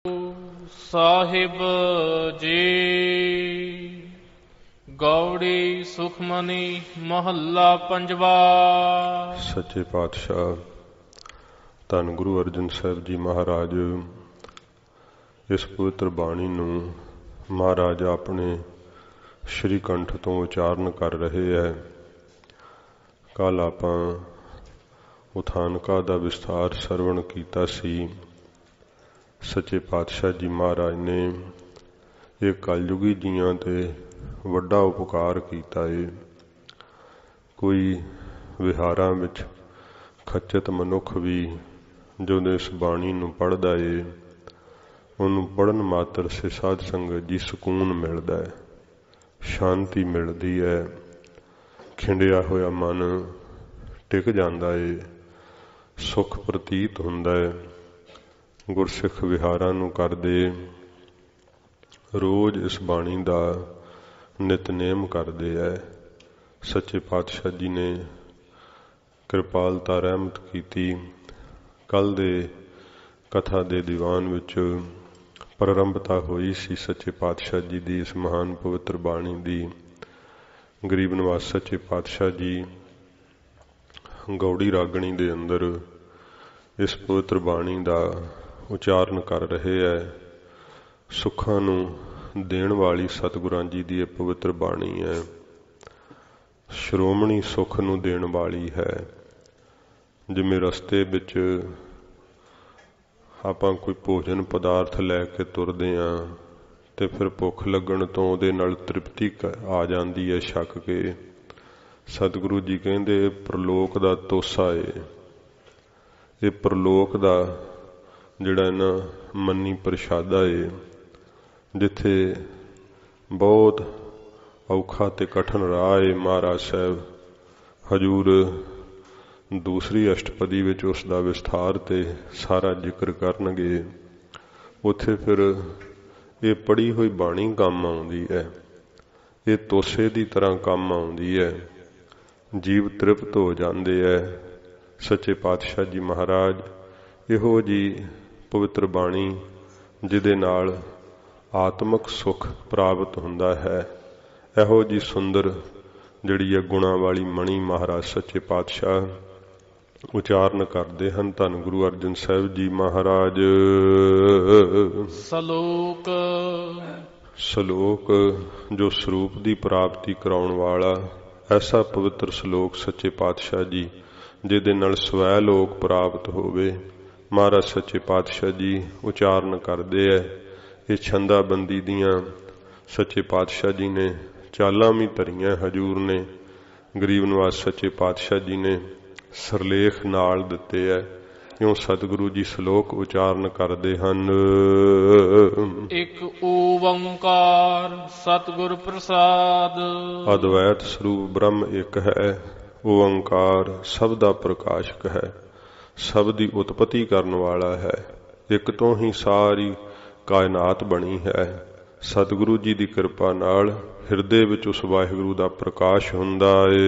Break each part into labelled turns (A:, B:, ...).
A: ਸਾਹਿਬ ਜੀ। ਗੌੜੀ ਸੁਖਮਨੀ ਮਹੱਲਾ ਪੰਜਵਾ।
B: ਸੱਚੇ ਪਾਤਸ਼ਾਹ ਧੰਨ ਗੁਰੂ ਅਰਜਨ ਸਾਹਿਬ ਜੀ ਮਹਾਰਾਜ ਇਸ ਪਵਿੱਤਰ ਬਾਣੀ ਨੂੰ ਮਹਾਰਾਜ ਆਪਣੇ ਸ਼੍ਰੀ ਕੰਠ ਤੋਂ ਉਚਾਰਨ ਕਰ ਰਹੇ ਹੈ। ਕੱਲ ਆਪਾਂ ਉਥਾਨਕਾ ਦਾ ਵਿਸਥਾਰ ਸਰਵਣ ਕੀਤਾ ਸੀ। ਸੱਚੇ ਪਾਤਸ਼ਾਹ ਜੀ ਮਹਾਰਾਜ ਨੇ ਇਹ ਕਲਯੁਗੀ ਜੀਆਂ ਤੇ ਵੱਡਾ ਉਪਕਾਰ ਕੀਤਾ ਏ। ਕੋਈ ਵਿਹਾਰਾਂ ਵਿੱਚ ਖੱਚਤ ਮਨੁੱਖ ਵੀ ਜਦੋਂ ਇਸ ਬਾਣੀ ਨੂੰ ਪੜ੍ਹਦਾ ਏ ਉਹਨੂੰ ਪੜ੍ਹਨ ਮਾਤਰ ਸੇ ਸਾਧ ਸੰਗਤ ਜੀ ਸਕੂਨ ਮਿਲਦਾ ਹੈ, ਸ਼ਾਂਤੀ ਮਿਲਦੀ ਹੈ, ਖਿੰਡਿਆ ਹੋਇਆ ਮਨ ਟਿਕ ਜਾਂਦਾ ਏ, ਸੁੱਖ ਪ੍ਰਤੀਤ ਹੁੰਦਾ ਹੈ। ਗੁਰਸਿੱਖ ਵਿਹਾਰਾਂ ਨੂੰ ਕਰਦੇ, ਰੋਜ਼ ਇਸ ਬਾਣੀ ਦਾ ਨਿਤਨੇਮ ਕਰਦੇ ਹੈ। ਸੱਚੇ ਪਾਤਸ਼ਾਹ ਜੀ ਨੇ ਕਿਰਪਾਲਤਾ ਰਹਿਮਤ ਕੀਤੀ। ਕੱਲ ਦੇ ਕਥਾ ਦੇ ਦੀਵਾਨ ਵਿੱਚ ਪ੍ਰਾਰੰਭਤਾ ਹੋਈ ਸੀ ਸੱਚੇ ਪਾਤਸ਼ਾਹ ਜੀ ਦੀ ਇਸ ਮਹਾਨ ਪਵਿੱਤਰ ਬਾਣੀ ਦੀ। ਗਰੀਬ ਨਿਵਾਸ ਸੱਚੇ ਪਾਤਸ਼ਾਹ ਜੀ ਗੌੜੀ ਰਾਗਣੀ ਦੇ ਅੰਦਰ ਇਸ ਪਵਿੱਤਰ ਬਾਣੀ ਦਾ ਉਚਾਰਨ ਕਰ ਰਹੇ ਹੈ। ਸੁੱਖਾਂ ਨੂੰ ਦੇਣ ਵਾਲੀ ਸਤਿਗੁਰਾਂ ਜੀ ਦੀ ਇਹ ਪਵਿੱਤਰ ਬਾਣੀ ਹੈ। ਸ਼੍ਰੋਮਣੀ ਸੁੱਖ ਨੂੰ ਦੇਣ ਵਾਲੀ ਹੈ। ਜਿਵੇਂ ਰਸਤੇ ਵਿੱਚ ਆਪਾਂ ਕੋਈ ਭੋਜਨ ਪਦਾਰਥ ਲੈ ਕੇ ਤੁਰਦੇ ਹਾਂ ਤੇ ਫਿਰ ਭੁੱਖ ਲੱਗਣ ਤੋਂ ਉਹਦੇ ਨਾਲ ਤ੍ਰਿਪਤੀ ਆ ਜਾਂਦੀ ਹੈ ਛਕ ਕੇ। ਸਤਿਗੁਰੂ ਜੀ ਕਹਿੰਦੇ ਪ੍ਰਲੋਕ ਦਾ ਤੋਸਾ ਏ। ਇਹ ਪ੍ਰਲੋਕ ਦਾ ਜਿਹੜਾ ਇਹਨਾਂ ਮੰਨੀ ਪ੍ਰਸ਼ਾਦਾ ਏ, ਜਿੱਥੇ ਬਹੁਤ ਔਖਾ ਤੇ ਕਠਿਨ ਰਾਹ ਏ। ਮਹਾਰਾਜ ਸਾਹਿਬ ਹਜੂਰ ਦੂਸਰੀ ਅਸ਼ਟਪਦੀ ਵਿੱਚ ਉਸ ਦਾ ਵਿਸਥਾਰ ਤੇ ਸਾਰਾ ਜ਼ਿਕਰ ਕਰਨਗੇ। ਉੱਥੇ ਫਿਰ ਇਹ ਪੜ੍ਹੀ ਹੋਈ ਬਾਣੀ ਕੰਮ ਆਉਂਦੀ ਹੈ। ਇਹ ਤੋਸੇ ਦੀ ਤਰ੍ਹਾਂ ਕੰਮ ਆਉਂਦੀ ਹੈ। ਜੀਵ ਤ੍ਰਿਪਤ ਹੋ ਜਾਂਦੇ ਹੈ। ਸੱਚੇ ਪਾਤਸ਼ਾਹ ਜੀ ਮਹਾਰਾਜ ਇਹੋ ਜੀ ਪਵਿੱਤਰ ਬਾਣੀ ਜਿਹਦੇ ਨਾਲ ਆਤਮਿਕ ਸੁੱਖ ਪ੍ਰਾਪਤ ਹੁੰਦਾ ਹੈ, ਇਹੋ ਜੀ ਸੁੰਦਰ ਜਿਹੜੀ ਹੈ ਗੁਣਾਂ ਵਾਲੀ ਮਣੀ ਮਹਾਰਾਜ ਸੱਚੇ ਪਾਤਸ਼ਾਹ ਉਚਾਰਨ ਕਰਦੇ ਹਨ। ਧੰਨ ਗੁਰੂ ਅਰਜਨ ਸਾਹਿਬ ਜੀ ਮਹਾਰਾਜ।
A: ਸਲੋਕ
B: ਸਲੋਕ ਜੋ ਸਰੂਪ ਦੀ ਪ੍ਰਾਪਤੀ ਕਰਾਉਣ ਵਾਲਾ ਐਸਾ ਪਵਿੱਤਰ ਸਲੋਕ ਸੱਚੇ ਪਾਤਸ਼ਾਹ ਜੀ ਜਿਹਦੇ ਨਾਲ ਸਵੈ ਲੋਕ ਪ੍ਰਾਪਤ ਹੋਵੇ, ਮਹਾਰਾਜ ਸੱਚੇ ਪਾਤਸ਼ਾਹ ਜੀ ਉਚਾਰਨ ਕਰਦੇ ਹੈ। ਇਹ ਛੰਦਾਬੰਦੀ ਦੀਆਂ ਸੱਚੇ ਪਾਤਸ਼ਾਹ ਜੀ ਨੇ ਚਾਲਾਂ ਵੀ ਧਰੀਆਂ। ਹਜੂਰ ਨੇ ਗਰੀਬ ਨਿਵਾਸ ਸੱਚੇ ਪਾਤਸ਼ਾਹ ਜੀ ਨੇ ਸਰਲੇਖ ਨਾਲ ਦਿੱਤੇ ਹੈ। ਕਿਉਂ ਸਤਿਗੁਰੂ ਜੀ ਸ਼ਲੋਕ ਉਚਾਰਨ ਕਰਦੇ ਹਨ।
A: ਇੱਕ ਓੰਕਾਰ ਸਤਿਗੁਰ ਪ੍ਰਸਾਦ।
B: ਅਦਵੈਤ ਸਰੂਪ ਬ੍ਰਹਮ ਇੱਕ ਹੈ। ਓੰਕਾਰ ਸਭ ਦਾ ਪ੍ਰਕਾਸ਼ਕ ਹੈ, ਸਭ ਦੀ ਉਤਪਤੀ ਕਰਨ ਵਾਲਾ ਹੈ। ਇੱਕ ਤੋਂ ਹੀ ਸਾਰੀ ਕਾਇਨਾਤ ਬਣੀ ਹੈ। ਸਤਿਗੁਰੂ ਜੀ ਦੀ ਕਿਰਪਾ ਨਾਲ ਹਿਰਦੇ ਵਿੱਚ ਉਸ ਵਾਹਿਗੁਰੂ ਦਾ ਪ੍ਰਕਾਸ਼ ਹੁੰਦਾ ਏ।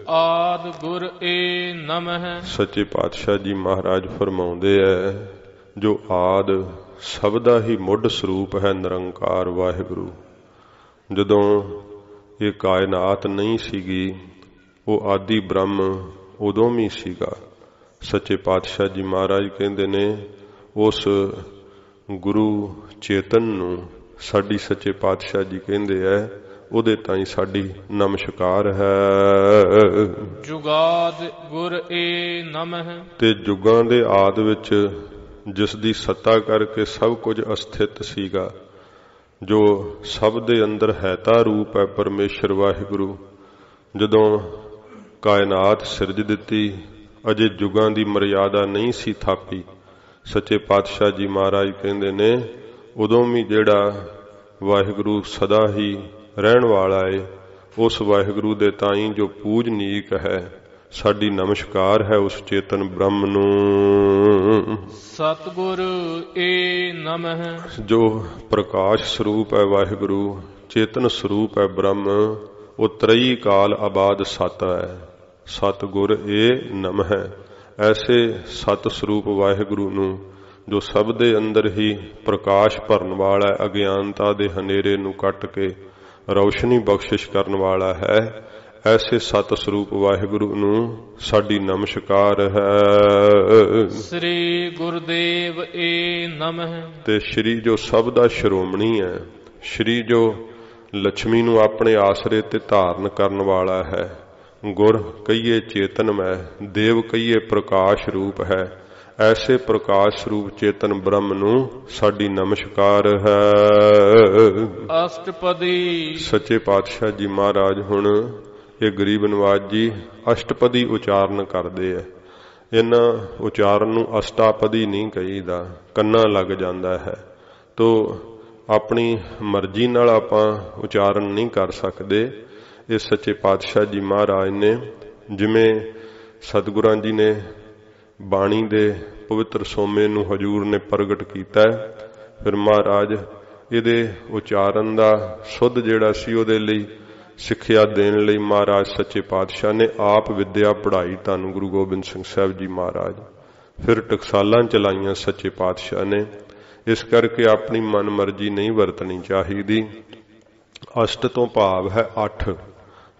A: ਆਦਿ ਗੁਰ ਏ ਨਮః। ਸੱਚੇ
B: ਪਾਤਸ਼ਾਹ ਜੀ ਮਹਾਰਾਜ ਫਰਮਾਉਂਦੇ ਹੈ, ਜੋ ਆਦ ਸਭ ਦਾ ਹੀ ਮੁੱਢ ਸਰੂਪ ਹੈ ਨਿਰੰਕਾਰ ਵਾਹਿਗੁਰੂ। ਜਦੋਂ ਇਹ ਕਾਇਨਾਤ ਨਹੀਂ ਸੀਗੀ, ਉਹ ਆਦਿ ਬ੍ਰਹਮ ਉਦੋਂ ਵੀ ਸੀਗਾ। ਸੱਚੇ ਪਾਤਸ਼ਾਹ ਜੀ ਮਹਾਰਾਜ ਕਹਿੰਦੇ ਨੇ ਉਸ ਗੁਰੂ ਚੇਤਨ ਨੂੰ ਸਾਡੀ ਸੱਚੇ ਪਾਤਸ਼ਾਹ ਜੀ ਕਹਿੰਦੇ ਹੈ ਉਹਦੇ ਤਾਈਂ ਸਾਡੀ ਨਮਸਕਾਰ ਹੈ।
A: ਜੁਗਾਦ ਗੁਰ ਏ ਨਮః।
B: ਤੇ ਜੁਗਾਂ ਦੇ ਆਦ ਵਿੱਚ ਜਿਸ ਦੀ ਸੱਤਾ ਕਰਕੇ ਸਭ ਕੁਝ ਅਸਥਿਤ ਸੀਗਾ, ਜੋ ਸਭ ਦੇ ਅੰਦਰ ਹੈਤਾ ਰੂਪ ਹੈ ਪਰਮੇਸ਼ਰ ਵਾਹਿਗੁਰੂ। ਜਦੋਂ ਕਾਇਨਾਤ ਸਿਰਜ ਦਿੱਤੀ, ਅਜੇ ਜੁਗਾਂ ਦੀ ਮਰਿਆਦਾ ਨਹੀਂ ਸੀ ਥਾਪੀ। ਸੱਚੇ ਪਾਤਸ਼ਾਹ ਜੀ ਮਹਾਰਾਜ ਕਹਿੰਦੇ ਨੇ ਉਦੋਂ ਵੀ ਜਿਹੜਾ ਵਾਹਿਗੁਰੂ ਸਦਾ ਹੀ ਰਹਿਣ ਵਾਲਾ ਏ, ਉਸ ਵਾਹਿਗੁਰੂ ਦੇ ਤਾਈਂ ਜੋ ਪੂਜਨੀਕ ਹੈ, ਸਾਡੀ ਨਮਸਕਾਰ ਹੈ ਉਸ ਚੇਤਨ ਬ੍ਰਹਮ ਨੂੰ।
A: ਸਤਿਗੁਰ ਏ ਨਮః।
B: ਜੋ ਪ੍ਰਕਾਸ਼ ਸਰੂਪ ਹੈ ਵਾਹਿਗੁਰੂ, ਚੇਤਨ ਸਰੂਪ ਹੈ ਬ੍ਰਹਮ, ਉਹ ਤਰਈ ਕਾਲ ਆਬਾਦ ਸਤ ਹੈ। ਸਤਿਗੁਰ ਏ ਨਮః। ਐਸੇ ਸਤ ਸਰੂਪ ਵਾਹਿਗੁਰੂ ਨੂੰ ਜੋ ਸਭ ਦੇ ਅੰਦਰ ਹੀ ਪ੍ਰਕਾਸ਼ ਭਰਨ ਵਾਲਾ ਹੈ, ਅਗਿਆਨਤਾ ਦੇ ਹਨੇਰੇ ਨੂੰ ਕੱਟ ਕੇ ਰੌਸ਼ਨੀ ਬਖਸ਼ਿਸ਼ ਕਰਨ ਵਾਲਾ ਹੈ, ਐਸੇ ਸਤ ਸਰੂਪ ਵਾਹਿਗੁਰੂ ਨੂੰ ਸਾਡੀ ਨਮਸਕਾਰ ਹੈ।
A: ਸ੍ਰੀ ਗੁਰਦੇਵ ਏ ਨਮః। ਤੇ
B: ਸ਼੍ਰੀ ਜੋ ਸਭ ਦਾ ਸ਼੍ਰੋਮਣੀ ਹੈ, ਸ਼੍ਰੀ ਜੋ ਲక్ష్ਮੀ ਨੂੰ ਆਪਣੇ ਆਸਰੇ ਤੇ ਧਾਰਨ ਕਰਨ ਵਾਲਾ ਹੈ, ਗੁਰ ਕਹੀਏ ਚੇਤਨਮੈ, ਦੇਵ ਕਹੀਏ ਪ੍ਰਕਾਸ਼ ਰੂਪ ਹੈ, ਐਸੇ ਪ੍ਰਕਾਸ਼ ਸਰੂਪ ਚੇਤਨ ਬ੍ਰਹਮ ਨੂੰ ਸਾਡੀ ਨਮਸਕਾਰ ਹੈ।
A: ਅਸ਼ਟਪਦੀ।
B: ਸੱਚੇ ਪਾਤਸ਼ਾਹ ਜੀ ਮਹਾਰਾਜ ਹੁਣ ਇਹ ਗਰੀਬ ਨਵਾਜ ਜੀ ਅਸ਼ਟਪਦੀ ਉਚਾਰਨ ਕਰਦੇ ਆ। ਇਹਨਾਂ ਉਚਾਰਨ ਨੂੰ ਅਸ਼ਟਾਪਦੀ ਨਹੀਂ ਕਹੀਦਾ, ਕੰਨਾਂ ਲੱਗ ਜਾਂਦਾ ਹੈ। ਤੋ ਆਪਣੀ ਮਰਜ਼ੀ ਨਾਲ ਆਪਾਂ ਉਚਾਰਨ ਨਹੀਂ ਕਰ ਸਕਦੇ। ਇਹ ਸੱਚੇ ਪਾਤਸ਼ਾਹ ਜੀ ਮਹਾਰਾਜ ਨੇ ਜਿਵੇਂ ਸਤਿਗੁਰਾਂ ਜੀ ਨੇ ਬਾਣੀ ਦੇ ਪਵਿੱਤਰ ਸੋਮੇ ਨੂੰ ਹਜੂਰ ਨੇ ਪ੍ਰਗਟ ਕੀਤਾ, ਫਿਰ ਮਹਾਰਾਜ ਇਹਦੇ ਉਚਾਰਨ ਦਾ ਸੁੱਧ ਜਿਹੜਾ ਸੀ ਉਹਦੇ ਲਈ ਸਿੱਖਿਆ ਦੇਣ ਲਈ ਮਹਾਰਾਜ ਸੱਚੇ ਪਾਤਸ਼ਾਹ ਨੇ ਆਪ ਵਿਦਿਆ ਪੜ੍ਹਾਈ। ਧੰਨ ਗੁਰੂ ਗੋਬਿੰਦ ਸਿੰਘ ਸਾਹਿਬ ਜੀ ਮਹਾਰਾਜ ਫਿਰ ਟਕਸਾਲਾਂ ਚਲਾਈਆਂ ਸੱਚੇ ਪਾਤਸ਼ਾਹ ਨੇ। ਇਸ ਕਰਕੇ ਆਪਣੀ ਮਨ ਮਰਜ਼ੀ ਨਹੀਂ ਵਰਤਣੀ ਚਾਹੀਦੀ। ਅਸ਼ਟ ਤੋਂ ਭਾਵ ਹੈ 8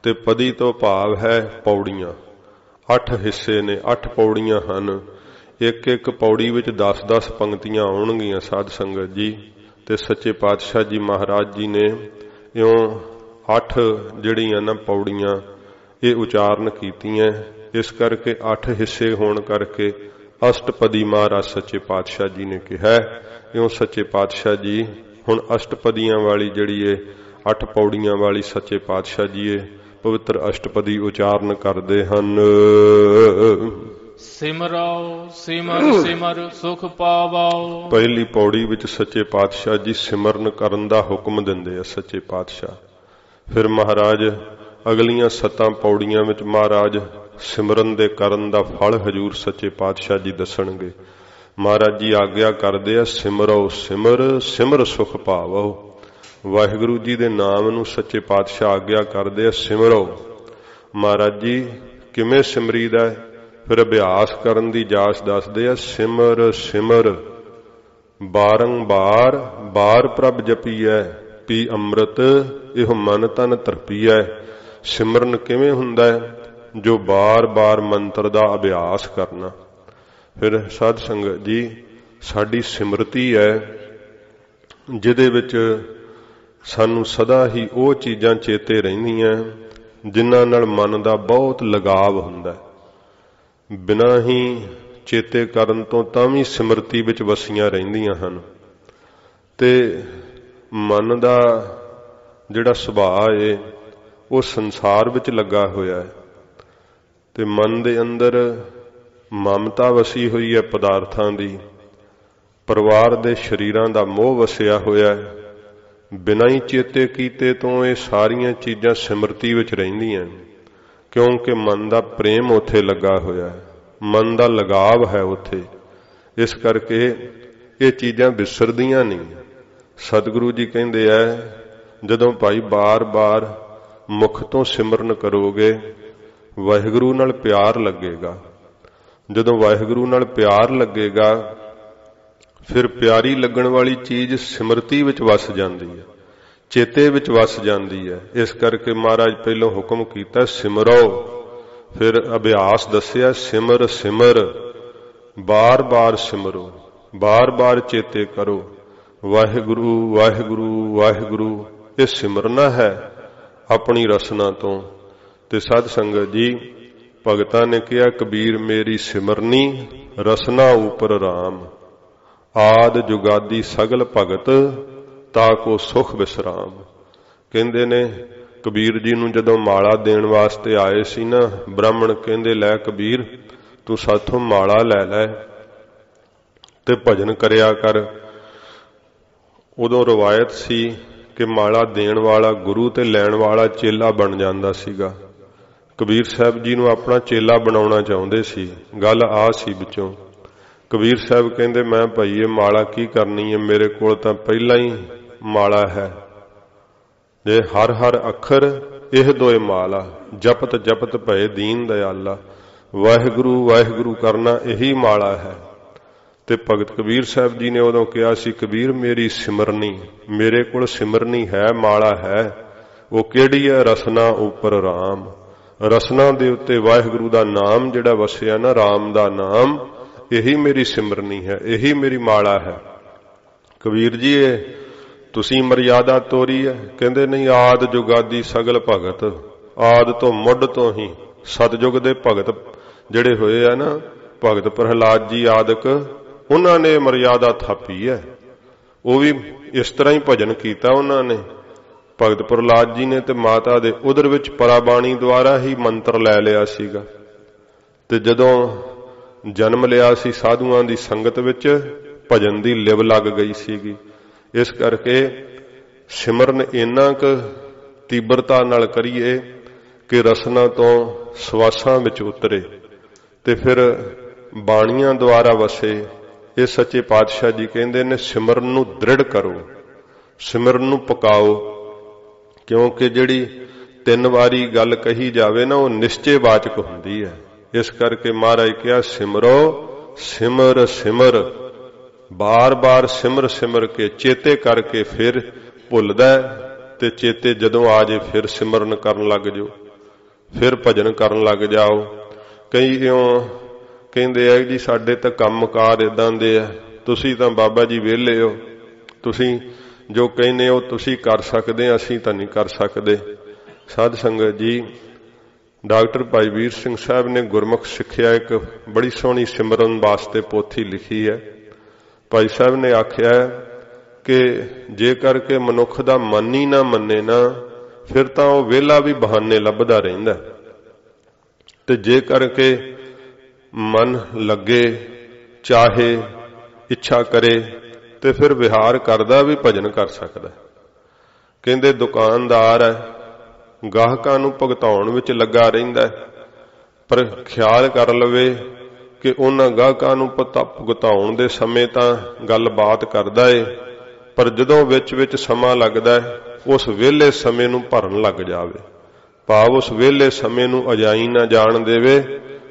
B: ਤੇ ਪਦੀ ਤੋਂ ਭਾਵ ਹੈ ਪੌੜੀਆਂ। 8 ਹਿੱਸੇ ਨੇ, 8 ਪੌੜੀਆਂ ਹਨ। ਇੱਕ ਇੱਕ ਪੌੜੀ ਵਿੱਚ 10-10 ਪੰਕਤੀਆਂ ਆਉਣਗੀਆਂ ਸਾਧ ਸੰਗਤ ਜੀ। ਤੇ ਸੱਚੇ ਪਾਤਸ਼ਾਹ ਜੀ ਮਹਾਰਾਜ ਜੀ ਨੇ ਇਉਂ 8 ਜਿਹੜੀਆਂ ਨਾ ਪੌੜੀਆਂ ਇਹ ਉਚਾਰਨ ਕੀਤੀਆਂ। ਇਸ ਕਰਕੇ 8 ਹਿੱਸੇ ਹੋਣ ਕਰਕੇ ਅਸ਼ਟਪਦੀ ਮਹਾਰਾਜ ਸੱਚੇ ਪਾਤਸ਼ਾਹ ਜੀ ਨੇ ਕਿਹਾ। ਇਉਂ ਸੱਚੇ ਪਾਤਸ਼ਾਹ ਜੀ ਹੁਣ ਅਸ਼ਟਪਦੀਆਂ ਵਾਲੀ ਜਿਹੜੀ ਇਹ 8 ਪੌੜੀਆਂ ਵਾਲੀ ਸੱਚੇ ਪਾਤਸ਼ਾਹ ਜੀ ਇਹ ਪਵਿੱਤਰ ਅਸ਼ਟਪਦੀ ਉਚਾਰਨ ਕਰਦੇ ਹਨ।
A: ਸਿਮਰੋ ਸਿਮਰ ਸਿਮਰ ਸੁਖ ਪਾਵੋ।
B: ਪਹਿਲੀ ਪੌੜੀ ਵਿੱਚ ਸੱਚੇ ਪਾਤਸ਼ਾਹ ਜੀ ਸਿਮਰਨ ਕਰਨ ਦਾ ਹੁਕਮ ਦਿੰਦੇ ਆ ਸੱਚੇ ਪਾਤਸ਼ਾਹ। ਫਿਰ ਮਹਾਰਾਜ ਅਗਲੀਆਂ 7 ਪੌੜੀਆਂ ਵਿੱਚ ਮਹਾਰਾਜ ਸਿਮਰਨ ਦੇ ਕਰਨ ਦਾ ਫਲ ਹਜੂਰ ਸੱਚੇ ਪਾਤਸ਼ਾਹ ਜੀ ਦੱਸਣਗੇ। ਮਹਾਰਾਜ ਜੀ ਆਗਿਆ ਕਰਦੇ ਆ ਸਿਮਰੋ ਸਿਮਰ ਸਿਮਰ ਸੁਖ ਪਾਵੋ। ਵਾਹਿਗੁਰੂ ਜੀ ਦੇ ਨਾਮ ਨੂੰ ਸੱਚੇ ਪਾਤਸ਼ਾਹ ਆਗਿਆ ਕਰਦੇ ਆ ਸਿਮਰੋ। ਮਹਾਰਾਜ ਜੀ ਕਿਵੇਂ ਸਿਮਰੀਦਾ? ਫਿਰ ਅਭਿਆਸ ਕਰਨ ਦੀ ਜਾਚ ਦੱਸਦੇ ਆ। ਸਿਮਰ ਸਿਮਰ ਬਾਰੰਬਾਰ ਬਾਰ ਪ੍ਰਭ ਜਪੀਐ, ਪੀ ਅੰਮ੍ਰਿਤ ਇਹ ਮਨ ਤਨ ਤਰਪੀਐ। ਸਿਮਰਨ ਕਿਵੇਂ ਹੁੰਦਾ ਹੈ? ਜੋ ਬਾਰ-ਬਾਰ ਮੰਤਰ ਦਾ ਅਭਿਆਸ ਕਰਨਾ। ਫਿਰ ਸਾਧ ਸੰਗਤ ਜੀ ਸਾਡੀ ਸਿਮਰਤੀ ਹੈ ਜਿਹਦੇ ਵਿੱਚ ਸਾਨੂੰ ਸਦਾ ਹੀ ਉਹ ਚੀਜ਼ਾਂ ਚੇਤੇ ਰਹਿੰਦੀਆਂ ਜਿਨ੍ਹਾਂ ਨਾਲ ਮਨ ਦਾ ਬਹੁਤ ਲਗਾਵ ਹੁੰਦਾ। ਬਿਨਾਂ ਹੀ ਚੇਤੇ ਕਰਨ ਤੋਂ ਤਾਂ ਵੀ ਸਿਮਰਤੀ ਵਿੱਚ ਵਸੀਆਂ ਰਹਿੰਦੀਆਂ ਹਨ। ਤੇ ਮਨ ਦਾ ਜਿਹੜਾ ਸੁਭਾਅ ਹੈ ਉਹ ਸੰਸਾਰ ਵਿੱਚ ਲੱਗਾ ਹੋਇਆ ਹੈ ਤੇ ਮਨ ਦੇ ਅੰਦਰ ਮਮਤਾ ਵਸੀ ਹੋਈ ਹੈ ਪਦਾਰਥਾਂ ਦੀ, ਪਰਿਵਾਰ ਦੇ ਸ਼ਰੀਰਾਂ ਦਾ ਮੋਹ ਵਸਿਆ ਹੋਇਆ ਹੈ। ਬਿਨਾਂ ਹੀ ਚੇਤੇ ਕੀਤੇ ਤੋਂ ਇਹ ਸਾਰੀਆਂ ਚੀਜ਼ਾਂ ਸਿਮਰਤੀ ਵਿੱਚ ਰਹਿੰਦੀਆਂ ਕਿਉਂਕਿ ਮਨ ਦਾ ਪ੍ਰੇਮ ਉੱਥੇ ਲੱਗਾ ਹੋਇਆ ਹੈ, ਮਨ ਦਾ ਲਗਾਵ ਹੈ ਉੱਥੇ। ਇਸ ਕਰਕੇ ਇਹ ਚੀਜ਼ਾਂ ਵਿਸਰਦੀਆਂ ਨਹੀਂ। ਸਤਿਗੁਰੂ ਜੀ ਕਹਿੰਦੇ ਆ ਜਦੋਂ ਭਾਈ ਬਾਰ-ਬਾਰ ਮੁਖ ਤੋਂ ਸਿਮਰਨ ਕਰੋਗੇ ਵਾਹਿਗੁਰੂ ਨਾਲ ਪਿਆਰ ਲੱਗੇਗਾ। ਜਦੋਂ ਵਾਹਿਗੁਰੂ ਨਾਲ ਪਿਆਰ ਲੱਗੇਗਾ ਫਿਰ ਪਿਆਰੀ ਲੱਗਣ ਵਾਲੀ ਚੀਜ਼ ਸਿਮਰਤੀ ਵਿੱਚ ਵਸ ਜਾਂਦੀ ਹੈ, ਚੇਤੇ ਵਿੱਚ ਵਸ ਜਾਂਦੀ ਹੈ। ਇਸ ਕਰਕੇ ਮਹਾਰਾਜ ਪਹਿਲਾਂ ਹੁਕਮ ਕੀਤਾ ਸਿਮਰੋ, ਫਿਰ ਅਭਿਆਸ ਦੱਸਿਆ ਸਿਮਰ ਸਿਮਰ ਬਾਰ-ਬਾਰ ਸਿਮਰੋ, ਬਾਰ-ਬਾਰ ਚੇਤੇ ਕਰੋ ਵਾਹਿਗੁਰੂ ਵਾਹਿਗੁਰੂ ਵਾਹਿਗੁਰੂ। ਇਹ ਸਿਮਰਨਾ ਹੈ ਆਪਣੀ ਰਸਨਾ ਤੋਂ। ਤੇ ਸਾਧ ਸੰਗਤ ਜੀ ਭਗਤਾਂ ਨੇ ਕਿਹਾ ਕਬੀਰ ਮੇਰੀ ਸਿਮਰਨੀ ਰਸਨਾ ਉਪਰ ਰਾਮ, ਆਦ ਜੁਗਾਦੀ ਸਗਲ ਭਗਤ ਤਾ ਕੋ ਸੁਖ ਵਿਸਰਾਮ। ਕਹਿੰਦੇ ਨੇ ਕਬੀਰ ਜੀ ਨੂੰ ਜਦੋਂ ਮਾਲਾ ਦੇਣ ਵਾਸਤੇ ਆਏ ਸੀ ਨਾ ਬ੍ਰਾਹਮਣ, ਕਹਿੰਦੇ ਲੈ ਕਬੀਰ ਤੂੰ ਸਾਥੋਂ ਮਾਲਾ ਲੈ ਲੈ ਤੇ ਭਜਨ ਕਰਿਆ ਕਰ। ਉਦੋਂ ਰਵਾਇਤ ਸੀ ਕਿ ਮਾਲਾ ਦੇਣ ਵਾਲਾ ਗੁਰੂ ਤੇ ਲੈਣ ਵਾਲਾ ਚੇਲਾ ਬਣ ਜਾਂਦਾ ਸੀਗਾ। ਕਬੀਰ ਸਾਹਿਬ ਜੀ ਨੂੰ ਆਪਣਾ ਚੇਲਾ ਬਣਾਉਣਾ ਚਾਹੁੰਦੇ ਸੀ। ਗੱਲ ਆ ਸੀ ਵਿੱਚੋਂ। ਕਬੀਰ ਸਾਹਿਬ ਕਹਿੰਦੇ ਮੈਂ ਭਾਈ ਇਹ ਮਾਲਾ ਕੀ ਕਰਨੀ ਹੈ, ਮੇਰੇ ਕੋਲ ਤਾਂ ਪਹਿਲਾਂ ਹੀ ਮਾਲਾ ਹੈ। ਜੇ ਹਰ ਹਰ ਅੱਖਰ ਇਹ ਦੋਏ ਮਾਲਾ, ਜਪਤ ਜਪਤ ਭਏ ਦੀਨ ਦਇਆਲਾ। ਵਾਹਿਗੁਰੂ ਵਾਹਿਗੁਰੂ ਕਰਨਾ ਇਹੀ ਮਾਲਾ ਹੈ। ਤੇ ਭਗਤ ਕਬੀਰ ਸਾਹਿਬ ਜੀ ਨੇ ਉਦੋਂ ਕਿਹਾ ਸੀ, ਕਬੀਰ ਮੇਰੀ ਸਿਮਰਨੀ, ਮੇਰੇ ਕੋਲ ਸਿਮਰਨੀ ਹੈ, ਮਾਲਾ ਹੈ, ਉਹ ਕਿਹੜੀ ਹੈ? ਰਸਨਾ ਉੱਪਰ ਰਾਮ। ਰਸਨਾ ਦੇ ਉੱਤੇ ਵਾਹਿਗੁਰੂ ਦਾ ਨਾਮ ਜਿਹੜਾ ਵਸਿਆ ਨਾ, ਰਾਮ ਦਾ ਨਾਮ, ਇਹੀ ਮੇਰੀ ਸਿਮਰਨੀ ਹੈ, ਇਹੀ ਮੇਰੀ ਮਾਲਾ ਹੈ। ਕਬੀਰ ਜੀ ਇਹ ਤੁਸੀਂ ਮਰਿਆਦਾ ਤੋਰੀ ਹੈ? ਕਹਿੰਦੇ ਨਹੀਂ, ਆਦ ਜੁਗਾਦੀ ਸਗਲ ਭਗਤ, ਆਦ ਤੋਂ ਮੁੱਢ ਤੋਂ ਹੀ ਸਤਜੁਗ ਦੇ ਭਗਤ ਜਿਹੜੇ ਹੋਏ ਆ ਨਾ, ਭਗਤ ਪ੍ਰਹਿਲਾਦ ਜੀ ਆਦਿਕ, ਉਹਨਾਂ ਨੇ ਮਰਿਆਦਾ ਥਾਪੀ ਹੈ। ਉਹ ਵੀ ਇਸ ਤਰ੍ਹਾਂ ਹੀ ਭਜਨ ਕੀਤਾ ਉਹਨਾਂ ਨੇ। ਭਗਤ ਪ੍ਰਹਿਲਾਦ ਜੀ ਨੇ ਤੇ ਮਾਤਾ ਦੇ ਉਦਰ ਵਿੱਚ ਪਰਾਬਾਣੀ ਦੁਆਰਾ ਹੀ ਮੰਤਰ ਲੈ ਲਿਆ ਸੀਗਾ, ਤੇ ਜਦੋਂ ਜਨਮ ਲਿਆ ਸੀ ਸਾਧੂਆਂ ਦੀ ਸੰਗਤ ਵਿੱਚ, ਭਜਨ ਦੀ ਲਿਵ ਲੱਗ ਗਈ ਸੀਗੀ। ਇਸ ਕਰਕੇ ਸਿਮਰਨ ਇੰਨਾ ਕੁ ਤੀਬਰਤਾ ਨਾਲ ਕਰੀਏ ਕਿ ਰਸਨਾ ਤੋਂ ਸਵਾਸਾਂ ਵਿੱਚ ਉਤਰੇ ਤੇ ਫਿਰ ਬਾਣੀਆਂ ਦੁਆਰਾ ਵਸੇ। ਇਹ ਸੱਚੇ ਪਾਤਸ਼ਾਹ ਜੀ ਕਹਿੰਦੇ ਨੇ, ਸਿਮਰਨ ਨੂੰ ਦ੍ਰਿੜ ਕਰੋ, ਸਿਮਰਨ ਨੂੰ ਪਕਾਓ, ਕਿਉਂਕਿ ਜਿਹੜੀ 3 ਵਾਰੀ ਗੱਲ ਕਹੀ ਜਾਵੇ ਨਾ, ਉਹ ਨਿਸ਼ਚੇ ਵਾਚਕ ਹੁੰਦੀ ਹੈ। ਇਸ ਕਰਕੇ ਮਹਾਰਾਜ ਕਿਹਾ, ਸਿਮਰੋ ਸਿਮਰ ਸਿਮਰ, ਬਾਰ-ਬਾਰ ਸਿਮਰ ਸਿਮਰ ਕੇ, ਚੇਤੇ ਕਰਕੇ ਫਿਰ ਭੁੱਲਦਾ ਤੇ ਚੇਤੇ ਜਦੋਂ ਆ ਜੇ ਫਿਰ ਸਿਮਰਨ ਕਰਨ ਲੱਗ ਜਾਓ, ਫਿਰ ਭਜਨ ਕਰਨ ਲੱਗ ਜਾਓ। ਕਈ ਇਉਂ ਕਹਿੰਦੇ ਆ ਜੀ ਸਾਡੇ ਤਾਂ ਕੰਮਕਾਰ ਇਦਾਂ ਦੇ ਆ, ਤੁਸੀਂ ਤਾਂ ਬਾਬਾ ਜੀ ਵਿਹਲੇ ਹੋ, ਤੁਸੀਂ ਜੋ ਕਹਿੰਦੇ ਹੋ ਤੁਸੀਂ ਕਰ ਸਕਦੇ, ਅਸੀਂ ਤਾਂ ਨਹੀਂ ਕਰ ਸਕਦੇ। ਸਾਧ ਸੰਗਤ ਜੀ, ਡਾਕਟਰ ਭਾਈ ਵੀਰ ਸਿੰਘ ਸਾਹਿਬ ਨੇ ਗੁਰਮੁਖ ਸਿੱਖਿਆ ਇੱਕ ਬੜੀ ਸੋਹਣੀ ਸਿਮਰਨ ਵਾਸਤੇ ਪੋਥੀ ਲਿਖੀ ਹੈ। ਭਾਈ ਸਾਹਿਬ ਨੇ ਆਖਿਆ ਕਿ ਜੇਕਰ ਕਿ ਮਨੁੱਖ ਦਾ ਮਨ ਹੀ ਨਾ ਮੰਨੇ ਨਾ, ਫਿਰ ਤਾਂ ਉਹ ਵਿਹਲਾ ਵੀ ਬਹਾਨੇ ਲੱਭਦਾ ਰਹਿੰਦਾ, ਤੇ ਜੇਕਰ ਕਿ ਮਨ ਲੱਗੇ, ਚਾਹੇ, ਇੱਛਾ ਕਰੇ, ਤੇ ਫਿਰ ਵਿਹਾਰ ਕਰਦਾ ਵੀ ਭਜਨ ਕਰ ਸਕਦਾ। ਕਹਿੰਦੇ ਦੁਕਾਨਦਾਰ ਹੈ, ਗਾਹਕਾਂ ਨੂੰ ਭੁਗਤਾਉਣ ਵਿੱਚ ਲੱਗਾ ਰਹਿੰਦਾ, ਪਰ ਖਿਆਲ ਕਰ ਲਵੇ ਕਿ ਉਹਨਾਂ ਗਾਹਕਾਂ ਨੂੰ ਭੁਗਤਾਉਣ ਦੇ ਸਮੇਂ ਤਾਂ ਗੱਲਬਾਤ ਕਰਦਾ ਏ, ਪਰ ਜਦੋਂ ਵਿੱਚ ਸਮਾਂ ਲੱਗਦਾ ਉਸ ਵਿਹਲੇ ਸਮੇਂ ਨੂੰ ਭਰਨ ਲੱਗ ਜਾਵੇ, ਭਾਵ ਉਸ ਵਿਹਲੇ ਸਮੇਂ ਨੂੰ ਅਜਾਈ ਨਾ ਜਾਣ ਦੇਵੇ,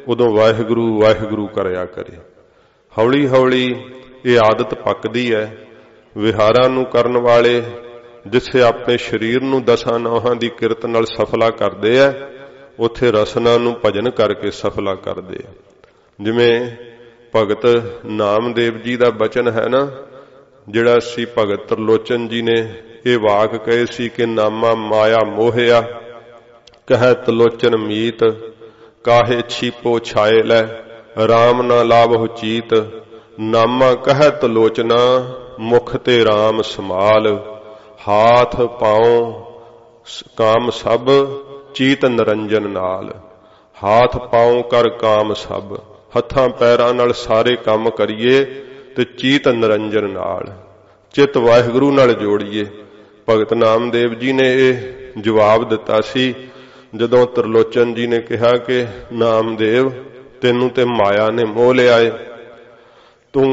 B: ਉਦੋਂ ਵਾਹਿਗੁਰੂ ਵਾਹਿਗੁਰੂ ਕਰਿਆ ਕਰੇ। ਹੌਲੀ ਹੌਲੀ ਇਹ ਆਦਤ ਪੱਕਦੀ ਹੈ। ਵਿਹਾਰਾਂ ਨੂੰ ਕਰਨ ਵਾਲੇ ਜਿੱਥੇ ਆਪਣੇ ਸਰੀਰ ਨੂੰ 10 ਨੌਹਾਂ ਦੀ ਕਿਰਤ ਨਾਲ ਸਫਲਾ ਕਰਦੇ ਆ, ਉੱਥੇ ਰਸਨਾ ਨੂੰ ਭਜਨ ਕਰਕੇ ਸਫਲਾ ਕਰਦੇ ਆ। ਜਿਵੇਂ ਭਗਤ ਨਾਮਦੇਵ ਜੀ ਦਾ ਬਚਨ ਹੈ ਨਾ, ਜਿਹੜਾ ਸੀ ਭਗਤ ਤਰਲੋਚਨ ਜੀ ਨੇ ਇਹ ਵਾਕ ਕਹੇ ਸੀ ਕਿ ਨਾਮਾ ਮਾਇਆ ਮੋਹਿਆ, ਕਹਿ ਤਰਲੋਚਨ ਮੀਤ, ਕਾਹੇ ਛੀਪੋ ਛਾਏ ਲੈ, ਰਾਮ ਨਾ ਲਾਭਹੁ ਚੀਤ, ਨਾਮਾ ਕਹਿ ਤਰਲੋਚਨਾ, ਮੁਖ ਤੇ ਰਾਮ ਸਮਾਲ, ਹਾਥ ਪਾਉ ਕਾਮ ਸਭ, ਚੀਤ ਨਿਰੰਜਨ ਨਾਲ। ਹਾਥ ਪਾਉ ਕਰ ਕਾਮ ਸਭ, ਹੱਥਾਂ ਪੈਰਾਂ ਨਾਲ ਸਾਰੇ ਕੰਮ ਕਰੀਏ ਤੇ ਚੀਤ ਨਿਰੰਜਨ ਨਾਲ, ਚਿੱਤ ਵਾਹਿਗੁਰੂ ਨਾਲ ਜੋੜੀਏ। ਭਗਤ ਨਾਮਦੇਵ ਜੀ ਨੇ ਇਹ ਜਵਾਬ ਦਿੱਤਾ ਸੀ ਜਦੋਂ ਤਰਲੋਚਨ ਜੀ ਨੇ ਕਿਹਾ ਕਿ ਨਾਮਦੇਵ ਤੈਨੂੰ ਤੇ ਮਾਇਆ ਨੇ ਮੋਹ ਲਿਆ ਏ, ਤੂੰ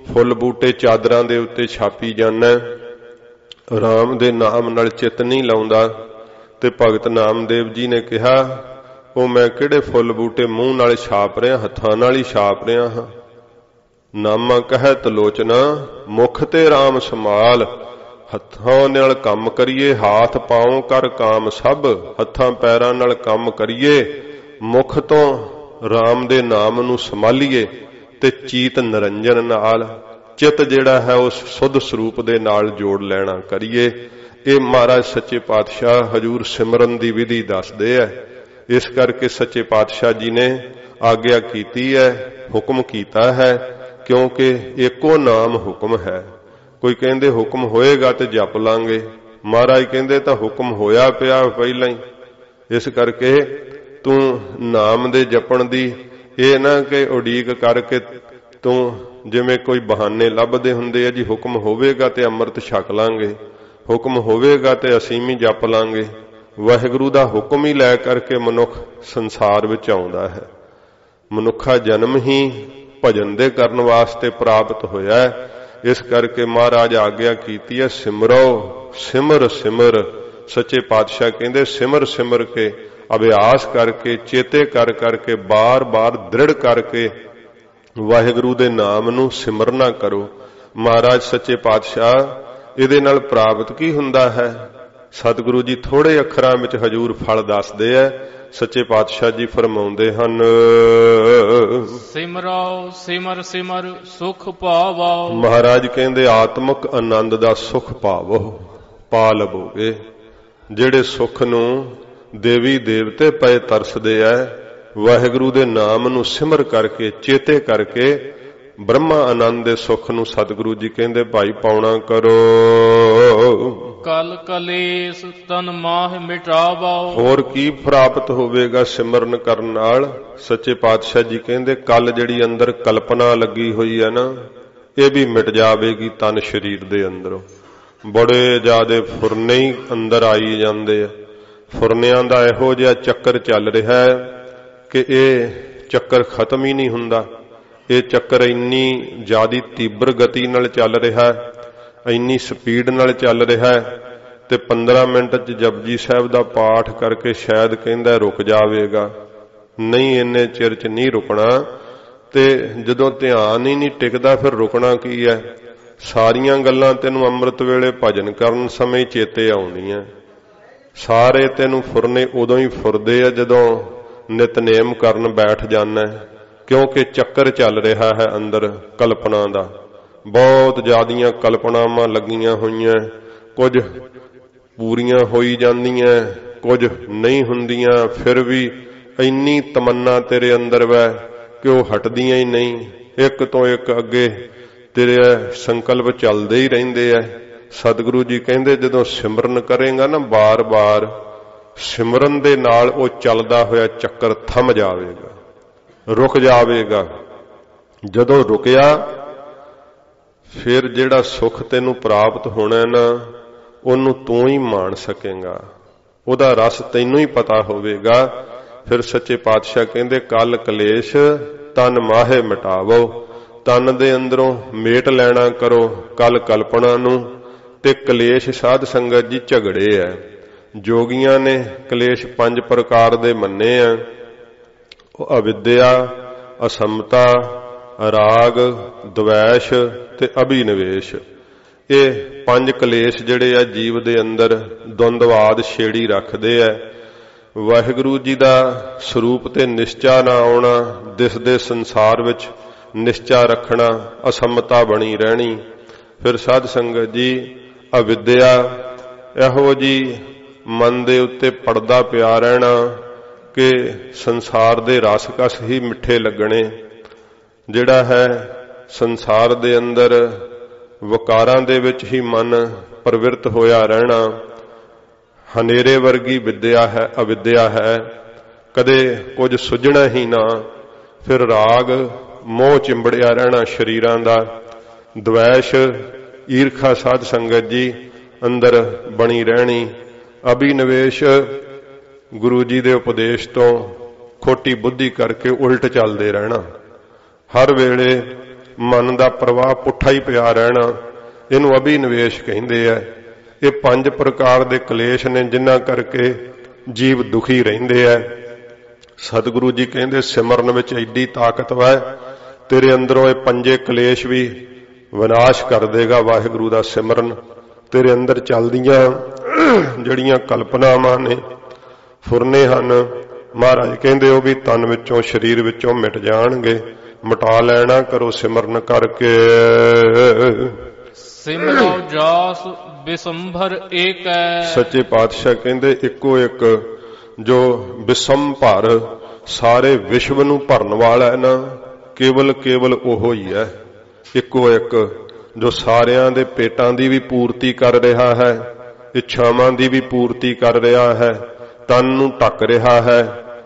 B: ਫੁੱਲ ਬੂਟੇ ਚਾਦਰਾਂ ਦੇ ਉੱਤੇ ਛਾਪੀ ਜਾਂਦਾ, ਰਾਮ ਦੇ ਨਾਮ ਨਾਲ ਚਿੱਤ ਨਹੀਂ ਲਾਉਂਦਾ। ਤੇ ਭਗਤ ਨਾਮਦੇਵ ਜੀ ਨੇ ਕਿਹਾ, ਉਹ ਮੈਂ ਕਿਹੜੇ ਫੁੱਲ ਬੂਟੇ ਮੂੰਹ ਨਾਲ ਛਾਪ ਰਿਹਾ, ਹੱਥਾਂ ਨਾਲ ਹੀ ਛਾਪ ਰਿਹਾ ਹਾਂ। ਨਾਮਾ ਕਹਿ ਤਲੋਚਨਾ, ਮੁਖ ਤੇ ਰਾਮ ਸਮਾਲ, ਹੱਥਾਂ ਨਾਲ ਕੰਮ ਕਰੀਏ, ਹਾਥ ਪਾਉ ਕਰ ਕਾਮ ਸਭ, ਹੱਥਾਂ ਪੈਰਾਂ ਨਾਲ ਕੰਮ ਕਰੀਏ, ਮੁਖ ਤੋਂ ਰਾਮ ਦੇ ਨਾਮ ਨੂੰ ਸੰਭਾਲੀਏ, ਤੇ ਚੀਤ ਨਿਰੰਜਨ ਨਾਲ, ਚਿੱਤ ਜਿਹੜਾ ਹੈ ਉਸ ਸੁੱਧ ਸਰੂਪ ਦੇ ਨਾਲ ਜੋੜ ਲੈਣਾ ਕਰੀਏ। ਇਹ ਮਹਾਰਾਜ ਸੱਚੇ ਪਾਤਸ਼ਾਹ ਹਜੂਰ ਸਿਮਰਨ ਦੀ ਵਿਧੀ ਦੱਸਦੇ ਐ। ਇਸ ਕਰਕੇ ਸੱਚੇ ਪਾਤਸ਼ਾਹ ਜੀ ਨੇ ਆਗਿਆ ਕੀਤੀ ਹੈ, ਹੁਕਮ ਕੀਤਾ ਹੈ, ਕਿਉਂਕਿ ਇੱਕੋ ਨਾਮ ਹੁਕਮ ਹੈ। ਕੋਈ ਕਹਿੰਦੇ ਹੁਕਮ ਹੋਏਗਾ ਤੇ ਜਪ ਲਾਂਗੇ, ਮਹਾਰਾਜ ਕਹਿੰਦੇ ਤਾਂ ਹੁਕਮ ਹੋਇਆ ਪਿਆ ਪਹਿਲਾਂ ਹੀ। ਇਸ ਕਰਕੇ ਤੂੰ ਨਾਮ ਦੇ ਜਪਣ ਦੀ ਇਹ ਨਾ ਕਿ ਉਡੀਕ ਕਰਕੇ ਤੂੰ ਜਿਵੇਂ ਕੋਈ ਬਹਾਨੇ ਲੱਭਦੇ ਹੁੰਦੇ ਆ ਜੀ, ਹੁਕਮ ਹੋਵੇਗਾ ਤੇ ਅੰਮ੍ਰਿਤ ਛਕ ਲਾਂਗੇ, ਹੁਕਮ ਹੋਵੇਗਾ ਤੇ ਅਸੀਂ ਵੀ ਜਪ ਲਾਂਗੇ। ਵਾਹਿਗੁਰੂ ਦਾ ਹੁਕਮ ਹੀ ਲੈ ਕਰਕੇ ਮਨੁੱਖ ਸੰਸਾਰ ਵਿੱਚ ਆਉਂਦਾ ਹੈ। ਮਨੁੱਖਾ ਜਨਮ ਹੀ ਭਜਨ ਦੇ ਕਰਨ ਵਾਸਤੇ ਪ੍ਰਾਪਤ ਹੋਇਆ ਹੈ। ਇਸ ਕਰਕੇ ਮਹਾਰਾਜ ਆਗਿਆ ਕੀਤੀ ਹੈ, ਸਿਮਰੋ ਸਿਮਰ ਸਿਮਰ। ਸੱਚੇ ਪਾਤਸ਼ਾਹ ਕਹਿੰਦੇ ਸਿਮਰ ਸਿਮਰ ਕੇ, ਅਭਿਆਸ ਕਰਕੇ, ਚੇਤੇ ਕਰ ਕਰਕੇ, ਬਾਰ-ਬਾਰ ਦ੍ਰਿੜ ਕਰਕੇ ਵਾਹਿਗੁਰੂ ਦੇ ਨਾਮ ਨੂੰ ਸਿਮਰਨਾ ਕਰੋ। ਮਹਾਰਾਜ ਸੱਚੇ ਪਾਤਸ਼ਾਹ ਇਹਦੇ ਨਾਲ ਪ੍ਰਾਪਤ ਕੀ ਹੁੰਦਾ ਹੈ? ਸਤਿਗੁਰੂ ਜੀ ਥੋੜੇ ਅੱਖਰਾਂ ਵਿੱਚ ਹਜੂਰ ਫਲ ਦੱਸਦੇ ਐ। ਸੱਚੇ ਪਾਤਸ਼ਾਹ ਜੀ ਫਰਮਾਉਂਦੇ ਹਨ,
A: ਸਿਮਰੋ ਸਿਮਰ ਸਿਮਰ ਸੁਖ ਪਾਵੋ।
B: ਮਹਾਰਾਜ ਕਹਿੰਦੇ ਆਤਮਿਕ ਆਨੰਦ ਦਾ ਸੁਖ ਪਾਵੋ, ਪਾ ਲਵੋਗੇ। ਜਿਹੜੇ ਸੁਖ ਨੂੰ ਦੇਵੀ ਦੇਵਤੇ ਪਏ ਤਰਸਦੇ ਐ, ਵਾਹਿਗੁਰੂ ਦੇ ਨਾਮ ਨੂੰ ਸਿਮਰ ਕਰਕੇ ਚੇਤੇ ਕਰਕੇ ਬ੍ਰਹਮਾ ਆਨੰਦ ਦੇ ਸੁਖ ਨੂੰ ਸਤਿਗੁਰੂ ਜੀ ਕਹਿੰਦੇ ਭਾਈ ਪਾਉਣਾ ਕਰੋ।
A: ਕਲ ਕਲੇਸ਼ ਤਨ ਮਾਹ ਮਿਟਾਵੋ।
B: ਹੋਰ ਕੀ ਪ੍ਰਾਪਤ ਹੋਵੇਗਾ ਸਿਮਰਨ ਕਰਨ ਨਾਲ? ਸੱਚੇ ਪਾਤਸ਼ਾਹ ਜੀ ਕਹਿੰਦੇ ਕੱਲ ਜਿਹੜੀ ਅੰਦਰ ਕਲਪਨਾ ਲੱਗੀ ਹੋਈ ਹੈ ਨਾ, ਇਹ ਵੀ ਮਿਟ ਜਾਵੇਗੀ ਤਨ ਸਰੀਰ ਦੇ ਅੰਦਰੋਂ। ਬੜੇ ਜ਼ਿਆਦੇ ਫੁਰਨੇ ਹੀ ਅੰਦਰ ਆਈ ਜਾਂਦੇ ਆ। ਫੁਰਨਿਆਂ ਦਾ ਇਹੋ ਜਿਹਾ ਚੱਕਰ ਚੱਲ ਰਿਹਾ ਹੈ ਕਿ ਇਹ ਚੱਕਰ ਖਤਮ ਹੀ ਨਹੀਂ ਹੁੰਦਾ। ਇਹ ਚੱਕਰ ਇੰਨੀ ਜ਼ਿਆਦੀ ਤੀਬਰ ਗਤੀ ਨਾਲ ਚੱਲ ਰਿਹਾ ਹੈ, ਇੰਨੀ ਸਪੀਡ ਨਾਲ ਚੱਲ ਰਿਹਾ ਹੈ ਤੇ 15 ਮਿੰਟ 'ਚ ਜਪਜੀ ਸਾਹਿਬ ਦਾ ਪਾਠ ਕਰਕੇ ਸ਼ਾਇਦ ਕਹਿੰਦਾ ਰੁਕ ਜਾਵੇਗਾ। ਨਹੀਂ, ਇੰਨੇ ਚਿਰ 'ਚ ਨਹੀਂ ਰੁਕਣਾ। ਤੇ ਜਦੋਂ ਧਿਆਨ ਹੀ ਨਹੀਂ ਟਿਕਦਾ ਫਿਰ ਰੁਕਣਾ ਕੀ ਹੈ? ਸਾਰੀਆਂ ਗੱਲਾਂ ਤੈਨੂੰ ਅੰਮ੍ਰਿਤ ਵੇਲੇ ਭਜਨ ਕਰਨ ਸਮੇਂ ਚੇਤੇ ਆਉਂਦੀਆਂ। ਸਾਰੇ ਤੈਨੂੰ ਫੁਰਨੇ ਉਦੋਂ ਹੀ ਫੁਰਦੇ ਆ ਜਦੋਂ ਨਿਤਨੇਮ ਕਰਨ ਬੈਠ ਜਾਣਾ, ਕਿਉਂਕਿ ਚੱਕਰ ਚੱਲ ਰਿਹਾ ਹੈ ਅੰਦਰ ਕਲਪਨਾ ਦਾ। ਬਹੁਤ ਜ਼ਿਆਦੀਆਂ ਕਲਪਨਾਵਾਂ ਲੱਗੀਆਂ ਹੋਈਆਂ, ਕੁਝ ਪੂਰੀਆਂ ਹੋਈ ਜਾਂਦੀਆਂ, ਕੁਝ ਨਹੀਂ ਹੁੰਦੀਆਂ। ਫਿਰ ਵੀ ਇੰਨੀ ਤਮੰਨਾ ਤੇਰੇ ਅੰਦਰ ਵੈ ਕਿ ਉਹ ਹਟਦੀਆਂ ਹੀ ਨਹੀਂ। ਇੱਕ ਤੋਂ ਇੱਕ ਅੱਗੇ ਤੇਰੇ ਸੰਕਲਪ ਚੱਲਦੇ ਹੀ ਰਹਿੰਦੇ ਐ। ਸਤਿਗੁਰੂ ਜੀ ਕਹਿੰਦੇ ਜਦੋਂ ਸਿਮਰਨ ਕਰੇਗਾ ਨਾ ਬਾਰ-ਬਾਰ, ਸਿਮਰਨ ਦੇ ਨਾਲ ਉਹ ਚੱਲਦਾ ਹੋਇਆ ਚੱਕਰ ਥੰਮ ਜਾਵੇਗਾ, ਰੁਕ ਜਾਵੇਗਾ। ਜਦੋਂ ਰੁਕਿਆ ਫਿਰ ਜਿਹੜਾ ਸੁੱਖ ਤੈਨੂੰ ਪ੍ਰਾਪਤ ਹੋਣਾ ਨਾ, ਉਹਨੂੰ ਤੂੰ ਹੀ ਮਾਣ ਸਕੇਗਾ, ਉਹਦਾ ਰਸ ਤੈਨੂੰ ਹੀ ਪਤਾ ਹੋਵੇਗਾ। ਫਿਰ ਸੱਚੇ ਪਾਤਸ਼ਾਹ ਕਹਿੰਦੇ ਕਲ ਕਲੇਸ਼ ਤਨ ਮਾਹੇ ਮਿਟਾਵੋ। ਤਨ ਦੇ ਅੰਦਰੋਂ ਮੇਟ ਲੈਣਾ ਕਰੋ ਕਲ ਕਲਪਨਾ ਨੂੰ। ਤੇ ਕਲੇਸ਼ ਸਾਧ ਸੰਗਤ ਜੀ ਝਗੜੇ ਐ। ਜੋਗੀਆਂ ਨੇ ਕਲੇਸ਼ 5 ਪ੍ਰਕਾਰ ਦੇ ਮੰਨੇ ਆ। ਉਹ ਅਵਿਦਿਆ, ਅਸਮਤਾ, ਰਾਗ, ਦਵੈਸ਼ ਤੇ ਅਭਿਨਵੇਸ਼। ਇਹ 5 ਕਲੇਸ਼ ਜਿਹੜੇ ਆ ਜੀਵ ਦੇ ਅੰਦਰ ਦੁੰਦਵਾਦ ਛੇੜੀ ਰੱਖਦੇ ਆ। ਵਾਹਿਗੁਰੂ ਜੀ ਦਾ ਸਰੂਪ ਤੇ ਨਿਸ਼ਚਾ ਨਾ ਆਉਣਾ, ਦਿਸਦੇ ਸੰਸਾਰ ਵਿੱਚ ਨਿਸ਼ਚਾ ਰੱਖਣਾ, ਅਸਮਤਾ ਬਣੀ ਰਹਿਣੀ। ਫਿਰ ਸਾਧ ਸੰਗਤ ਜੀ ਅਵਿਦਿਆ, ਇਹੋ ਜੀ ਮਨ ਦੇ ਉੱਤੇ ਪਰਦਾ ਪਿਆ ਰਹਿਣਾ ਕਿ ਸੰਸਾਰ ਦੇ ਰਸ ਕਸ ਹੀ ਮਿੱਠੇ ਲੱਗਣੇ। ਜਿਹੜਾ ਹੈ ਸੰਸਾਰ ਦੇ ਅੰਦਰ ਵਕਾਰਾਂ ਦੇ ਵਿੱਚ ਹੀ ਮਨ ਪ੍ਰਵਿਰਤ ਹੋਇਆ ਰਹਿਣਾ, ਹਨੇਰੇ ਵਰਗੀ ਵਿਦਿਆ ਹੈ, ਅਵਿਦਿਆ ਹੈ। ਕਦੇ ਕੁਝ ਸੁਝਣਾ ਹੀ ਨਾ। ਫਿਰ ਰਾਗ, ਮੋਹ ਚਿੰਬੜਿਆ ਰਹਿਣਾ ਸ਼ਰੀਰਾਂ ਦਾ। ਦਵੈਸ਼, ਈਰਖਾ ਸਾਧ ਸੰਗਤ ਜੀ ਅੰਦਰ ਬਣੀ ਰਹਿਣੀ। ਅਭਿਨਵੇਸ਼, ਗੁਰੂ ਜੀ ਦੇ ਉਪਦੇਸ਼ ਤੋਂ ਖੋਟੀ ਬੁੱਧੀ ਕਰਕੇ ਉਲਟ ਚੱਲਦੇ ਰਹਿਣਾ। ਹਰ ਵੇਲੇ ਮਨ ਦਾ ਪ੍ਰਵਾਹ ਪੁੱਠਾ ਹੀ ਪਿਆ ਰਹਿਣਾ, ਇਹਨੂੰ ਅਭਿਨਵੇਸ਼ ਕਹਿੰਦੇ ਆ। ਇਹ 5 ਪ੍ਰਕਾਰ ਦੇ ਕਲੇਸ਼ ਨੇ ਜਿਨ੍ਹਾਂ ਕਰਕੇ ਜੀਵ ਦੁਖੀ ਰਹਿੰਦੇ ਆ। ਸਤਿਗੁਰੂ ਜੀ ਕਹਿੰਦੇ ਸਿਮਰਨ ਵਿੱਚ ਐਡੀ ਤਾਕਤ ਹੈ, ਤੇਰੇ ਅੰਦਰੋਂ ਇਹ 5 ਕਲੇਸ਼ ਵੀ ਵਿਨਾਸ਼ ਕਰ ਦੇਗਾ ਵਾਹਿਗੁਰੂ ਦਾ ਸਿਮਰਨ। ਤੇਰੇ ਅੰਦਰ ਚੱਲਦੀਆਂ ਜਿਹੜੀਆਂ ਕਲਪਨਾਵਾਂ ਨੇ, ਫੁਰਨੇ ਹਨ, ਮਹਾਰਾਜ ਕਹਿੰਦੇ ਉਹ ਵੀ ਤਨ ਵਿੱਚੋਂ ਸਰੀਰ ਵਿੱਚੋਂ ਮਿਟ ਜਾਣਗੇ। ਮਿਟਾ ਲੈਣਾ ਕਰੋ ਸਿਮਰਨ ਕਰਕੇ।
A: ਸਿਮਰੋ ਜਾਸ ਬਿਸੰਭਰ ਏਕੈ।
B: ਸੱਚੇ ਪਾਤਸ਼ਾਹ ਕਹਿੰਦੇ ਇੱਕੋ ਇੱਕ ਜੋ ਬਿਸੰਭਰ ਸਾਰੇ ਵਿਸ਼ਵ ਨੂੰ ਭਰਨ ਵਾਲਾ ਹੈ ਨਾ, ਕੇਵਲ ਉਹੋ ਹੀ ਹੈ। ਇੱਕੋ ਇੱਕ ਜੋ ਸਾਰਿਆਂ ਦੇ ਪੇਟਾਂ ਦੀ ਵੀ ਪੂਰਤੀ ਕਰ ਰਿਹਾ ਹੈ, ਇੱਛਾਵਾਂ ਦੀ ਵੀ ਪੂਰਤੀ ਕਰ ਰਿਹਾ ਹੈ, ਤਨ ਨੂੰ ਢੱਕ ਰਿਹਾ ਹੈ।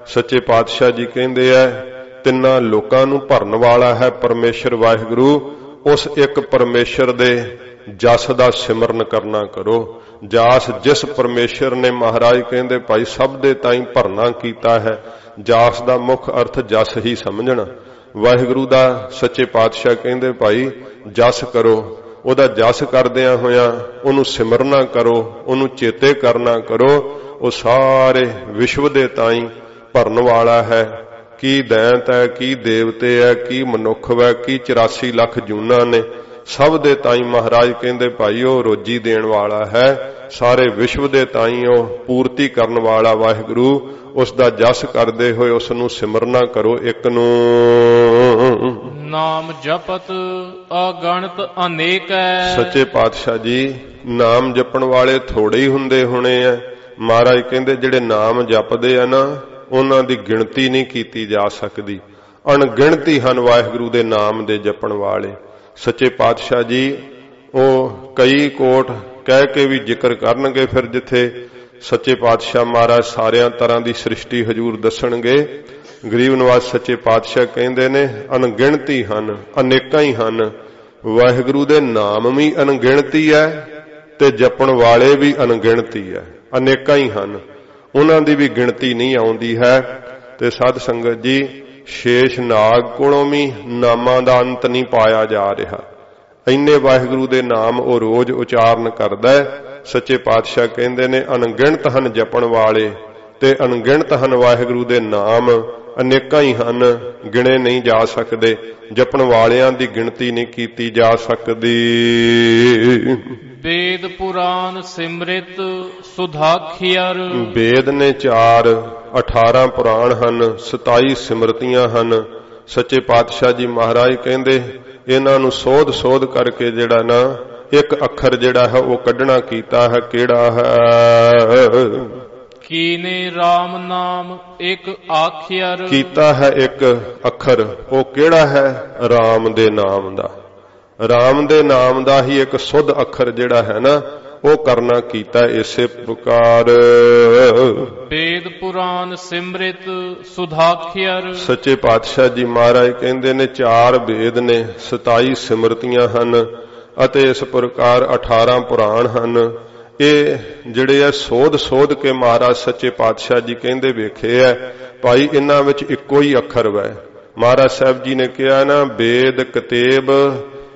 B: ਸੱਚੇ ਪਾਤਸ਼ਾਹ ਜੀ ਕਹਿੰਦੇ ਐ ਤਿੰਨਾਂ ਲੋਕਾਂ ਨੂੰ ਭਰਨ ਵਾਲਾ ਹੈ ਪਰਮੇਸ਼ਰ ਵਾਹਿਗੁਰੂ। ਉਸ ਇੱਕ ਪਰਮੇਸ਼ਰ ਦੇ ਜਸ ਦਾ ਸਿਮਰਨ ਕਰਨਾ ਕਰੋ। ਜਾਸ ਜਿਸ ਪਰਮੇਸ਼ਰ ਨੇ ਮਹਾਰਾਜ ਕਹਿੰਦੇ ਭਾਈ ਸਭ ਦੇ ਤਾਈਂ ਭਰਨਾ ਕੀਤਾ ਹੈ। ਜਾਸ ਦਾ ਮੁੱਖ ਅਰਥ ਜਸ ਹੀ ਸਮਝਣਾ। ਵਾਹਿਗੁਰੂ ਦਾ ਸੱਚੇ ਪਾਤਸ਼ਾਹ ਕਹਿੰਦੇ ਭਾਈ ਜਸ ਕਰੋ। ਉਹਦਾ ਜਸ ਕਰਦਿਆਂ ਹੋਇਆਂ ਉਹਨੂੰ ਸਿਮਰਨਾ ਕਰੋ, ਉਹਨੂੰ ਚੇਤੇ ਕਰਨਾ ਕਰੋ। ਉਹ ਸਾਰੇ ਵਿਸ਼ਵ ਦੇ ਤਾਈਂ ਭਰਨ ਵਾਲਾ ਹੈ। ਕੀ ਦੈਂਤ ਹੈ, ਕੀ ਦੇਵਤੇ ਹੈ, ਕੀ ਮਨੁੱਖ ਹੈ, ਕੀ 84 ਲੱਖ ਜੂਨਾਂ ਨੇ। ਸਭ ਦੇ ਤਾਈਂ ਮਹਾਰਾਜ ਕਹਿੰਦੇ ਭਾਈ ਉਹ ਰੋਜੀ ਦੇਣ ਵਾਲਾ ਹੈ, ਸਾਰੇ ਵਿਸ਼ਵ ਦੇ ਤਾਈਂ ਉਹ ਪੂਰਤੀ ਕਰਨ ਵਾਲਾ ਵਾਹਿਗੁਰੂ। ਉਸ ਦਾ ਜਸ ਕਰਦੇ ਹੋਏ ਉਸ ਨੂੰ ਸਿਮਰਨਾ ਕਰੋ ਇੱਕ ਨੂੰ।
A: ਨਾਮ ਜਪਤ ਅਗਣਤ ਅਨੇਕ ਹੈ।
B: ਸੱਚੇ ਪਾਤਸ਼ਾਹ ਜੀ ਨਾਮ ਜਪਣ ਵਾਲੇ ਥੋੜੇ ਹੀ ਹੁੰਦੇ ਹੋਣੇ ਆ। ਮਹਾਰਾਜ ਕਹਿੰਦੇ ਜਿਹੜੇ ਨਾਮ ਜਪਦੇ ਆ ਨਾ ਉਹਨਾਂ ਦੀ ਗਿਣਤੀ ਨਹੀਂ ਕੀਤੀ ਜਾ ਸਕਦੀ। ਅਣਗਿਣਤੀ ਹਨ ਵਾਹਿਗੁਰੂ ਦੇ ਨਾਮ ਦੇ ਜਪਣ ਵਾਲੇ। ਸੱਚੇ ਪਾਤਸ਼ਾਹ ਜੀ ਉਹ ਕਈ ਕੋਟ ਕਹਿ ਕੇ ਵੀ ਜ਼ਿਕਰ ਕਰਨਗੇ। ਫਿਰ ਜਿੱਥੇ ਸੱਚੇ ਪਾਤਸ਼ਾਹ ਮਹਾਰਾਜ ਸਾਰਿਆਂ ਤਰ੍ਹਾਂ ਦੀ ਸ੍ਰਿਸ਼ਟੀ ਹਜੂਰ ਦੱਸਣਗੇ, ਗਰੀਬ ਨਵਾਜ਼ ਸੱਚੇ ਪਾਤਸ਼ਾਹ ਕਹਿੰਦੇ ਨੇ ਅਣਗਿਣਤੀ ਹਨ, ਅਨੇਕਾਂ ਹੀ ਹਨ। ਵਾਹਿਗੁਰੂ ਦੇ ਨਾਮ ਵੀ ਅਣਗਿਣਤੀ ਹੈ ਤੇ ਜਪਣ ਵਾਲੇ ਵੀ ਅਣਗਿਣਤੀ ਹੈ, ਅਨੇਕਾਂ ਹੀ ਹਨ, ਉਹਨਾਂ ਦੀ ਵੀ ਗਿਣਤੀ ਨਹੀਂ ਆਉਂਦੀ ਹੈ। ਤੇ ਸਾਧ ਸੰਗਤ ਜੀ ਸ਼ੇਸ਼ ਨਾਗ ਕੋਲੋਂ ਵੀ ਨਾਮਾਂ ਦਾ ਅੰਤ ਨਹੀਂ ਪਾਇਆ ਜਾ ਰਿਹਾ। ਇੰਨੇ ਵਾਹਿਗੁਰੂ ਦੇ ਨਾਮ ਉਹ ਰੋਜ਼ ਉਚਾਰਨ ਕਰਦਾ ਹੈ। ਸੱਚੇ ਪਾਤਸ਼ਾਹ ਕਹਿੰਦੇ ਨੇ ਅਣਗਿਣਤ ਹਨ ਜਪਣ ਵਾਲੇ ਤੇ ਅਣਗਿਣਤ ਹਨ ਵਾਹਿਗੁਰੂ ਦੇ ਨਾਮ, ਅਨੇਕਾਂ ਹੀ ਹਨ, ਗਿਣੇ ਨਹੀਂ ਜਾ ਸਕਦੇ। ਜਪਣ ਵਾਲਿਆਂ ਦੀ ਗਿਣਤੀ ਨਹੀਂ ਕੀਤੀ ਜਾ ਸਕਦੀ।
A: ਵੇਦ ਪੁਰਾਨ ਸਿਮਰਿਤ ਸੁਧਾਖਿਅਰ।
B: ਵੇਦ ਨੇ 4, 18 ਪੁਰਾਣ ਹਨ, 27 ਸਿਮਰਤੀਆਂ ਹਨ। ਸੱਚੇ ਪਾਤਸ਼ਾਹ ਜੀ ਮਹਾਰਾਜ ਕਹਿੰਦੇ ਇਹਨਾਂ ਨੂੰ ਸੋਧ ਕਰਕੇ ਜਿਹੜਾ ਨਾ ਇੱਕ ਅੱਖਰ ਜਿਹੜਾ ਹੈ ਉਹ ਕੱਢਣਾ ਕੀਤਾ ਹੈ। ਕਿਹੜਾ ਹੈ?
A: ਕੀਨੇ RAM ਨਾਮ ਇੱਕ ਆਖਿਅਰ।
B: ਕੀਤਾ ਹੈ ਇੱਕ ਅੱਖਰ, ਉਹ ਕਿਹੜਾ ਹੈ? RAM ਦੇ ਨਾਮ ਦਾ। RAM ਦੇ ਨਾਮ ਦਾ ਹੀ ਇੱਕ ਸੁੱਧ ਅੱਖਰ ਜਿਹੜਾ ਹੈ ਨਾ ਉਹ ਕਰਨਾ ਕੀਤਾ ਇਸੇ ਪ੍ਰਕਾਰ।
A: ਵੇਦ ਪੁਰਾਨ ਸਿਮਰਿਤ ਸੁਧਾਖਿਅਰ।
B: ਸੱਚੇ ਪਾਤਸ਼ਾਹ ਜੀ ਮਹਾਰਾਜ ਕਹਿੰਦੇ ਨੇ 4 ਵੇਦ ਨੇ, 27 ਸਿਮਰਤੀਆਂ ਹਨ ਅਤੇ ਇਸ ਪ੍ਰਕਾਰ 18 ਪੁਰਾਣ ਹਨ। ਇਹ ਜਿਹੜੇ ਆ ਸੋਧ ਕੇ ਮਹਾਰਾਜ ਸੱਚੇ ਪਾਤਸ਼ਾਹ ਜੀ ਕਹਿੰਦੇ ਵੇਖੇ ਐ ਭਾਈ ਇਹਨਾਂ ਵਿੱਚ ਇੱਕੋ ਹੀ ਅੱਖਰ ਵੈ। ਮਹਾਰਾਜ ਸਾਹਿਬ ਜੀ ਨੇ ਕਿਹਾ ਨਾ ਵੇਦ ਕਤੇਬ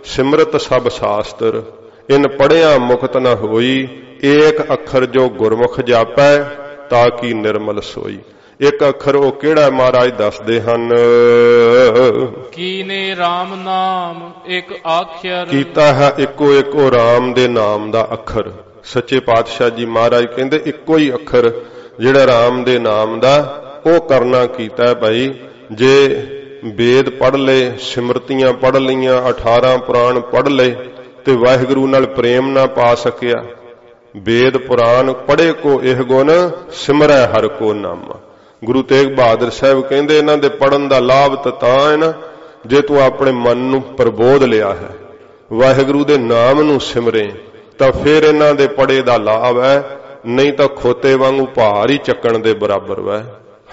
B: ਸਿਮਰਤ ਸਭ ਸ਼ਾਸਤਰ, ਇਨ ਪੜਿਆ ਮੁਕਤ ਨ ਹੋਈ, ਏਕ ਅੱਖਰ ਜੋ ਗੁਰਮੁਖ ਜਾਪੈ ਤਾਂ ਕੀ ਨਿਰਮਲ ਸੋਈ। ਇੱਕ ਅੱਖਰ ਉਹ ਕਿਹੜਾ ਮਹਾਰਾਜ ਦੱਸਦੇ ਹਨ?
A: ਕੀਨੇ RAM ਨਾਮ ਇੱਕ ਆਖਿਅਰ।
B: ਕੀਤਾ ਹੈ ਇੱਕੋ ਇੱਕ ਉਹ RAM ਦੇ ਨਾਮ ਦਾ ਅੱਖਰ। ਸੱਚੇ ਪਾਤਸ਼ਾਹ ਜੀ ਮਹਾਰਾਜ ਕਹਿੰਦੇ ਇੱਕੋ ਹੀ ਅੱਖਰ ਜਿਹੜਾ RAM ਦੇ ਨਾਮ ਦਾ ਉਹ ਕਰਨਾ ਕੀਤਾ ਹੈ ਭਾਈ। ਜੇ ਵੇਦ ਪੜ੍ਹ ਲਏ, ਸਿਮਰਤੀਆਂ ਪੜ੍ਹ ਲਈਆਂ, 18 ਪੁਰਾਣ ਪੜ੍ਹ ਲਏ ਤੇ ਵਾਹਿਗੁਰੂ ਨਾਲ ਪ੍ਰੇਮ ਨਾ ਪਾ ਸਕਿਆ। ਵੇਦ ਪੁਰਾਣ ਪੜ੍ਹੇ ਕੋ ਇਹ ਗੁਣ, ਸਿਮਰੈ ਹਰਿ ਕੋ ਨਾਮਾ। ਗੁਰੂ ਤੇਗ ਬਹਾਦਰ ਸਾਹਿਬ ਕਹਿੰਦੇ ਇਹਨਾਂ ਦੇ ਪੜ੍ਹਨ ਦਾ ਲਾਭ ਤਾਂ ਹੈ ਨਾ ਜੇ ਤੂੰ ਆਪਣੇ ਮਨ ਨੂੰ ਪ੍ਰਬੋਧ ਲਿਆ ਹੈ, ਵਾਹਿਗੁਰੂ ਦੇ ਨਾਮ ਨੂੰ ਸਿਮਰੇ ਤਾਂ ਫਿਰ ਇਹਨਾਂ ਦੇ ਪੜ੍ਹੇ ਦਾ ਲਾਭ ਹੈ। ਨਹੀਂ ਤਾਂ ਖੋਤੇ ਵਾਂਗੂ ਭਾਰ ਹੀ ਚੱਕਣ ਦੇ ਬਰਾਬਰ ਵੈ,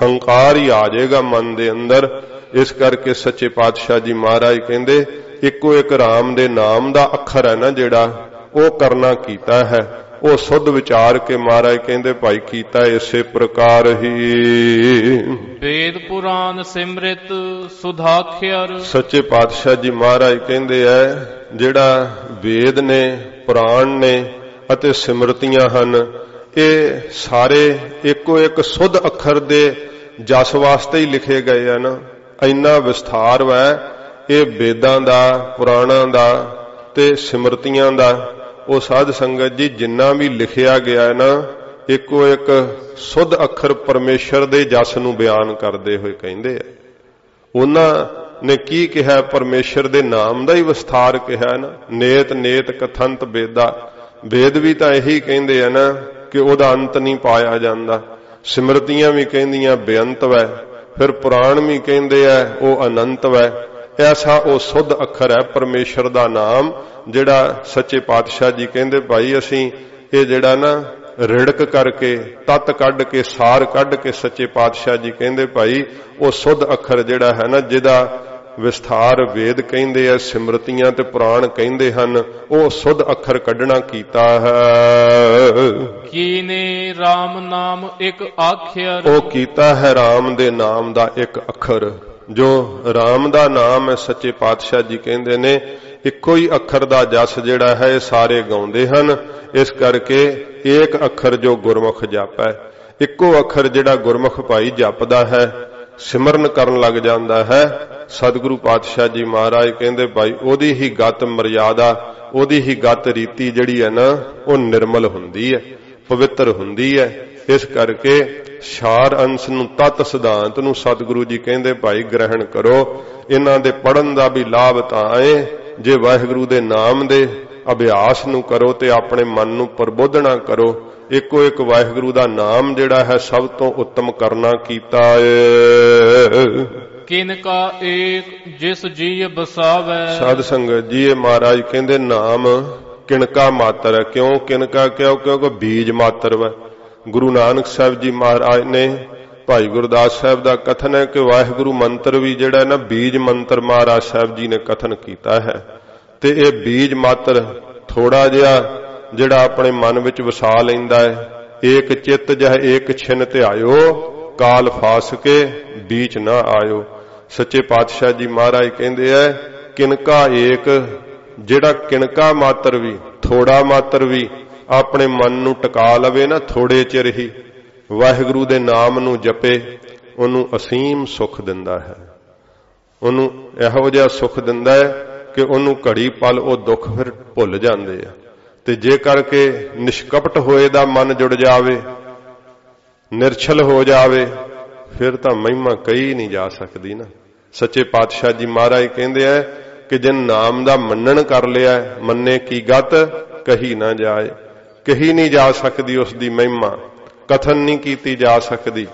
B: ਹੰਕਾਰ ਹੀ ਆ ਜਾਏਗਾ ਮਨ ਦੇ ਅੰਦਰ। ਇਸ ਕਰਕੇ ਸੱਚੇ ਪਾਤਸ਼ਾਹ ਜੀ ਮਹਾਰਾਜ ਕਹਿੰਦੇ ਇੱਕੋ ਇੱਕ RAM ਦੇ ਨਾਮ ਦਾ ਅੱਖਰ ਹੈ ਨਾ ਜਿਹੜਾ ਉਹ ਕਰਨਾ ਕੀਤਾ ਹੈ। ਉਹ ਸੁੱਧ ਵਿਚਾਰ ਕੇ ਮਹਾਰਾਜ ਕਹਿੰਦੇ ਭਾਈ ਕੀਤਾ ਇਸੇ ਪ੍ਰਕਾਰ ਹੀ।
A: ਵੇਦ ਪੁਰਾਨ ਸਿਮਰਿਤ ਸੁਧਾਖਿਅਰ।
B: ਸੱਚੇ ਪਾਤਸ਼ਾਹ ਜੀ ਮਹਾਰਾਜ ਕਹਿੰਦੇ ਐ ਜਿਹੜਾ ਵੇਦ ਨੇ, ਪੁਰਾਣ ਨੇ ਅਤੇ ਸਿਮਰਤੀਆਂ ਹਨ ਇਹ ਸਾਰੇ ਇੱਕੋ ਇੱਕ ਸੁੱਧ ਅੱਖਰ ਦੇ ਜਸ ਵਾਸਤੇ ਹੀ ਲਿਖੇ ਗਏ ਆ ਨਾ। ਇੰਨਾ ਵਿਸਥਾਰ ਵੈ ਇਹ ਵੇਦਾਂ ਦਾ, ਪੁਰਾਣਾਂ ਦਾ ਤੇ ਸਿਮਰਤੀਆਂ ਦਾ। ਉਹ ਸਾਧ ਸੰਗਤ ਜੀ ਜਿੰਨਾ ਵੀ ਲਿਖਿਆ ਗਿਆ ਹੈ ਨਾ ਇੱਕੋ ਇੱਕ ਸੁੱਧ ਅੱਖਰ ਪਰਮੇਸ਼ਰ ਦੇ ਜਸ ਨੂੰ ਬਿਆਨ ਕਰਦੇ ਹੋਏ ਕਹਿੰਦੇ ਆ। ਉਹਨਾਂ ਨੇ ਕੀ ਕਿਹਾ? ਪਰਮੇਸ਼ਰ ਦੇ ਨਾਮ ਦਾ ਹੀ ਵਿਸਥਾਰ ਕਿਹਾ ਨਾ। ਨੇਤ ਨੇਤ ਕਥੰਤ ਵੇਦਾ, ਵੇਦ ਵੀ ਤਾਂ ਇਹੀ ਕਹਿੰਦੇ ਆ ਨਾ ਕਿ ਉਹਦਾ ਅੰਤ ਨਹੀਂ ਪਾਇਆ ਜਾਂਦਾ। ਸਿਮਰਤੀਆਂ ਵੀ ਕਹਿੰਦੀਆਂ ਬੇਅੰਤ ਵੈ, ਫਿਰ ਪੁਰਾਣ ਵੀ ਕਹਿੰਦੇ ਆ ਉਹ ਅਨੰਤ ਵੈ। ਐਸਾ ਉਹ ਸੁੱਧ ਅੱਖਰ ਹੈ ਪਰਮੇਸ਼ਰ ਦਾ ਨਾਮ ਜਿਹੜਾ ਸੱਚੇ ਪਾਤਸ਼ਾਹ ਜੀ ਕਹਿੰਦੇ ਭਾਈ ਅਸੀਂ ਇਹ ਜਿਹੜਾ ਨਾ ਰਿੜਕ ਕਰਕੇ ਤਤ ਕੱਢ ਕੇ ਸਾਰ ਕੱਢ ਕੇ ਸੱਚੇ ਪਾਤਸ਼ਾਹ ਜੀ ਕਹਿੰਦੇ ਭਾਈ ਉਹ ਸੁੱਧ ਅੱਖਰ ਜਿਹੜਾ ਹੈ ਨਾ ਜਿਹਦਾ ਵਿਸਥਾਰ ਵੇਦ ਕਹਿੰਦੇ ਆ, ਸਿਮਰਤੀਆਂ ਤੇ ਪੁਰਾਣ ਕਹਿੰਦੇ ਹਨ, ਉਹ ਸੁੱਧ ਅੱਖਰ ਕੱਢਣਾ ਕੀਤਾ ਹੈ।
A: ਕੀਨੇ RAM ਨਾਮ ਇੱਕ ਆਖਿਅਰ।
B: ਉਹ ਕੀਤਾ ਹੈ RAM ਦੇ ਨਾਮ ਦਾ ਇੱਕ ਅੱਖਰ। ਜੋ RAM ਦਾ ਨਾਮ ਹੈ ਸੱਚੇ ਪਾਤਸ਼ਾਹ ਜੀ ਕਹਿੰਦੇ ਨੇ ਇੱਕੋ ਹੀ ਅੱਖਰ ਦਾ ਜਸ ਜਿਹੜਾ ਹੈ ਇਹ ਸਾਰੇ ਗਾਉਂਦੇ ਹਨ। ਇਸ ਕਰਕੇ ਏਕ ਅੱਖਰ ਜੋ ਗੁਰਮੁਖ ਜਾਪੈ, ਇੱਕੋ ਅੱਖਰ ਜਿਹੜਾ ਗੁਰਮੁਖ ਭਾਈ ਜਪਦਾ ਹੈ ਸਿਮਰਨ ਕਰਨ ਲੱਗ ਜਾਂਦਾ ਹੈ। ਸਤਿਗੁਰੂ ਪਾਤਸ਼ਾਹ ਜੀ ਮਹਾਰਾਜ ਕਹਿੰਦੇ ਭਾਈ ਉਹਦੀ ਹੀ ਗਤ ਮਰਿਆਦਾ, ਉਹਦੀ ਹੀ ਗਤ ਰੀਤੀ ਜਿਹੜੀ ਹੈ ਨਾ ਉਹ ਨਿਰਮਲ ਹੁੰਦੀ ਹੈ, ਪਵਿੱਤਰ ਹੁੰਦੀ ਹੈ। ਇਸ ਕਰਕੇ ਸਾਰ ਅੰਸ਼ ਨੂੰ, ਤਤ ਸਿਧਾਂਤ ਨੂੰ ਸਤਿਗੁਰੂ ਜੀ ਕਹਿੰਦੇ ਭਾਈ ਗ੍ਰਹਿਣ ਕਰੋ। ਇਹਨਾਂ ਦੇ ਪੜਨ ਦਾ ਵੀ ਲਾਭ ਤਾਂ ਹੈ ਜੇ ਵਾਹਿਗੁਰੂ ਦੇ ਨਾਮ ਦੇ ਅਭਿਆਸ ਨੂੰ ਕਰੋ ਤੇ ਆਪਣੇ ਮਨ ਨੂੰ ਪ੍ਰਬੋਧਨਾ ਕਰੋ। ਇੱਕੋ ਇੱਕ ਵਾਹਿਗੁਰੂ ਦਾ ਨਾਮ ਜਿਹੜਾ ਹੈ ਸਭ ਤੋਂ ਉੱਤਮ ਕਰਨਾ ਕੀਤਾ ਏ।
A: ਕਿਨਕਾ ਏਕ ਜਿਸ ਜੀ ਬਸਾਵੈ।
B: ਸਾਧ ਸੰਗਤ ਜੀ ਇਹ ਮਹਾਰਾਜ ਕਹਿੰਦੇ ਨਾਮ ਕਿਨਕਾ ਮਾਤਰ ਹੈ। ਕਿਉਂ ਕਿਨਕਾ? ਕਿਉਂਕਿ ਬੀਜ ਮਾਤਰ ਵਾ। ਗੁਰੂ ਨਾਨਕ ਸਾਹਿਬ ਜੀ ਮਹਾਰਾਜ ਨੇ, ਭਾਈ ਗੁਰਦਾਸ ਸਾਹਿਬ ਦਾ ਕਥਨ ਹੈ ਕਿ ਵਾਹਿਗੁਰੂ ਮੰਤਰ ਵੀ ਜਿਹੜਾ ਨਾ ਬੀਜ ਮੰਤਰ ਮਹਾਰਾਜ ਸਾਹਿਬ ਜੀ ਨੇ ਕਥਨ ਕੀਤਾ ਹੈ। ਤੇ ਇਹ ਬੀਜ ਮਾਤਰ ਥੋੜਾ ਜਿਹਾ ਜਿਹੜਾ ਆਪਣੇ ਮਨ ਵਿੱਚ ਵਸਾ ਲੈਂਦਾ ਹੈ। ਏਕ ਚਿੱਤ ਜਹ ਏਕ ਛਿਨ ਧਿਆਇਓ, ਕਾਲ ਫਾਸ ਕੇ ਬੀਚ ਨਾ ਆਇਓ। ਸੱਚੇ ਪਾਤਸ਼ਾਹ ਜੀ ਮਹਾਰਾਜ ਕਹਿੰਦੇ ਐ ਕਿਨਕਾ ਏਕ, ਜਿਹੜਾ ਕਿਨਕਾ ਮਾਤਰ ਵੀ, ਥੋੜਾ ਮਾਤਰ ਵੀ ਆਪਣੇ ਮਨ ਨੂੰ ਟਿਕਾ ਲਵੇ ਨਾ ਥੋੜੇ ਚਿਰ ਹੀ, ਵਾਹਿਗੁਰੂ ਦੇ ਨਾਮ ਨੂੰ ਜਪੇ, ਉਹਨੂੰ ਅਸੀਮ ਸੁੱਖ ਦਿੰਦਾ ਹੈ। ਉਹਨੂੰ ਇਹੋ ਜਿਹਾ ਸੁੱਖ ਦਿੰਦਾ ਹੈ ਕਿ ਉਹਨੂੰ ਘੜੀ ਪਲ ਉਹ ਦੁੱਖ ਫਿਰ ਭੁੱਲ ਜਾਂਦੇ ਆ। ਤੇ ਜੇ ਕਰਕੇ ਨਿਸ਼ਕਪਟ ਹੋਏ ਦਾ ਮਨ ਜੁੜ ਜਾਵੇ, ਨਿਰਛਲ ਹੋ ਜਾਵੇ, ਫਿਰ ਤਾਂ ਮਹਿਮਾ ਕਹੀ ਨਹੀਂ ਜਾ ਸਕਦੀ ਨਾ। ਸੱਚੇ ਪਾਤਸ਼ਾਹ ਜੀ ਮਹਾਰਾਜ ਕਹਿੰਦੇ ਆ ਕਿ ਜਿਨ ਨਾਮ ਦਾ ਮੰਨਣ ਕਰ ਲਿਆ, ਮੰਨੇ ਕੀ ਗਤ ਕਹੀ ਨਾ ਜਾਏ। ਕਹੀ ਨਹੀਂ ਜਾ ਸਕਦੀ ਉਸ ਦੀ ਮਹਿਮਾ, ਕਥਨ ਨਹੀਂ ਕੀਤੀ ਜਾ ਸਕਦੀ।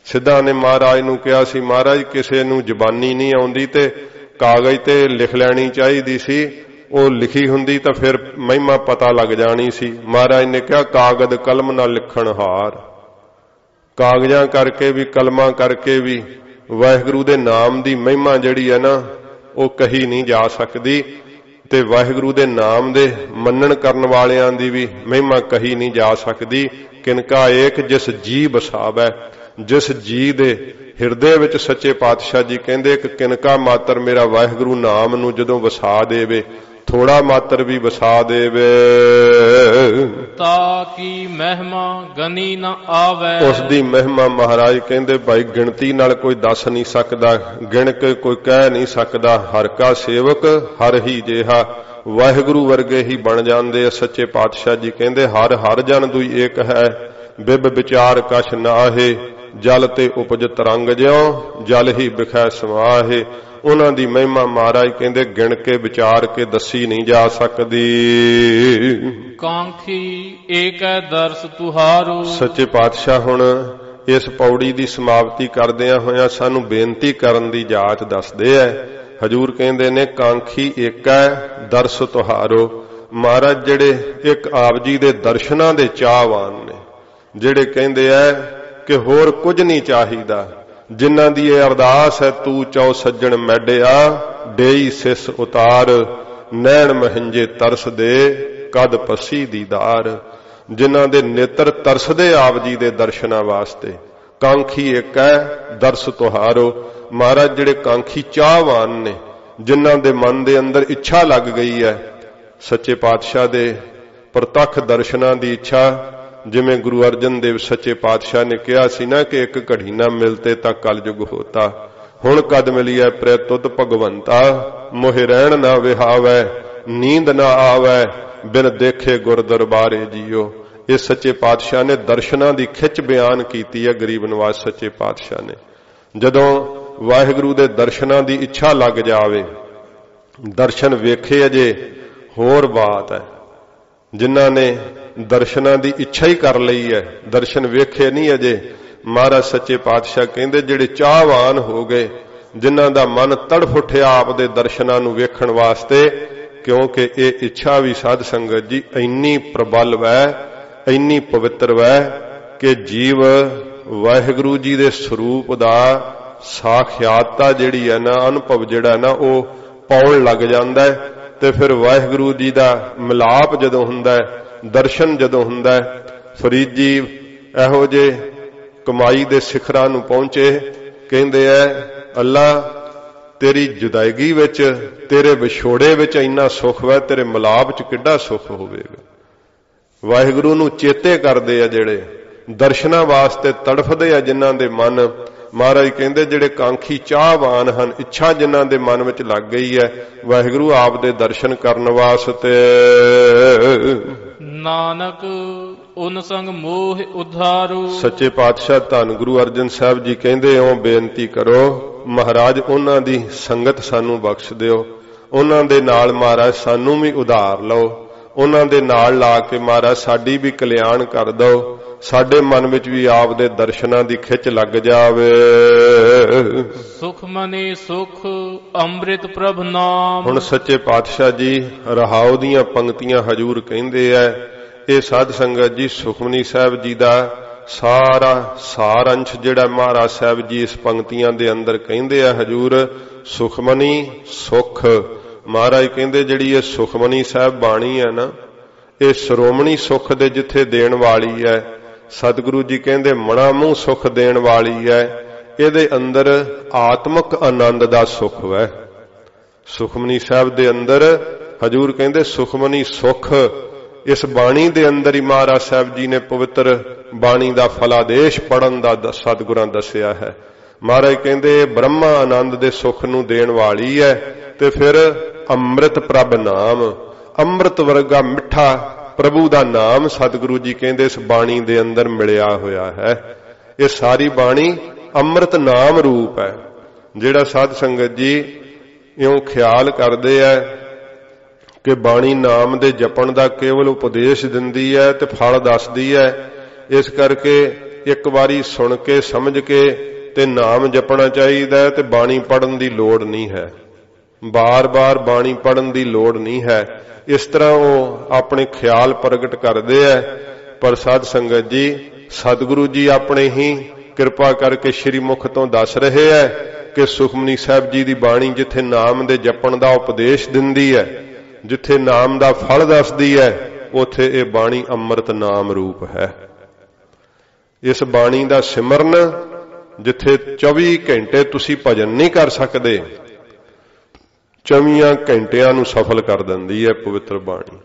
B: ਸਿੱਧਾ ਨੇ ਮਹਾਰਾਜ ਨੂੰ ਕਿਹਾ ਸੀ, ਮਹਾਰਾਜ ਕਿਸੇ ਨੂੰ ਜ਼ਬਾਨੀ ਨਹੀਂ ਆਉਂਦੀ ਤੇ ਕਾਗਜ਼ ਤੇ ਲਿਖ ਲੈਣੀ ਚਾਹੀਦੀ ਸੀ, ਉਹ ਲਿਖੀ ਹੁੰਦੀ ਤਾਂ ਫਿਰ ਮਹਿਮਾ ਪਤਾ ਲੱਗ ਜਾਣੀ ਸੀ। ਮਹਾਰਾਜ ਨੇ ਕਿਹਾ ਕਾਗਜ਼ ਕਲਮ ਨਾਲ ਲਿਖਣ ਹਾਰ। ਕਾਗਜ਼ਾਂ ਕਰਕੇ ਵੀ, ਕਲਮਾਂ ਕਰਕੇ ਵੀ ਵਾਹਿਗੁਰੂ ਦੇ ਨਾਮ ਦੀ ਮਹਿਮਾ ਜਿਹੜੀ ਹੈ ਨਾ ਉਹ ਕਹੀ ਨਹੀਂ ਜਾ ਸਕਦੀ। ਤੇ ਵਾਹਿਗੁਰੂ ਦੇ ਨਾਮ ਦੇ ਮੰਨਣ ਕਰਨ ਵਾਲਿਆਂ ਦੀ ਵੀ ਮਹਿਮਾ ਕਹੀ ਨਹੀਂ ਜਾ ਸਕਦੀ। ਕਿਨਕਾ ਏਕ ਜਿਸ ਜੀ ਬਸਾਵੈ, ਜਿਸ ਜੀ ਦੇ ਹਿਰਦੇ ਵਿੱਚ ਸੱਚੇ ਪਾਤਸ਼ਾਹ ਜੀ ਕਹਿੰਦੇ ਇੱਕ ਕਿਨਕਾ ਮਾਤਰ ਮੇਰਾ ਵਾਹਿਗੁਰੂ ਨਾਮ ਨੂੰ ਜਦੋਂ ਵਸਾ ਦੇਵੇ, ਥੋੜਾ ਮਾਤਰ ਵੀ ਵਸਾ ਦੇਵੇ,
A: ਤਾਂ ਕੀ ਮਹਿਮਾ ਗਨੀ ਨਾ ਆਵੇ।
B: ਉਸ ਦੀ ਮਹਿਮਾ ਮਹਾਰਾਜ ਕਹਿੰਦੇ ਭਾਈ ਗਿਣਤੀ ਨਾਲ ਕੋਈ ਦੱਸ ਨਹੀਂ ਸਕਦਾ, ਗਿਣ ਕੇ ਕੋਈ ਕਹਿ ਨਹੀਂ ਸਕਦਾ। ਹਰ ਕਾ ਸੇਵਕ ਹਰ ਹੀ ਜਿਹਾ, ਵਾਹਿਗੁਰੂ ਵਰਗੇ ਹੀ ਬਣ ਜਾਂਦੇ ਆ। ਸੱਚੇ ਪਾਤਸ਼ਾਹ ਜੀ ਕਹਿੰਦੇ ਹਰ ਹਰ ਜਨ ਦੁਈ ਏਕ ਹੈ, ਬਿਬ ਵਿਚਾਰ ਕਛ ਨਾਹੇ, ਜਲ ਤੇ ਉਪਜ ਤਰੰਗ ਜਿਉ, ਜਲ ਹੀ ਬਿਖੈ ਸਮਾਹੇ। ਉਹਨਾਂ ਦੀ ਮਹਿਮਾ ਮਹਾਰਾਜ ਕਹਿੰਦੇ ਗਿਣ ਕੇ ਵਿਚਾਰ ਕੇ ਦੱਸੀ ਨਹੀਂ ਜਾ ਸਕਦੀ।
A: ਕਾਂਖੀ ਏਕੈ ਦਰਸ ਤੁਹਾਰੋ। ਸੱਚੇ
B: ਪਾਤਸ਼ਾਹ ਹੁਣ ਇਸ ਪੌੜੀ ਦੀ ਸਮਾਪਤੀ ਕਰਦਿਆਂ ਹੋਇਆਂ ਸਾਨੂੰ ਬੇਨਤੀ ਕਰਨ ਦੀ ਜਾਚ ਦੱਸਦੇ ਐ। ਹਜੂਰ ਕਹਿੰਦੇ ਨੇ ਕਾਂਖੀ ਏਕੈ ਦਰਸ ਤੁਹਾਰੋ। ਮਹਾਰਾਜ ਜਿਹੜੇ ਇੱਕ ਆਪ ਜੀ ਦੇ ਦਰਸ਼ਨਾਂ ਦੇ ਚਾਹਵਾਨ ਨੇ, ਜਿਹੜੇ ਕਹਿੰਦੇ ਐ ਕਿ ਹੋਰ ਕੁਝ ਨਹੀਂ ਚਾਹੀਦਾ, ਜਿਨ੍ਹਾਂ ਦੀ ਇਹ ਅਰਦਾਸ ਹੈ ਤੂੰ ਚੌ ਸੱਜਣ ਮੈਡਿਆ, ਡੇਈ ਸਿਸ ਉਤਾਰ, ਨੈਣ ਮਹੰਜੇ ਤਰਸ ਦੇ, ਕਦ ਪਸੀ ਦੀਦਾਰ। ਜਿਨ੍ਹਾਂ ਦੇ ਨੇਤਰ ਤਰਸਦੇ ਆਪ ਜੀ ਦੇ ਦਰਸ਼ਨਾਂ ਵਾਸਤੇ। ਕਾਂਖੀ ਇੱਕ ਹੈ ਦਰਸ ਤੁਹਾਰੋ। ਮਹਾਰਾਜ ਜਿਹੜੇ ਕਾਂਖੀ ਚਾਹਵਾਨ ਨੇ, ਜਿਨ੍ਹਾਂ ਦੇ ਮਨ ਦੇ ਅੰਦਰ ਇੱਛਾ ਲੱਗ ਗਈ ਹੈ ਸੱਚੇ ਪਾਤਸ਼ਾਹ ਦੇ ਪ੍ਰਤੱਖ ਦਰਸ਼ਨਾਂ ਦੀ ਇੱਛਾ, ਜਿਵੇਂ ਗੁਰੂ ਅਰਜਨ ਦੇਵ ਸੱਚੇ ਪਾਤਸ਼ਾਹ ਨੇ ਕਿਹਾ ਸੀ ਨਾ ਕਿ ਇੱਕ ਘੜੀ ਨਾ ਮਿਲਤੇ ਤਾਂ ਕਲਯੁਗ ਹੋਤਾ, ਹੁਣ ਕਦ ਮਿਲੀਐ ਪ੍ਰੇ ਤੁਧ ਭਗਵੰਤਾ, ਮੋਹਿ ਰਹਿਣ ਨਾ ਵਿਹਾਵੈ, ਨੀਂਦ ਨਾ ਆਵੈ, ਬਿਨ ਦੇਖੇ ਗੁਰ ਦਰਬਾਰੇ ਜੀਓ। ਇਹ ਸੱਚੇ ਪਾਤਸ਼ਾਹ ਨੇ ਦਰਸ਼ਨਾਂ ਦੀ ਖਿੱਚ ਬਿਆਨ ਕੀਤੀ ਹੈ ਗਰੀਬ ਨਿਵਾਜ ਸੱਚੇ ਪਾਤਸ਼ਾਹ ਨੇ। ਜਦੋਂ ਵਾਹਿਗੁਰੂ ਦੇ ਦਰਸ਼ਨਾਂ ਦੀ ਇੱਛਾ ਲੱਗ ਜਾਵੇ, ਦਰਸ਼ਨ ਵੇਖੇ ਅਜੇ ਹੋਰ ਬਾਤ ਹੈ। ਜਿਨ੍ਹਾਂ ਨੇ ਦਰਸ਼ਨਾਂ ਦੀ ਇੱਛਾ ਹੀ ਕਰ ਲਈ ਹੈ, ਦਰਸ਼ਨ ਵੇਖੇ ਨਹੀਂ ਅਜੇ, ਮਹਾਰਾਜ ਸੱਚੇ ਪਾਤਸ਼ਾਹ ਕਹਿੰਦੇ ਜਿਹੜੇ ਚਾਹਵਾਨ ਹੋ ਗਏ, ਜਿਨ੍ਹਾਂ ਦਾ ਮਨ ਤੜਫ ਉੱਠਿਆ ਆਪ ਦੇ ਦਰਸ਼ਨਾਂ ਨੂੰ ਵੇਖਣ ਵਾਸਤੇ, ਕਿਉਂਕਿ ਇਹ ਇੱਛਾ ਵੀ ਸਾਧ ਸੰਗਤ ਜੀ ਇੰਨੀ ਪ੍ਰਬਲ ਵੈ, ਇੰਨੀ ਪਵਿੱਤਰ ਵੈ ਕਿ ਜੀਵ ਵਾਹਿਗੁਰੂ ਜੀ ਦੇ ਸਰੂਪ ਦਾ ਸਾਖਿਆਤਤਾ ਜਿਹੜੀ ਹੈ ਨਾ, ਅਨੁਭਵ ਜਿਹੜਾ ਨਾ ਉਹ ਪਾਉਣ ਲੱਗ ਜਾਂਦਾ ਹੈ। ਤੇ ਫਿਰ ਵਾਹਿਗੁਰੂ ਜੀ ਦਾ ਮਿਲਾਪ ਜਦੋਂ ਹੁੰਦਾ ਹੈ, ਦਰਸ਼ਨ ਜਦੋਂ ਹੁੰਦਾ ਹੈ, ਫਰੀਦ ਜੀ ਇਹੋ ਜਿਹੇ ਕਮਾਈ ਦੇ ਸਿਖਰਾਂ ਨੂੰ ਪਹੁੰਚੇ, ਕਹਿੰਦੇ ਐ ਅੱਲਾ ਤੇਰੀ ਜੁਦਾਇਗੀ ਵਿੱਚ, ਤੇਰੇ ਵਿਛੋੜੇ ਵਿੱਚ ਇੰਨਾ ਸੁੱਖ ਹੈ, ਤੇਰੇ ਮਿਲਾਪ 'ਚ ਕਿੱਡਾ ਸੁੱਖ ਹੋਵੇਗਾ। ਵਾਹਿਗੁਰੂ ਨੂੰ ਚੇਤੇ ਕਰਦੇ ਆ, ਜਿਹੜੇ ਦਰਸ਼ਨਾਂ ਵਾਸਤੇ ਤੜਫਦੇ ਆ, ਜਿਨ੍ਹਾਂ ਦੇ ਮਨ ਮਹਾਰਾਜ ਕਹਿੰਦੇ ਜਿਹੜੇ ਕਾਂਖੀ ਚਾਹਵਾਨ ਹਨ, ਇੱਛਾ ਜਿਨ੍ਹਾਂ ਦੇ ਮਨ ਵਿੱਚ ਲੱਗ ਗਈ ਹੈ ਵਾਹਿਗੁਰੂ ਆਪ ਦੇ ਦਰਸ਼ਨ ਕਰਨ ਵਾਸਤੇ,
A: ਨਾਨਕ ਉਨ ਸੰਗ ਮੋਹ ਉਧਾਰੂ।
B: ਸੱਚੇ ਪਾਤਸ਼ਾਹ ਧੰਨ ਗੁਰੂ ਅਰਜਨ ਸਾਹਿਬ ਜੀ ਕਹਿੰਦੇ ਹੋ ਬੇਨਤੀ ਕਰੋ ਮਹਾਰਾਜ ਉਹਨਾਂ ਦੀ ਸੰਗਤ ਸਾਨੂੰ ਬਖਸ਼ ਦਿਓ, ਉਹਨਾਂ ਦੇ ਨਾਲ ਮਹਾਰਾਜ ਸਾਨੂੰ ਵੀ ਉਧਾਰ ਲਓ, ਉਹਨਾਂ ਦੇ ਨਾਲ ਲਾ ਕੇ ਮਹਾਰਾਜ ਸਾਡੀ ਵੀ ਕਲਿਆਣ ਕਰ ਦਿਓ, ਸਾਡੇ ਮਨ ਵਿੱਚ ਵੀ ਆਪ ਦੇ ਦਰਸ਼ਨਾਂ ਦੀ ਖਿੱਚ ਲੱਗ ਜਾਵੇ।
A: ਸੁਖ ਮਨੀ ਸੁਖ ਅੰਮ੍ਰਿਤ ਪ੍ਰਭ ਨਾਮ।
B: ਹੁਣ ਸੱਚੇ ਪਾਤਸ਼ਾਹ ਜੀ ਰਹਾਉ ਦੀਆਂ ਪੰਕਤੀਆਂ ਹਜੂਰ ਕਹਿੰਦੇ ਐ, ਇਹ ਸਾਧ ਸੰਗਤ ਜੀ ਸੁਖਮਨੀ ਸਾਹਿਬ ਜੀ ਦਾ ਸਾਰਾ ਸਾਰ ਅੰਸ਼ ਜਿਹੜਾ ਮਹਾਰਾਜ ਸਾਹਿਬ ਜੀ ਇਸ ਪੰਕਤੀਆਂ ਦੇ ਅੰਦਰ ਕਹਿੰਦੇ ਆ ਹਜੂਰ ਸੁਖਮਨੀ ਸੁਖ। ਮਹਾਰਾਜ ਕਹਿੰਦੇ ਜਿਹੜੀ ਇਹ ਸੁਖਮਨੀ ਸਾਹਿਬ ਬਾਣੀ ਹੈ ਨਾ, ਇਹ ਸ਼੍ਰੋਮਣੀ ਸੁਖ ਦੇ ਜਿੱਥੇ ਦੇਣ ਵਾਲੀ ਹੈ, ਸਤਿਗੁਰੂ ਜੀ ਕਹਿੰਦੇ ਮਣਾ ਮੂੰਹ ਸੁਖ ਦੇਣ ਵਾਲੀ ਹੈ, ਇਹਦੇ ਅੰਦਰ ਆਤਮਿਕ ਆਨੰਦ ਦਾ ਸੁਖ ਹੈ। ਸੁਖਮਨੀ ਸਾਹਿਬ ਦੇ ਅੰਦਰ ਹਜੂਰ ਕਹਿੰਦੇ ਸੁਖਮਨੀ ਸੁਖ, ਇਸ ਬਾਣੀ ਦੇ ਅੰਦਰ ਹੀ ਮਹਾਰਾਜ ਸਾਹਿਬ ਜੀ ਨੇ ਪਵਿੱਤਰ ਬਾਣੀ ਦਾ ਫਲਾਦੇਸ਼ ਪੜਨ ਦਾ ਸਤਿਗੁਰਾਂ ਦੱਸਿਆ ਹੈ। ਮਹਾਰਾਜ ਕਹਿੰਦੇ ਬ੍ਰਹਮਾ ਆਨੰਦ ਦੇ ਸੁਖ ਨੂੰ ਦੇਣ ਵਾਲੀ ਹੈ, ਤੇ ਫਿਰ ਅੰਮ੍ਰਿਤ ਪ੍ਰਭ ਨਾਮ, ਅੰਮ੍ਰਿਤ ਵਰਗਾ ਮਿੱਠਾ ਪ੍ਰਭੂ ਦਾ ਨਾਮ ਸਤਿਗੁਰੂ ਜੀ ਕਹਿੰਦੇ ਇਸ ਬਾਣੀ ਦੇ ਅੰਦਰ ਮਿਲਿਆ ਹੋਇਆ ਹੈ। ਇਹ ਸਾਰੀ ਬਾਣੀ ਅੰਮ੍ਰਿਤ ਨਾਮ ਰੂਪ ਹੈ। ਜਿਹੜਾ ਸਾਧ ਸੰਗਤ ਜੀ ਇਉਂ ਖਿਆਲ ਕਰਦੇ ਹੈ ਕਿ ਬਾਣੀ ਨਾਮ ਦੇ ਜਪਣ ਦਾ ਕੇਵਲ ਉਪਦੇਸ਼ ਦਿੰਦੀ ਹੈ ਤੇ ਫਲ ਦੱਸਦੀ ਹੈ, ਇਸ ਕਰਕੇ ਇੱਕ ਵਾਰੀ ਸੁਣ ਕੇ ਸਮਝ ਕੇ ਤੇ ਨਾਮ ਜਪਣਾ ਚਾਹੀਦਾ ਹੈ, ਤੇ ਬਾਣੀ ਪੜਨ ਦੀ ਲੋੜ ਨਹੀਂ ਹੈ, ਬਾਰ-ਬਾਰ ਬਾਣੀ ਪੜਨ ਦੀ ਲੋੜ ਨਹੀਂ ਹੈ। ਇਸ ਤਰ੍ਹਾਂ ਉਹ ਆਪਣੇ ਖਿਆਲ ਪ੍ਰਗਟ ਕਰਦੇ ਐ। ਪਰ ਸਾਧ ਸੰਗਤ ਜੀ ਸਤਿਗੁਰੂ ਜੀ ਆਪਣੇ ਹੀ ਕਿਰਪਾ ਕਰਕੇ ਸ਼੍ਰੀ ਮੁਖ ਤੋਂ ਦੱਸ ਰਹੇ ਐ ਕਿ ਸੁਖਮਨੀ ਸਾਹਿਬ ਜੀ ਦੀ ਬਾਣੀ ਜਿੱਥੇ ਨਾਮ ਦੇ ਜਪਣ ਦਾ ਉਪਦੇਸ਼ ਦਿੰਦੀ ਹੈ, ਜਿੱਥੇ ਨਾਮ ਦਾ ਫਲ ਦੱਸਦੀ ਹੈ, ਉੱਥੇ ਇਹ ਬਾਣੀ ਅੰਮ੍ਰਿਤ ਨਾਮ ਰੂਪ ਹੈ। ਇਸ ਬਾਣੀ ਦਾ ਸਿਮਰਨ ਜਿੱਥੇ 24 ਘੰਟੇ ਤੁਸੀਂ ਭਜਨ ਨਹੀਂ ਕਰ ਸਕਦੇ, 24 ਘੰਟਿਆਂ ਨੂੰ ਸਫਲ ਕਰ ਦਿੰਦੀ ਹੈ ਪਵਿੱਤਰ ਬਾਣੀ।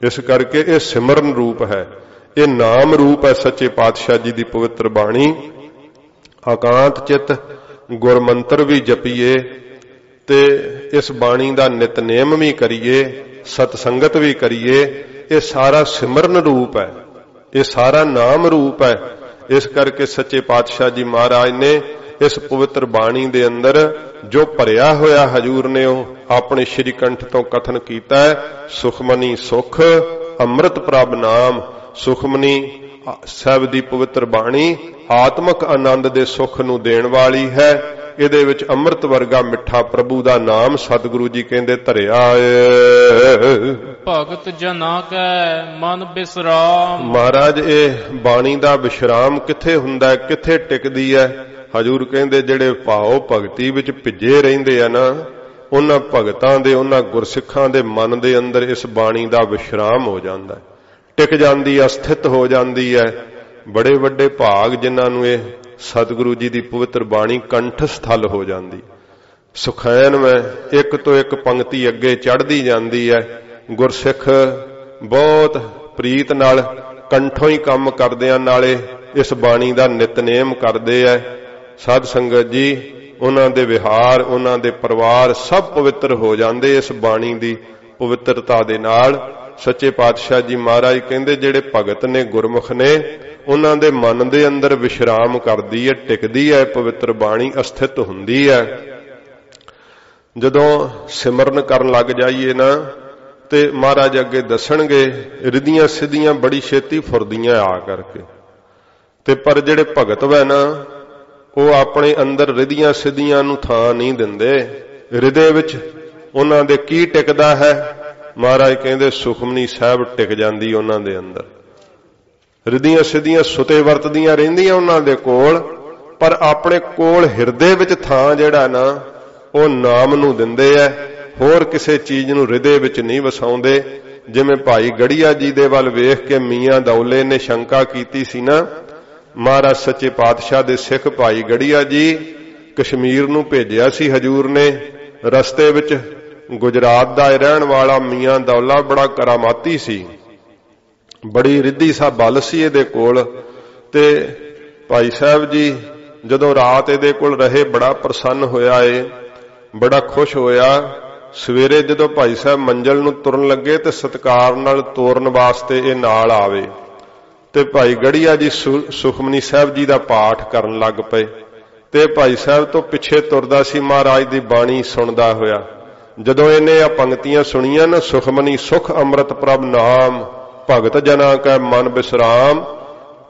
B: ਇਸ ਕਰਕੇ ਇਹ ਸਿਮਰਨ ਰੂਪ ਹੈ, ਇਹ ਨਾਮ ਰੂਪ ਹੈ ਸੱਚੇ ਪਾਤਸ਼ਾਹ ਜੀ ਦੀ ਪਵਿੱਤਰ ਬਾਣੀ। ਇਕਾਂਤ ਚਿੱਤ ਗੁਰਮੰਤਰ ਵੀ ਜਪੀਏ ਤੇ ਇਸ ਬਾਣੀ ਦਾ ਨਿਤਨੇਮ ਵੀ ਕਰੀਏ, ਸਤ ਸੰਗਤ ਵੀ ਕਰੀਏ, ਇਹ ਸਾਰਾ ਸਿਮਰਨ ਰੂਪ ਹੈ, ਇਹ ਸਾਰਾ ਨਾਮ ਰੂਪ ਹੈ। ਇਸ ਕਰਕੇ ਸੱਚੇ ਪਾਤਸ਼ਾਹ ਜੀ ਮਹਾਰਾਜ ਨੇ ਇਸ ਪਵਿੱਤਰ ਬਾਣੀ ਦੇ ਅੰਦਰ ਜੋ ਭਰਿਆ ਹੋਇਆ ਹਜੂਰ ਨੇ ਉਹ ਆਪਣੇ ਸ਼੍ਰੀ ਕੰਠ ਤੋਂ ਕਥਨ ਕੀਤਾ ਹੈ। ਸੁਖਮਨੀ ਸੁਖ ਅੰਮ੍ਰਿਤ ਪ੍ਰਭ ਨਾਮ। ਸੁਖਮਨੀ ਸਾਹਿਬ ਦੀ ਪਵਿੱਤਰ ਬਾਣੀ ਆਤਮਿਕ ਆਨੰਦ ਦੇ ਸੁਖ ਨੂੰ ਦੇਣ ਵਾਲੀ ਹੈ। ਇਹਦੇ ਵਿੱਚ ਅੰਮ੍ਰਿਤ ਵਰਗਾ ਮਿੱਠਾ ਪ੍ਰਭੂ ਦਾ ਨਾਮ ਸਤਿਗੁਰੂ ਜੀ ਕਹਿੰਦੇ ਧਰਿਆ ਏ।
A: ਭਗਤ ਜਨਾ ਕੈ ਮਨ ਬਿਸਰਾਮ।
B: ਮਹਾਰਾਜ ਇਹ ਬਾਣੀ ਦਾ ਵਿਸ਼ਰਾਮ ਕਿੱਥੇ ਹੁੰਦਾ ਹੈ, ਕਿੱਥੇ ਟਿਕਦੀ ਹੈ? ਹਜੂਰ ਕਹਿੰਦੇ ਜਿਹੜੇ ਭਾਵ ਭਗਤੀ ਵਿੱਚ ਭਿੱਜੇ ਰਹਿੰਦੇ ਆ ਨਾ, ਉਹਨਾਂ ਭਗਤਾਂ ਦੇ, ਉਹਨਾਂ ਗੁਰਸਿੱਖਾਂ ਦੇ ਮਨ ਦੇ ਅੰਦਰ ਇਸ ਬਾਣੀ ਦਾ ਵਿਸ਼ਰਾਮ ਹੋ ਜਾਂਦਾ ਹੈ, ਟਿਕ ਜਾਂਦੀ ਹੈ, ਸਥਿਤ ਹੋ ਜਾਂਦੀ ਹੈ। ਬੜੇ ਵੱਡੇ ਭਾਗ ਜਿਨ੍ਹਾਂ ਨੂੰ ਇਹ ਸਤਿਗੁਰੂ ਜੀ ਦੀ ਪਵਿੱਤਰ ਬਾਣੀ ਕੰਠ ਸਥਲ ਹੋ ਜਾਂਦੀ। ਸੁਖੈਨ ਮੈਂ ਇੱਕ ਤੋਂ ਇੱਕ ਪੰਕਤੀ ਅੱਗੇ ਚੜ੍ਹਦੀ ਜਾਂਦੀ ਹੈ। ਗੁਰਸਿੱਖ ਬਹੁਤ ਪ੍ਰੀਤ ਨਾਲ ਕੰਠੋਂ ਹੀ ਕੰਮ ਕਰਦਿਆਂ ਨਾਲੇ ਇਸ ਬਾਣੀ ਦਾ ਨਿਤਨੇਮ ਕਰਦੇ ਐ। ਸਾਧ ਸੰਗਤ ਜੀ ਉਹਨਾਂ ਦੇ ਵਿਹਾਰ, ਉਹਨਾਂ ਦੇ ਪਰਿਵਾਰ ਸਭ ਪਵਿੱਤਰ ਹੋ ਜਾਂਦੇ ਇਸ ਬਾਣੀ ਦੀ ਪਵਿੱਤਰਤਾ ਦੇ ਨਾਲ। ਸੱਚੇ ਪਾਤਸ਼ਾਹ ਜੀ ਮਹਾਰਾਜ ਕਹਿੰਦੇ ਜਿਹੜੇ ਭਗਤ ਨੇ, ਗੁਰਮੁਖ ਨੇ, ਉਹਨਾਂ ਦੇ ਮਨ ਦੇ ਅੰਦਰ ਵਿਸ਼ਰਾਮ ਕਰਦੀ ਹੈ, ਟਿਕਦੀ ਹੈ ਪਵਿੱਤਰ ਬਾਣੀ, ਅਸਥਿਤ ਹੁੰਦੀ ਹੈ। ਜਦੋਂ ਸਿਮਰਨ ਕਰਨ ਲੱਗ ਜਾਈਏ ਨਾ ਤੇ ਮਹਾਰਾਜ ਅੱਗੇ ਦੱਸਣਗੇ ਰਿੱਧੀਆਂ ਸਿੱਧੀਆਂ ਬੜੀ ਛੇਤੀ ਫੁਰਦੀਆਂ ਆ ਕਰਕੇ। ਤੇ ਪਰ ਜਿਹੜੇ ਭਗਤ ਵੈ ਨਾ ਉਹ ਆਪਣੇ ਅੰਦਰ ਰਿੱਧੀਆਂ ਸਿੱਧੀਆਂ ਨੂੰ ਥਾਂ ਨਹੀਂ ਦਿੰਦੇ। ਹਿਰਦੇ ਵਿੱਚ ਉਹਨਾਂ ਦੇ ਕੀ ਟਿਕਦਾ ਹੈ? ਮਹਾਰਾਜ ਕਹਿੰਦੇ ਸੁਖਮਨੀ ਸਾਹਿਬ ਟਿਕ ਜਾਂਦੀ ਉਹਨਾਂ ਦੇ ਅੰਦਰ। ਰਿੱਧੀਆਂ ਸਿੱਧੀਆਂ ਸੁਤੇ ਵਰਤਦੀਆਂ ਰਹਿੰਦੀਆਂ ਉਹਨਾਂ ਦੇ ਕੋਲ, ਪਰ ਆਪਣੇ ਕੋਲ ਹਿਰਦੇ ਵਿੱਚ ਥਾਂ ਜਿਹੜਾ ਨਾ ਉਹ ਨਾਮ ਨੂੰ ਦਿੰਦੇ ਐ, ਹੋਰ ਕਿਸੇ ਚੀਜ਼ ਨੂੰ ਹਿਰਦੇ ਵਿੱਚ ਨਹੀਂ ਵਸਾਉਂਦੇ। ਜਿਵੇਂ ਭਾਈ ਗੜੀਆ ਜੀ ਦੇ ਵੱਲ ਵੇਖ ਕੇ ਮੀਆਂ ਦੌਲੇ ਨੇ ਸ਼ੰਕਾ ਕੀਤੀ ਸੀ ਨਾ, ਮਹਾਰਾਜ ਸੱਚੇ ਪਾਤਸ਼ਾਹ ਦੇ ਸਿੱਖ ਭਾਈ ਗੜੀਆ ਜੀ ਕਸ਼ਮੀਰ ਨੂੰ ਭੇਜਿਆ ਸੀ ਹਜੂਰ ਨੇ। ਰਸਤੇ ਵਿੱਚ ਗੁਜਰਾਤ ਦਾ ਰਹਿਣ ਵਾਲਾ ਮੀਆਂ ਦੌਲਾ ਬੜਾ ਕਰਾਮਾਤੀ ਸੀ, ਬੜੀ ਰਿੱਧੀ ਸਾ ਬਲ ਸੀ ਇਹਦੇ ਕੋਲ। ਤੇ ਭਾਈ ਸਾਹਿਬ ਜੀ ਜਦੋਂ ਰਾਤ ਇਹਦੇ ਕੋਲ ਰਹੇ ਬੜਾ ਪ੍ਰਸੰਨ ਹੋਇਆ ਏ, ਬੜਾ ਖੁਸ਼ ਹੋਇਆ। ਸਵੇਰੇ ਜਦੋਂ ਭਾਈ ਸਾਹਿਬ ਮੰਜ਼ਲ ਨੂੰ ਤੁਰਨ ਲੱਗੇ ਤੇ ਸਤਿਕਾਰ ਨਾਲ ਤੋਰਨ ਵਾਸਤੇ ਇਹ ਨਾਲ ਆਵੇ ਤੇ ਭਾਈ ਗੜੀਆ ਜੀ ਸੁਖਮਨੀ ਸਾਹਿਬ ਜੀ ਦਾ ਪਾਠ ਕਰਨ ਲੱਗ ਪਏ ਤੇ ਭਾਈ ਸਾਹਿਬ ਤੋਂ ਪਿੱਛੇ ਤੁਰਦਾ ਸੀ ਮਹਾਰਾਜ ਦੀ ਬਾਣੀ ਸੁਣਦਾ ਹੋਇਆ। ਜਦੋਂ ਇਹਨੇ ਆ ਪੰਕਤੀਆਂ ਸੁਣੀਆਂ ਨਾ, ਸੁਖਮਨੀ ਸੁਖ ਅੰਮ੍ਰਿਤ ਪ੍ਰਭ ਨਾਮ ਭਗਤ ਜਨਾਂ ਕੈ ਮਨ ਬਿਸਰਾਮ,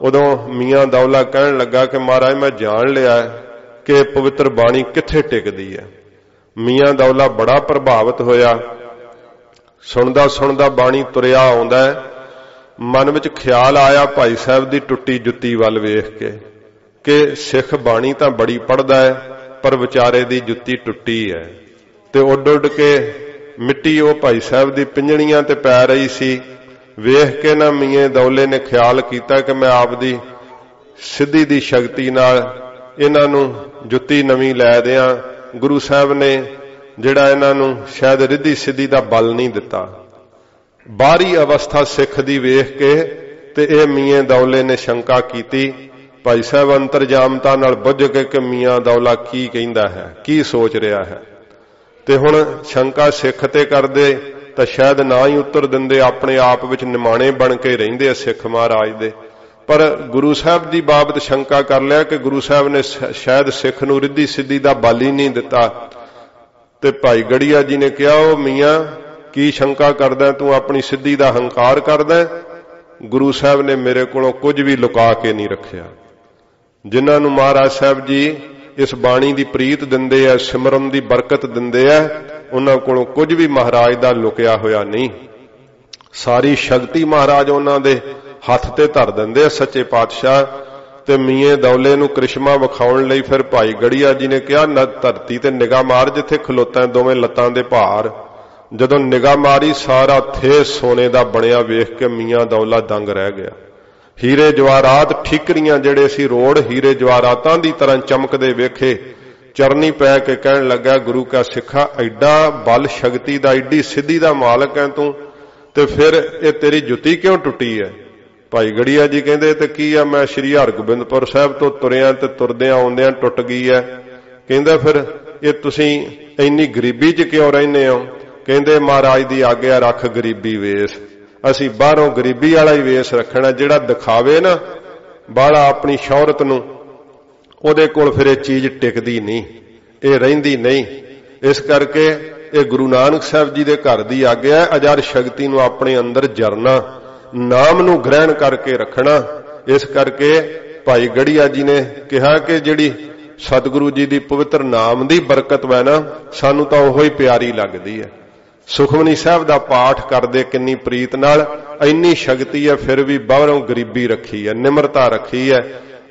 B: ਉਦੋਂ ਮੀਆਂ ਦੌਲਾ ਕਹਿਣ ਲੱਗਾ ਕਿ ਮਹਾਰਾਜ ਮੈਂ ਜਾਣ ਲਿਆ ਕਿ ਪਵਿੱਤਰ ਬਾਣੀ ਕਿੱਥੇ ਟਿਕਦੀ ਹੈ। ਮੀਆਂ ਦੌਲਾ ਬੜਾ ਪ੍ਰਭਾਵਿਤ ਹੋਇਆ, ਸੁਣਦਾ ਸੁਣਦਾ ਬਾਣੀ ਤੁਰਿਆ ਆਉਂਦਾ। ਮਨ ਵਿੱਚ ਖਿਆਲ ਆਇਆ ਭਾਈ ਸਾਹਿਬ ਦੀ ਟੁੱਟੀ ਜੁੱਤੀ ਵੱਲ ਵੇਖ ਕੇ ਕਿ ਸਿੱਖ ਬਾਣੀ ਤਾਂ ਬੜੀ ਪੜ੍ਹਦਾ ਹੈ ਪਰ ਵਿਚਾਰੇ ਦੀ ਜੁੱਤੀ ਟੁੱਟੀ ਹੈ। ਤੇ ਉੱਡ ਉੱਡ ਕੇ ਮਿੱਟੀ ਉਹ ਭਾਈ ਸਾਹਿਬ ਦੀ ਪਿੰਜਣੀਆਂ ਤੇ ਪੈ ਰਹੀ ਸੀ। ਵੇਖ ਕੇ ਨਾ ਮੀਆਂ ਦੌਲੇ ਨੇ ਖਿਆਲ ਕੀਤਾ ਕਿ ਮੈਂ ਆਪ ਦੀ ਸਿੱਧੀ ਦੀ ਸ਼ਕਤੀ ਨਾਲ ਇਹਨਾਂ ਨੂੰ ਜੁੱਤੀ ਨਵੀਂ ਲੈ ਦਿਆਂ। ਗੁਰੂ ਸਾਹਿਬ ਨੇ ਜਿਹੜਾ ਇਹਨਾਂ ਨੂੰ ਸ਼ਾਇਦ ਰਿੱਧੀ ਸਿੱਧੀ ਦਾ ਬਲ ਨਹੀਂ ਦਿੱਤਾ। ਬਾਹਰੀ ਅਵਸਥਾ ਸਿੱਖ ਦੀ ਵੇਖ ਕੇ ਤੇ ਇਹ ਮੀਆਂ ਦੌਲੇ ਨੇ ਸ਼ੰਕਾ ਕੀਤੀ। ਭਾਈ ਸਾਹਿਬ ਅੰਤਰਜਾਮਤਾ ਨਾਲ ਬੁੱਝ ਕੇ ਕਿ ਮੀਆਂ ਦੌਲਾ ਕੀ ਕਹਿੰਦਾ ਹੈ, ਕੀ ਸੋਚ ਰਿਹਾ ਹੈ। ਤੇ ਹੁਣ ਸ਼ੰਕਾ ਸਿੱਖ ਤੇ ਕਰਦੇ ਤਾਂ ਸ਼ਾਇਦ ਨਾ ਹੀ ਉੱਤਰ ਦਿੰਦੇ, ਆਪਣੇ ਆਪ ਵਿੱਚ ਨਿਮਾਣੇ ਬਣ ਕੇ ਰਹਿੰਦੇ ਆ ਸਿੱਖ ਮਹਾਰਾਜ ਦੇ। ਪਰ ਗੁਰੂ ਸਾਹਿਬ ਦੀ ਬਾਬਤ ਸ਼ੰਕਾ ਕਰ ਲਿਆ ਕਿ ਗੁਰੂ ਸਾਹਿਬ ਨੇ ਸ਼ਾਇਦ ਸਿੱਖ ਨੂੰ ਰਿੱਧੀ ਸਿੱਧੀ ਦਾ ਬਲ ਹੀ ਨਹੀਂ ਦਿੱਤਾ। ਤੇ ਭਾਈ ਗੜੀਆ ਜੀ ਨੇ ਕਿਹਾ, ਉਹ ਮੀਆਂ ਕੀ ਸ਼ੰਕਾ ਕਰਦਾ, ਤੂੰ ਆਪਣੀ ਸਿੱਧੀ ਦਾ ਹੰਕਾਰ ਕਰਦਾ। ਗੁਰੂ ਸਾਹਿਬ ਨੇ ਮੇਰੇ ਕੋਲੋਂ ਕੁਝ ਵੀ ਲੁਕਾ ਕੇ ਨਹੀਂ ਰੱਖਿਆ। ਜਿਨ੍ਹਾਂ ਨੂੰ ਮਹਾਰਾਜ ਸਾਹਿਬ ਜੀ ਇਸ ਬਾਣੀ ਦੀ ਪ੍ਰੀਤ ਦਿੰਦੇ ਆ, ਸਿਮਰਨ ਦੀ ਬਰਕਤ ਦਿੰਦੇ ਆ, ਉਹਨਾਂ ਕੋਲੋਂ ਕੁਝ ਵੀ ਮਹਾਰਾਜ ਦਾ ਲੁਕਿਆ ਹੋਇਆ ਨਹੀਂ। ਸਾਰੀ ਸ਼ਕਤੀ ਮਹਾਰਾਜ ਉਹਨਾਂ ਦੇ ਹੱਥ ਤੇ ਧਰ ਦਿੰਦੇ ਆ ਸੱਚੇ ਪਾਤਸ਼ਾਹ। ਤੇ ਮੀਆਂ ਦੌਲੇ ਨੂੰ ਕ੍ਰਿਸ਼ਮਾ ਵਿਖਾਉਣ ਲਈ ਫਿਰ ਭਾਈ ਗੜੀਆ ਜੀ ਨੇ ਕਿਹਾ, ਨਾ ਧਰਤੀ ਤੇ ਨਿਗਾਹ ਮਾਰ ਜਿੱਥੇ ਖਲੋਤਾ ਦੋਵੇਂ ਲੱਤਾਂ ਦੇ ਭਾਰ। ਜਦੋਂ ਨਿਗਾਹ ਮਾਰੀ ਸਾਰਾ ਥੇ ਸੋਨੇ ਦਾ ਬਣਿਆ ਵੇਖ ਕੇ ਮੀਆਂ ਦੌਲਾ ਦੰਗ ਰਹਿ ਗਿਆ। ਹੀਰੇ ਜਵਾਹਰਾਤ ਠੀਕਰੀਆਂ ਜਿਹੜੇ ਸੀ ਰੋੜ ਹੀਰੇ ਜਵਾਹਰਾਤਾਂ ਦੀ ਤਰ੍ਹਾਂ ਚਮਕਦੇ ਵੇਖੇ। ਚਰਨੀ ਪੈ ਕੇ ਕਹਿਣ ਲੱਗਾ, ਗੁਰੂ ਕਾ ਸਿੱਖਾ ਐਡਾ ਬਲ ਸ਼ਕਤੀ ਦਾ, ਐਡੀ ਸਿੱਧੀ ਦਾ ਮਾਲਕ ਹੈ ਤੂੰ, ਤੇ ਫਿਰ ਇਹ ਤੇਰੀ ਜੁੱਤੀ ਕਿਉਂ ਟੁੱਟੀ ਹੈ। ਭਾਈ ਗੜੀਆ ਜੀ ਕਹਿੰਦੇ ਤੇ ਕੀ ਆ, ਮੈਂ ਸ਼੍ਰੀ ਹਰਗੋਬਿੰਦਪੁਰ ਸਾਹਿਬ ਤੋਂ ਤੁਰਿਆ ਤੇ ਤੁਰਦਿਆਂ ਆਉਂਦਿਆਂ ਟੁੱਟ ਗਈ ਹੈ। ਕਹਿੰਦਾ ਫਿਰ ਇਹ ਤੁਸੀਂ ਇੰਨੀ ਗਰੀਬੀ 'ਚ ਕਿਉਂ ਰਹਿੰਦੇ ਹੋ। ਕਹਿੰਦੇ ਮਹਾਰਾਜ ਦੀ ਆਗਿਆ ਰੱਖ ਗਰੀਬੀ ਵੇਸ। ਅਸੀਂ ਬਾਹਰੋਂ ਗਰੀਬੀ ਵਾਲਾ ਹੀ ਵੇਸ ਰੱਖਣਾ, ਜਿਹੜਾ ਦਿਖਾਵੇ ਨਾ ਬਾਹਲਾ ਆਪਣੀ ਸ਼ੌਹਰਤ ਨੂੰ, ਉਹਦੇ ਕੋਲ ਫਿਰ ਇਹ ਚੀਜ਼ ਟਿਕਦੀ ਨਹੀਂ, ਇਹ ਰਹਿੰਦੀ ਨਹੀਂ। ਇਸ ਕਰਕੇ ਇਹ ਗੁਰੂ ਨਾਨਕ ਸਾਹਿਬ ਜੀ ਦੇ ਘਰ ਦੀ ਆਗਿਆ, ਅਜਰ ਸ਼ਕਤੀ ਨੂੰ ਆਪਣੇ ਅੰਦਰ ਜਰਨਾ, ਨਾਮ ਨੂੰ ਗ੍ਰਹਿਣ ਕਰਕੇ ਰੱਖਣਾ। ਇਸ ਕਰਕੇ ਭਾਈ ਗੜੀਆ ਜੀ ਨੇ ਕਿਹਾ ਕਿ ਜਿਹੜੀ ਸਤਿਗੁਰੂ ਜੀ ਦੀ ਪਵਿੱਤਰ ਨਾਮ ਦੀ ਬਰਕਤ ਹੈ ਨਾ, ਸਾਨੂੰ ਤਾਂ ਉਹੋ ਹੀ ਪਿਆਰੀ ਲੱਗਦੀ ਹੈ। ਸੁਖਮਨੀ ਸਾਹਿਬ ਦਾ ਪਾਠ ਕਰਦੇ ਕਿੰਨੀ ਪ੍ਰੀਤ ਨਾਲ, ਇੰਨੀ ਸ਼ਕਤੀ ਹੈ, ਫਿਰ ਵੀ ਬਾਹਰੋਂ ਗਰੀਬੀ ਰੱਖੀ ਹੈ, ਨਿਮਰਤਾ ਰੱਖੀ ਹੈ।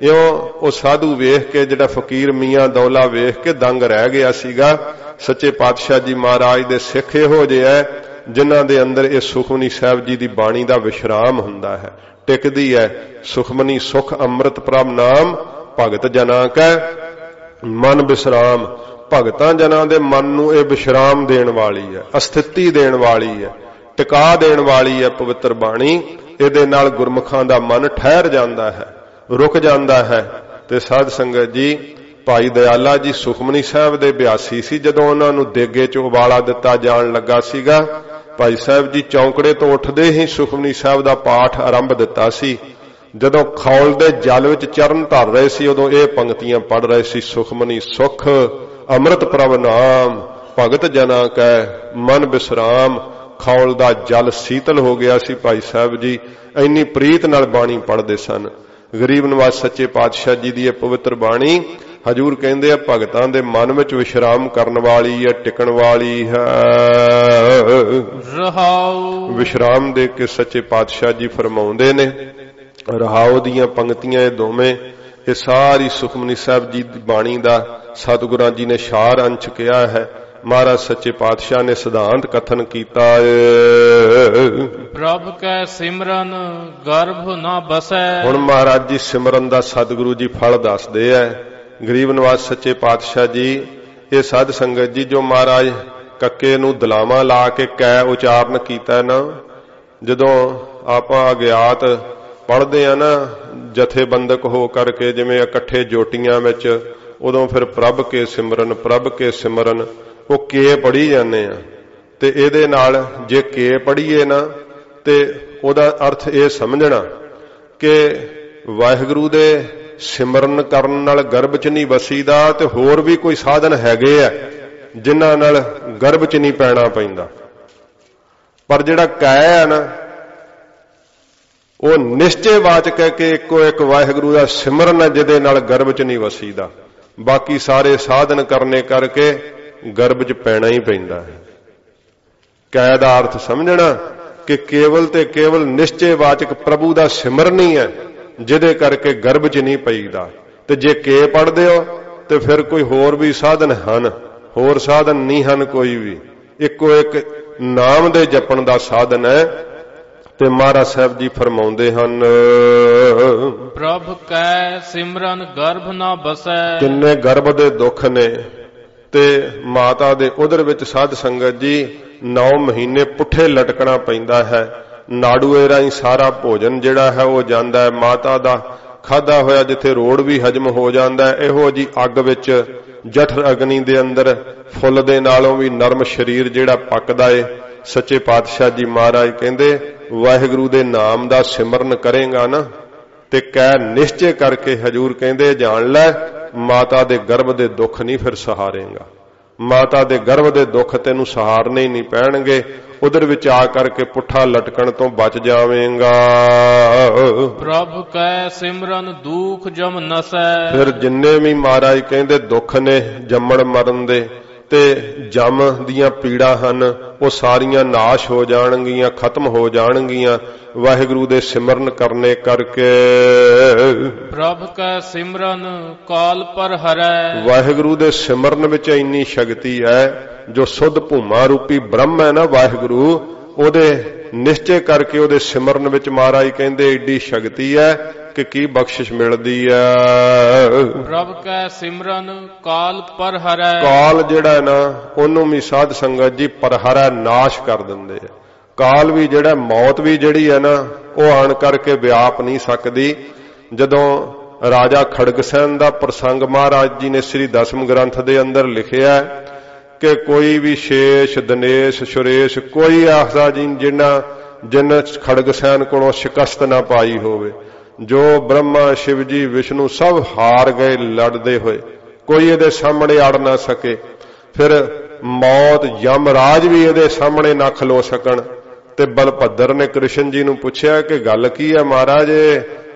B: ਇਉਂ ਉਹ ਸਾਧੂ ਵੇਖ ਕੇ, ਜਿਹੜਾ ਫਕੀਰ ਮੀਆਂ ਦੌਲਾ ਵੇਖ ਕੇ ਦੰਗ ਰਹਿ ਗਿਆ ਸੀਗਾ। ਸੱਚੇ ਪਾਤਸ਼ਾਹ ਜੀ ਮਹਾਰਾਜ ਦੇ ਸਿੱਖ ਇਹੋ ਜਿਹੇ ਹੈ ਜਿਨ੍ਹਾਂ ਦੇ ਅੰਦਰ ਇਹ ਸੁਖਮਨੀ ਸਾਹਿਬ ਜੀ ਦੀ ਬਾਣੀ ਦਾ ਵਿਸ਼ਰਾਮ ਹੁੰਦਾ ਹੈ, ਟਿਕਦੀ ਹੈ। ਸੁਖਮਨੀ ਸੁਖ ਅੰਮ੍ਰਿਤ ਪ੍ਰਭ ਨਾਮ ਭਗਤ ਜਨਾਂ ਕੈ ਮਨ ਬਿਸਰਾਮ। ਭਗਤਾਂ ਜਨਾਂ ਦੇ ਮਨ ਨੂੰ ਇਹ ਵਿਸ਼ਰਾਮ ਦੇਣ ਵਾਲੀ ਹੈ, ਅਸਥਿਤੀ ਦੇਣ ਵਾਲੀ ਹੈ, ਟਿਕਾ ਦੇਣ ਵਾਲੀ ਹੈ ਪਵਿੱਤਰ ਬਾਣੀ। ਇਹਦੇ ਨਾਲ ਗੁਰਮੁਖਾਂ ਦਾ ਮਨ ਠਹਿਰ ਜਾਂਦਾ ਹੈ, ਰੁਕ ਜਾਂਦਾ ਹੈ। ਤੇ ਸਾਧ ਸੰਗਤ ਜੀ, ਭਾਈ ਦਇਆਲਾ ਜੀ ਸੁਖਮਨੀ ਸਾਹਿਬ ਦੇ ਬਿਆਸੀ ਸੀ। ਜਦੋਂ ਉਹਨਾਂ ਨੂੰ ਦੇਗੇ 'ਚ ਉਬਾਲਾ ਦਿੱਤਾ ਜਾਣ ਲੱਗਾ ਸੀਗਾ, ਭਾਈ ਸਾਹਿਬ ਜੀ ਚੌਂਕੜੇ ਤੋਂ ਉੱਠਦੇ ਹੀ ਸੁਖਮਨੀ ਸਾਹਿਬ ਦਾ ਪਾਠ ਆਰੰਭ ਦਿੱਤਾ ਸੀ। ਜਦੋਂ ਖੌਲ ਦੇ ਜਲ ਵਿੱਚ ਚਰਨ ਧਰ ਰਹੇ ਸੀ, ਉਦੋਂ ਇਹ ਪੰਕਤੀਆਂ ਪੜ੍ਹ ਰਹੇ ਸੀ, ਸੁਖਮਨੀ ਸੁਖ ਅੰਮ੍ਰਿਤ ਪ੍ਰਭ ਨਾਮ ਭਗਤ ਜਨਾਂ ਕੈ ਮਨ ਬਿਸਰਾਮ। ਖੌਲ ਦਾ ਜਲ ਸੀਤਲ ਹੋ ਗਿਆ ਸੀ। ਭਾਈ ਸਾਹਿਬ ਜੀ ਇੰਨੀ ਪ੍ਰੀਤ ਨਾਲ ਬਾਣੀ ਪੜ੍ਹਦੇ ਸਨ। ਗਰੀਬ ਨਵਾਜ਼ ਸੱਚੇ ਪਾਤਸ਼ਾਹ ਜੀ ਦੀ ਇਹ ਪਵਿੱਤਰ ਬਾਣੀ ਹਜੂਰ ਕਹਿੰਦੇ ਆ ਭਗਤਾਂ ਦੇ ਮਨ ਵਿੱਚ ਵਿਸ਼ਰਾਮ ਕਰਨ ਵਾਲੀ ਹੈ, ਟਿਕਣ ਵਾਲੀ ਹੈ।
A: ਰਹਾਉ
B: ਵਿਸ਼ਰਾਮ ਦੇ ਕੇ ਸੱਚੇ ਪਾਤਸ਼ਾਹ ਜੀ ਫਰਮਾਉਂਦੇ ਨੇ। ਰਹਾਉ ਦੀਆਂ ਪੰਕਤੀਆਂ ਇਹ ਦੋਵੇਂ, ਇਹ ਸਾਰੀ ਸੁਖਮਨੀ ਸਾਹਿਬ ਜੀ ਦੀ ਬਾਣੀ ਦਾ ਸਤਿਗੁਰਾਂ ਜੀ ਨੇ ਸਾਰ ਅੰਸ਼ ਕਿਹਾ ਹੈ। ਮਹਾਰਾਜ ਸੱਚੇ ਪਾਤਸ਼ਾਹ ਨੇ ਸਿਧਾਂਤ ਕਥਨ ਕੀਤਾ
A: ਪ੍ਰਭ ਕੈ ਸਿਮਰਨ ਗਰਭ ਨਾ ਬਸੈ।
B: ਹੁਣ ਮਹਾਰਾਜ ਜੀ ਸਿਮਰਨ ਦਾ ਸਤਿਗੁਰੂ ਜੀ ਫਲ ਦੱਸਦੇ ਐ। ਗਰੀਬ ਨਵਾਜ਼ ਸੱਚੇ ਪਾਤਸ਼ਾਹ ਜੀ, ਇਹ ਸਾਧ ਸੰਗਤ ਜੀ, ਜੋ ਮਹਾਰਾਜ ਕੱਕੇ ਨੂੰ ਦਲਾਵਾਂ ਲਾ ਕੇ ਕੈ ਉਚਾਰਨ ਕੀਤਾ ਨਾ, ਜਦੋਂ ਆਪਾਂ ਅਗਿਆਤ ਪੜ੍ਹਦੇ ਆ ਨਾ ਜਥੇਬੰਦਕ ਹੋ ਕਰਕੇ, ਜਿਵੇਂ ਇਕੱਠੇ ਜੋਟੀਆਂ ਵਿੱਚ, ਉਦੋਂ ਫਿਰ ਪ੍ਰਭ ਕੇ ਸਿਮਰਨ ਉਹ ਕੇ ਪੜ੍ਹੀ ਜਾਂਦੇ ਆ। ਤੇ ਇਹਦੇ ਨਾਲ ਜੇ ਕੇ ਪੜ੍ਹੀਏ ਨਾ ਤੇ ਉਹਦਾ ਅਰਥ ਇਹ ਸਮਝਣਾ ਕਿ ਵਾਹਿਗੁਰੂ ਦੇ ਸਿਮਰਨ ਕਰਨ ਨਾਲ ਗਰਭ 'ਚ ਨਹੀਂ ਵਸੀਦਾ, ਤੇ ਹੋਰ ਵੀ ਕੋਈ ਸਾਧਨ ਹੈਗੇ ਆ ਜਿਨ੍ਹਾਂ ਨਾਲ ਗਰਭ 'ਚ ਨਹੀਂ ਪੈਣਾ ਪੈਂਦਾ। ਪਰ ਜਿਹੜਾ ਕੈ ਹੈ ਨਾ, ਉਹ ਨਿਸ਼ਚੈਵਾਚਕ ਹੈ ਕਿ ਇੱਕੋ ਇੱਕ ਵਾਹਿਗੁਰੂ ਦਾ ਸਿਮਰਨ ਹੈ ਜਿਹਦੇ ਨਾਲ ਗਰਭ 'ਚ ਨਹੀਂ ਵਸੀਦਾ। ਬਾਕੀ ਸਾਰੇ ਸਾਧਨ ਕਰਨੇ ਕਰਕੇ ਗਰਭ 'ਚ ਪੈਣਾ ਹੀ ਪੈਂਦਾ ਹੈ। ਕੈ ਦਾ ਅਰਥ ਸਮਝਣਾ ਕਿ ਕੇਵਲ ਤੇ ਕੇਵਲ ਨਿਸ਼ਚੈਵਾਚਕ ਪ੍ਰਭੂ ਦਾ ਸਿਮਰਨ ਹੀ ਹੈ ਜਿਹਦੇ ਕਰਕੇ ਗਰਭ 'ਚ ਨਹੀਂ ਪਈਦਾ। ਤੇ ਜੇ ਕੇ ਪੜ੍ਹਦੇ ਹੋ ਤੇ ਫਿਰ ਕੋਈ ਹੋਰ ਵੀ ਸਾਧਨ ਹਨ, ਹੋਰ ਸਾਧਨ ਨਹੀਂ ਹਨ ਕੋਈ ਵੀ, ਇੱਕੋ ਇੱਕ ਨਾਮ ਦੇ ਜਪਣ ਦਾ ਸਾਧਨ ਹੈ। ਤੇ ਮਹਾਰਾਜ ਸਾਹਿਬ ਜੀ ਫਰਮਾਉਂਦੇ ਹਨ,
A: ਪ੍ਰਭ ਕੈ ਸਿਮਰਨ ਗਰਭ ਨਾ ਬਸੈ।
B: ਕਿੰਨੇ ਗਰਭ ਦੇ ਦੁੱਖ ਨੇ। ਤੇ ਮਾਤਾ ਦੇ ਉਦਰ ਵਿੱਚ ਸਾਧ ਸੰਗਤ ਜੀ 9 ਮਹੀਨੇ ਪੁੱਠੇ ਲਟਕਣਾ ਪੈਂਦਾ ਹੈ। ਨਾੜੂਏ ਰਾਹੀਂ ਸਾਰਾ ਭੋਜਨ ਜਿਹੜਾ ਹੈ ਉਹ ਜਾਂਦਾ ਹੈ। ਮਾਤਾ ਦਾ ਖਾਧਾ ਹੋਇਆ ਜਿੱਥੇ ਰੋੜ ਵੀ ਹਜਮ ਹੋ ਜਾਂਦਾ ਹੈ। ਇਹੋ ਜੀ ਅੱਗ ਵਿੱਚ ਜਠਰ ਅਗਨੀ ਦੇ ਅੰਦਰ ਫੁੱਲ ਦੇ ਨਾਲੋਂ ਵੀ ਨਰਮ ਸਰੀਰ ਜਿਹੜਾ ਪੱਕਦਾ ਏ। ਸੱਚੇ ਪਾਤਸ਼ਾਹ ਜੀ ਮਹਾਰਾਜ ਕਹਿੰਦੇ ਵਾਹਿਗੁਰੂ ਦੇ ਨਾਮ ਦਾ ਸਿਮਰਨ ਕਰੇਗਾ ਨਾ ਤੇ ਕਹਿ ਨਿਸ਼ਚੈ ਕਰਕੇ ਹਜੂਰ ਕਹਿੰਦੇ ਜਾਣ ਲੈ ਮਾਤਾ ਦੇ ਗਰਭ ਦੇ ਦੁੱਖ ਨਹੀਂ ਫਿਰ ਸਹਾਰੇਗਾ। ਮਾਤਾ ਦੇ ਗਰਭ ਦੇ ਦੁੱਖ ਤੈਨੂੰ ਸਹਾਰਨੇ ਹੀ ਨਹੀਂ ਪੈਣਗੇ। ਉਧਰ ਵਿੱਚ ਆ ਕਰਕੇ ਪੁੱਠਾ ਲਟਕਣ ਤੋਂ ਬਚ ਜਾਵੇਂਗਾ।
A: ਪ੍ਰਭ ਕੈ ਸਿਮਰਨ ਦੁਖ ਜਮ ਨਸੈ।
B: ਫਿਰ ਜਿੰਨੇ ਵੀ ਮਹਾਰਾਜ ਕਹਿੰਦੇ ਦੁੱਖ ਨੇ ਜੰਮਣ ਮਰਨ ਦੇ ਤੇ ਜਮ ਦੀਆਂ ਪੀੜਾਂ ਹਨ ਉਹ ਸਾਰੀਆਂ ਨਾਸ਼ ਹੋ ਜਾਣਗੀਆਂ, ਖਤਮ ਹੋ ਜਾਣਗੀਆਂ ਵਾਹਿਗੁਰੂ ਦੇ ਸਿਮਰਨ ਕਰਨੇ ਕਰਕੇ।
A: ਪ੍ਰਭ ਕੈ ਸਿਮਰਨ ਕਾਲ ਪਰ ਹਰੈ।
B: ਵਾਹਿਗੁਰੂ ਦੇ ਸਿਮਰਨ ਵਿੱਚ ਇੰਨੀ ਸ਼ਕਤੀ ਹੈ ਜੋ ਸੁੱਧ ਭੂਮਾ ਰੂਪੀ ਬ੍ਰਹਮ ਹੈ ਨਾ ਵਾਹਿਗੁਰੂ, ਉਹਦੇ ਨਿਸ਼ਚੈ ਕਰਕੇ ਉਹਦੇ ਸਿਮਰਨ ਵਿੱਚ ਮਹਾਰਾਜ ਕਹਿੰਦੇ ਏਡੀ ਸ਼ਕਤੀ ਹੈ ਕਿ ਕੀ ਬਖਸ਼ਿਸ਼ ਮਿਲਦੀ ਹੈ।
A: ਪ੍ਰਭ ਕੈ ਸਿਮਰਨ ਕਾਲ ਪਰ ਹਰੈ।
B: ਕਾਲ ਜਿਹੜਾ ਨਾ ਉਹਨੂੰ ਵੀ ਸਾਧ ਸੰਗਤ ਜੀ ਪਰਹਰੈ ਨਾਸ਼ ਕਰ ਦਿੰਦੇ ਆ। ਕਾਲ ਵੀ ਜਿਹੜਾ ਮੌਤ ਵੀ ਜਿਹੜੀ ਹੈ ਨਾ ਉਹ ਆਣ ਕਰਕੇ ਵਿਆਪ ਨਹੀਂ ਸਕਦੀ। ਜਦੋਂ ਰਾਜਾ ਖੜਗਸੈਨ ਦਾ ਪ੍ਰਸੰਗ ਮਹਾਰਾਜ ਜੀ ਨੇ ਸ੍ਰੀ ਦਸਮ ਗ੍ਰੰਥ ਦੇ ਅੰਦਰ ਲਿਖਿਆ ਕਿ ਕੋਈ ਵੀ ਸ਼ੇਸ਼ ਦਿਨੇਸ਼ ਸੁਰੇਸ਼ ਕੋਈ ਆਖਦਾ ਜੀ ਜਿਨ ਖੜਗਸੈਨ ਕੋਲੋਂ ਸ਼ਿਕਸਤ ਨਾ ਪਾਈ ਹੋਵੇ। ਜੋ ਬ੍ਰਹਮਾ ਸ਼ਿਵ ਜੀ ਵਿਸ਼ਨੂੰ ਸਭ ਹਾਰ ਗਏ ਲੜਦੇ ਹੋਏ, ਕੋਈ ਇਹਦੇ ਸਾਹਮਣੇ ਅੜ ਨਾ ਸਕੇ। ਫਿਰ ਮੌਤ ਯਮਰਾਜ ਵੀ ਇਹਦੇ ਸਾਹਮਣੇ ਨਾ ਖਲੋ ਸਕਣ। ਤੇ ਬਲਭੱਦਰ ਨੇ ਕ੍ਰਿਸ਼ਨ ਜੀ ਨੂੰ ਪੁੱਛਿਆ ਕਿ ਗੱਲ ਕੀ ਹੈ ਮਹਾਰਾਜ,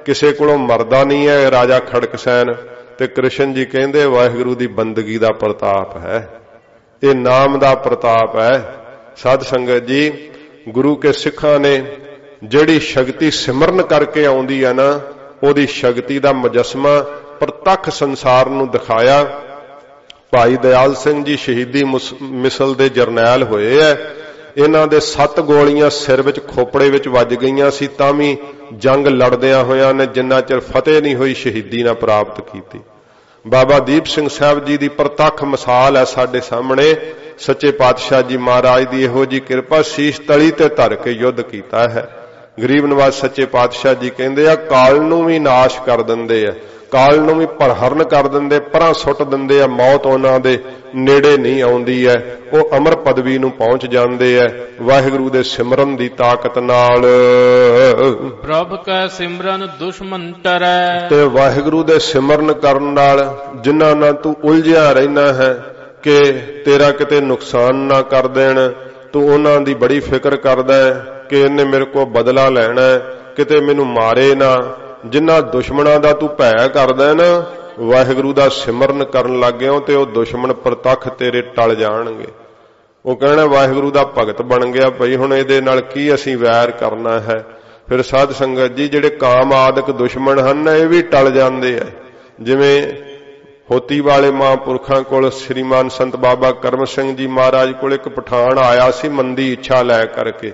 B: ਕਿਸੇ ਕੋਲੋਂ ਮਰਦਾ ਨਹੀਂ ਹੈ ਰਾਜਾ ਖੜਗਸੈਨ। ਤੇ ਕ੍ਰਿਸ਼ਨ ਜੀ ਕਹਿੰਦੇ ਵਾਹਿਗੁਰੂ ਦੀ ਬੰਦਗੀ ਦਾ ਪ੍ਰਤਾਪ ਹੈ, ਇਹ ਨਾਮ ਦਾ ਪ੍ਰਤਾਪ ਹੈ। ਸਾਧ ਸੰਗਤ ਜੀ ਗੁਰੂ ਕੇ ਸਿੱਖਾਂ ਨੇ ਜਿਹੜੀ ਸ਼ਕਤੀ ਸਿਮਰਨ ਕਰਕੇ ਆਉਂਦੀ ਹੈ ਨਾ ਉਹਦੀ ਸ਼ਕਤੀ ਦਾ ਮੁਜੱਸਮਾ ਪ੍ਰਤੱਖ ਸੰਸਾਰ ਨੂੰ ਦਿਖਾਇਆ। ਭਾਈ ਦਇਆਲ ਸਿੰਘ ਜੀ ਸ਼ਹੀਦੀ ਮਿਸਲ ਦੇ ਜਰਨੈਲ ਹੋਏ ਐ। ਇਹਨਾਂ ਦੇ 7 ਗੋਲੀਆਂ ਸਿਰ ਵਿੱਚ ਖੋਪੜੇ ਵਿੱਚ ਵੱਜ ਗਈਆਂ ਸੀ, ਤਾਂ ਵੀ ਜੰਗ ਲੜਦਿਆਂ ਹੋਇਆਂ ਨੇ ਜਿੰਨਾ ਚਿਰ ਫਤਿਹ ਨਹੀਂ ਹੋਈ ਸ਼ਹੀਦੀ ਨਾ ਪ੍ਰਾਪਤ ਕੀਤੀ। ਬਾਬਾ ਦੀਪ ਸਿੰਘ ਸਾਹਿਬ ਜੀ ਦੀ ਪ੍ਰਤੱਖ ਮਿਸਾਲ ਹੈ ਸਾਡੇ ਸਾਹਮਣੇ। ਸੱਚੇ ਪਾਤਸ਼ਾਹ ਜੀ ਮਹਾਰਾਜ ਦੀ ਇਹੋ ਜੀ ਕਿਰਪਾ, ਸੀਸ ਤਲੀ ਤੇ ਧਰ ਕੇ ਯੁੱਧ ਕੀਤਾ ਹੈ। ਗਰੀਬ ਨਵਾਜ਼ ਸੱਚੇ ਪਾਤਸ਼ਾਹ ਜੀ ਕਹਿੰਦੇ ਆ ਕਾਲ ਨੂੰ ਵੀ ਨਾਸ਼ ਕਰ ਦਿੰਦੇ ਆ, ਕਾਲ ਨੂੰ ਵੀ ਪਰਹਰਨ ਕਰ ਦਿੰਦੇ, ਪਰਾਂ ਸੁੱਟ ਦਿੰਦੇ ਆ। ਮੌਤ ਉਹਨਾਂ ਦੇ ਨੇੜੇ ਨਹੀਂ ਆਉਂਦੀ ਹੈ, ਉਹ ਅਮਰ ਪਦਵੀ ਨੂੰ ਪਹੁੰਚ ਜਾਂਦੇ ਆ ਵਾਹਿਗੁਰੂ ਦੇ ਸਿਮਰਨ ਦੀ ਤਾਕਤ ਨਾਲ।
A: ਪ੍ਰਭ ਕੈ ਸਿਮਰਨ ਦੁਸ਼ਮਨ ਟਰੈ। ਤੇ
B: ਵਾਹਿਗੁਰੂ ਦੇ ਸਿਮਰਨ ਕਰਨ ਨਾਲ ਜਿਨ੍ਹਾਂ ਨਾਲ ਤੂੰ ਉਲਝਿਆ ਰਹਿਣਾ ਹੈ ਕਿ ਤੇਰਾ ਕਿਤੇ ਨੁਕਸਾਨ ਨਾ ਕਰ ਦੇਣ, ਤੂੰ ਉਹਨਾਂ ਦੀ ਬੜੀ ਫਿਕਰ ਕਰਦਾ ਹੈ ਕਿ ਇਹਨੇ ਮੇਰੇ ਕੋਲ ਬਦਲਾ ਲੈਣਾ, ਕਿਤੇ ਮੈਨੂੰ ਮਾਰੇ ਨਾ। ਜਿਨ੍ਹਾਂ ਦੁਸ਼ਮਣਾਂ ਦਾ ਤੂੰ ਭੈ ਕਰਦਾ ਨਾ, ਵਾਹਿਗੁਰੂ ਦਾ ਸਿਮਰਨ ਕਰਨ ਲੱਗ ਗਿਆ ਤੇ ਉਹ ਦੁਸ਼ਮਣ ਪ੍ਰਤੱਖ ਤੇਰੇ ਟਲ ਜਾਣਗੇ। ਉਹ ਕਹਿਣਾ ਵਾਹਿਗੁਰੂ ਦਾ ਭਗਤ ਬਣ ਗਿਆ ਭਈ, ਹੁਣ ਇਹਦੇ ਨਾਲ ਕੀ ਅਸੀਂ ਵੈਰ ਕਰਨਾ ਹੈ। ਫਿਰ ਸਾਧ ਸੰਗਤ ਜੀ ਜਿਹੜੇ ਕਾਮ ਆਦਿਕ ਦੁਸ਼ਮਣ ਹਨ ਇਹ ਵੀ ਟਲ ਜਾਂਦੇ ਆ। ਜਿਵੇਂ ਹੋਤੀ ਵਾਲੇ ਮਹਾਂਪੁਰਖਾਂ ਕੋਲ ਸ੍ਰੀਮਾਨ ਸੰਤ ਬਾਬਾ ਕਰਮ ਸਿੰਘ ਜੀ ਮਹਾਰਾਜ ਕੋਲ ਇੱਕ ਪਠਾਨ ਆਇਆ ਸੀ ਮੰਦੀ ਇੱਛਾ ਲੈ ਕਰਕੇ,